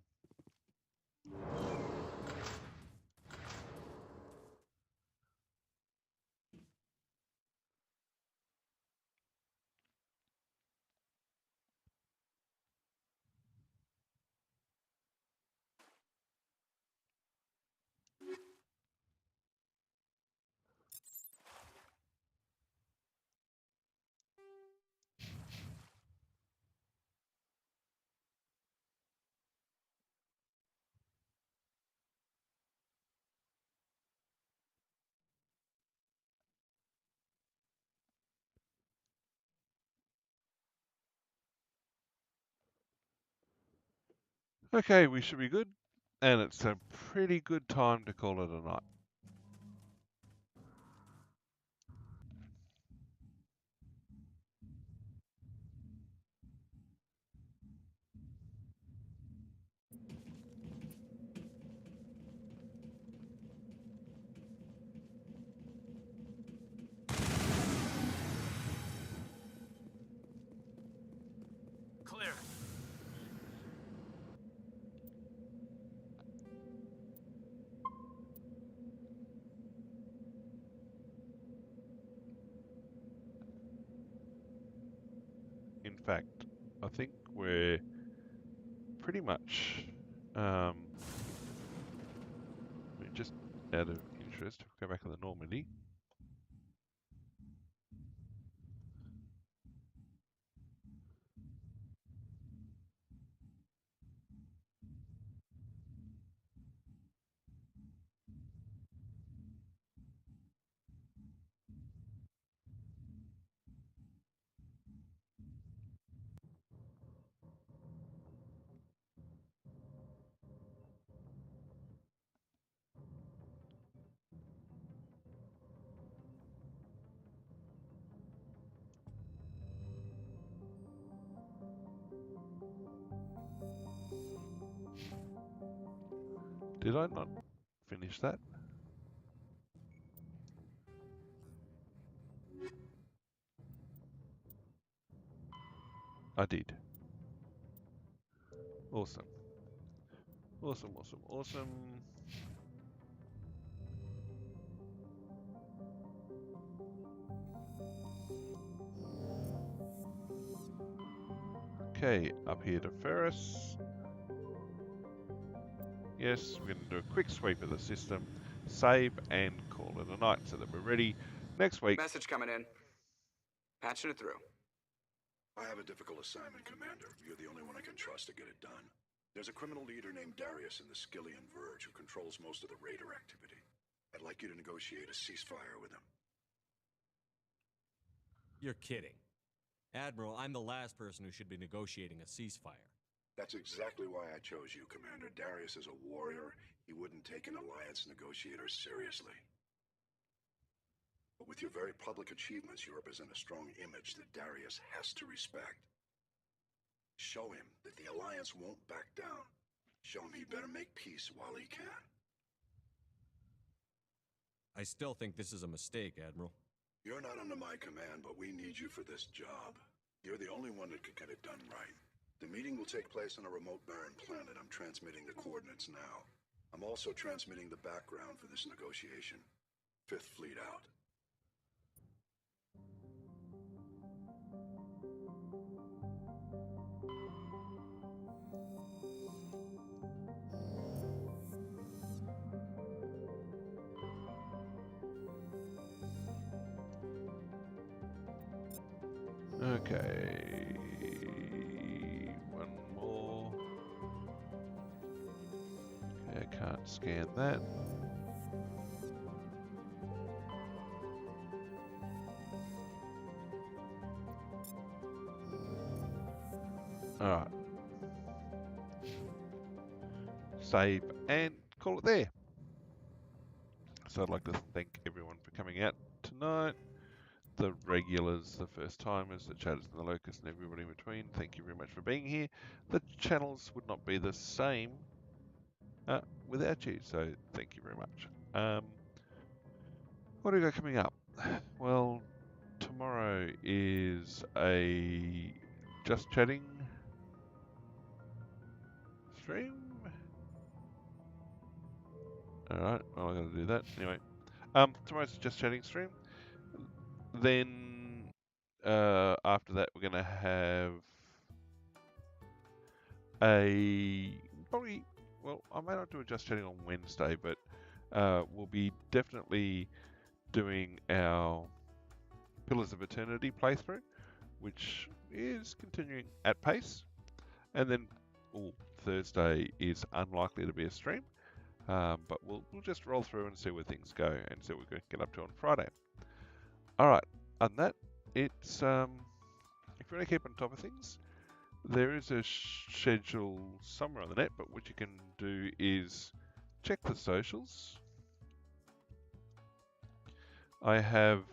Okay, we should be good. And it's a pretty good time to call it a night. Clear. In fact, I think we're pretty much just out of interest, go back to the Normandy. Did I not finish that? I did. Awesome. Awesome, awesome, awesome. Okay, up here to Ferris. Yes, we're going to do a quick sweep of the system, save, and call it a night so that we're ready next week. Message coming in. Patching it through. I have a difficult assignment, Commander. You're the only one I can trust to get it done. There's a criminal leader named Darius in the Skillian Verge who controls most of the Raider activity. I'd like you to negotiate a ceasefire with him. You're kidding. Admiral, I'm the last person who should be negotiating a ceasefire. That's exactly why I chose you, Commander. Darius is a warrior. He wouldn't take an alliance negotiator seriously. But with your very public achievements, you represent a strong image that Darius has to respect. Show him that the alliance won't back down. Show him he better make peace while he can. I still think this is a mistake, Admiral. You're not under my command, but we need you for this job. You're the only one that could get it done right. The meeting will take place on a remote barren planet. I'm transmitting the coordinates now. I'm also transmitting the background for this negotiation. Fifth Fleet out. Okay, one more. Okay, I can't scan that. Alright. Save and call it there. So I'd like to thank everyone for coming out tonight. The regulars, the first timers, the chatters and the locusts and everybody in between, thank you very much for being here. The channels would not be the same without you, so thank you very much. What do we got coming up? Well, tomorrow is a Just Chatting stream. Alright, well, I gotta do that. Anyway, tomorrow's a Just Chatting stream. Then, after that, we're gonna have well, I may not do a Just Chatting on Wednesday, but we'll be definitely doing our Pillars of Eternity playthrough, which is continuing at pace. And then Thursday is unlikely to be a stream, but we'll just roll through and see where things go and see what we're going to get up to on Friday. All right, other than that, it's if you want to keep on top of things, there is a schedule somewhere on the net, but what you can do is check the socials. I have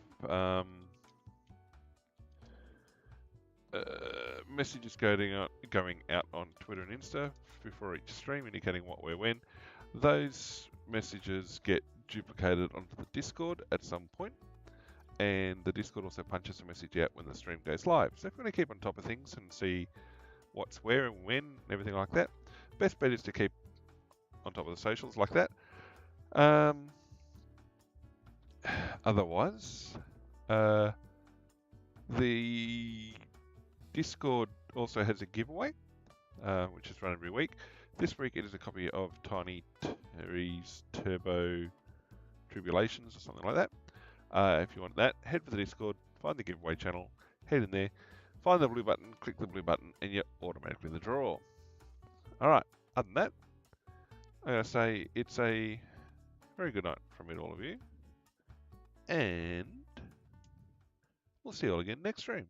messages going out on Twitter and Insta before each stream, indicating what, where, when. Those messages get duplicated onto the Discord at some point, and the Discord also punches a message out when the stream goes live. So if you want to keep on top of things and see what's where and when and everything like that, best bet is to keep on top of the socials like that. Otherwise, the Discord also has a giveaway, which is run every week. This week it is a copy of Tiny Terry's Turbo Tribulations or something like that. If you want that, head for the Discord, find the giveaway channel, head in there, find the blue button, click the blue button, and you're automatically in the draw. Alright, other than that, I'm going to say it's a very good night from me to all of you, and we'll see you all again next stream.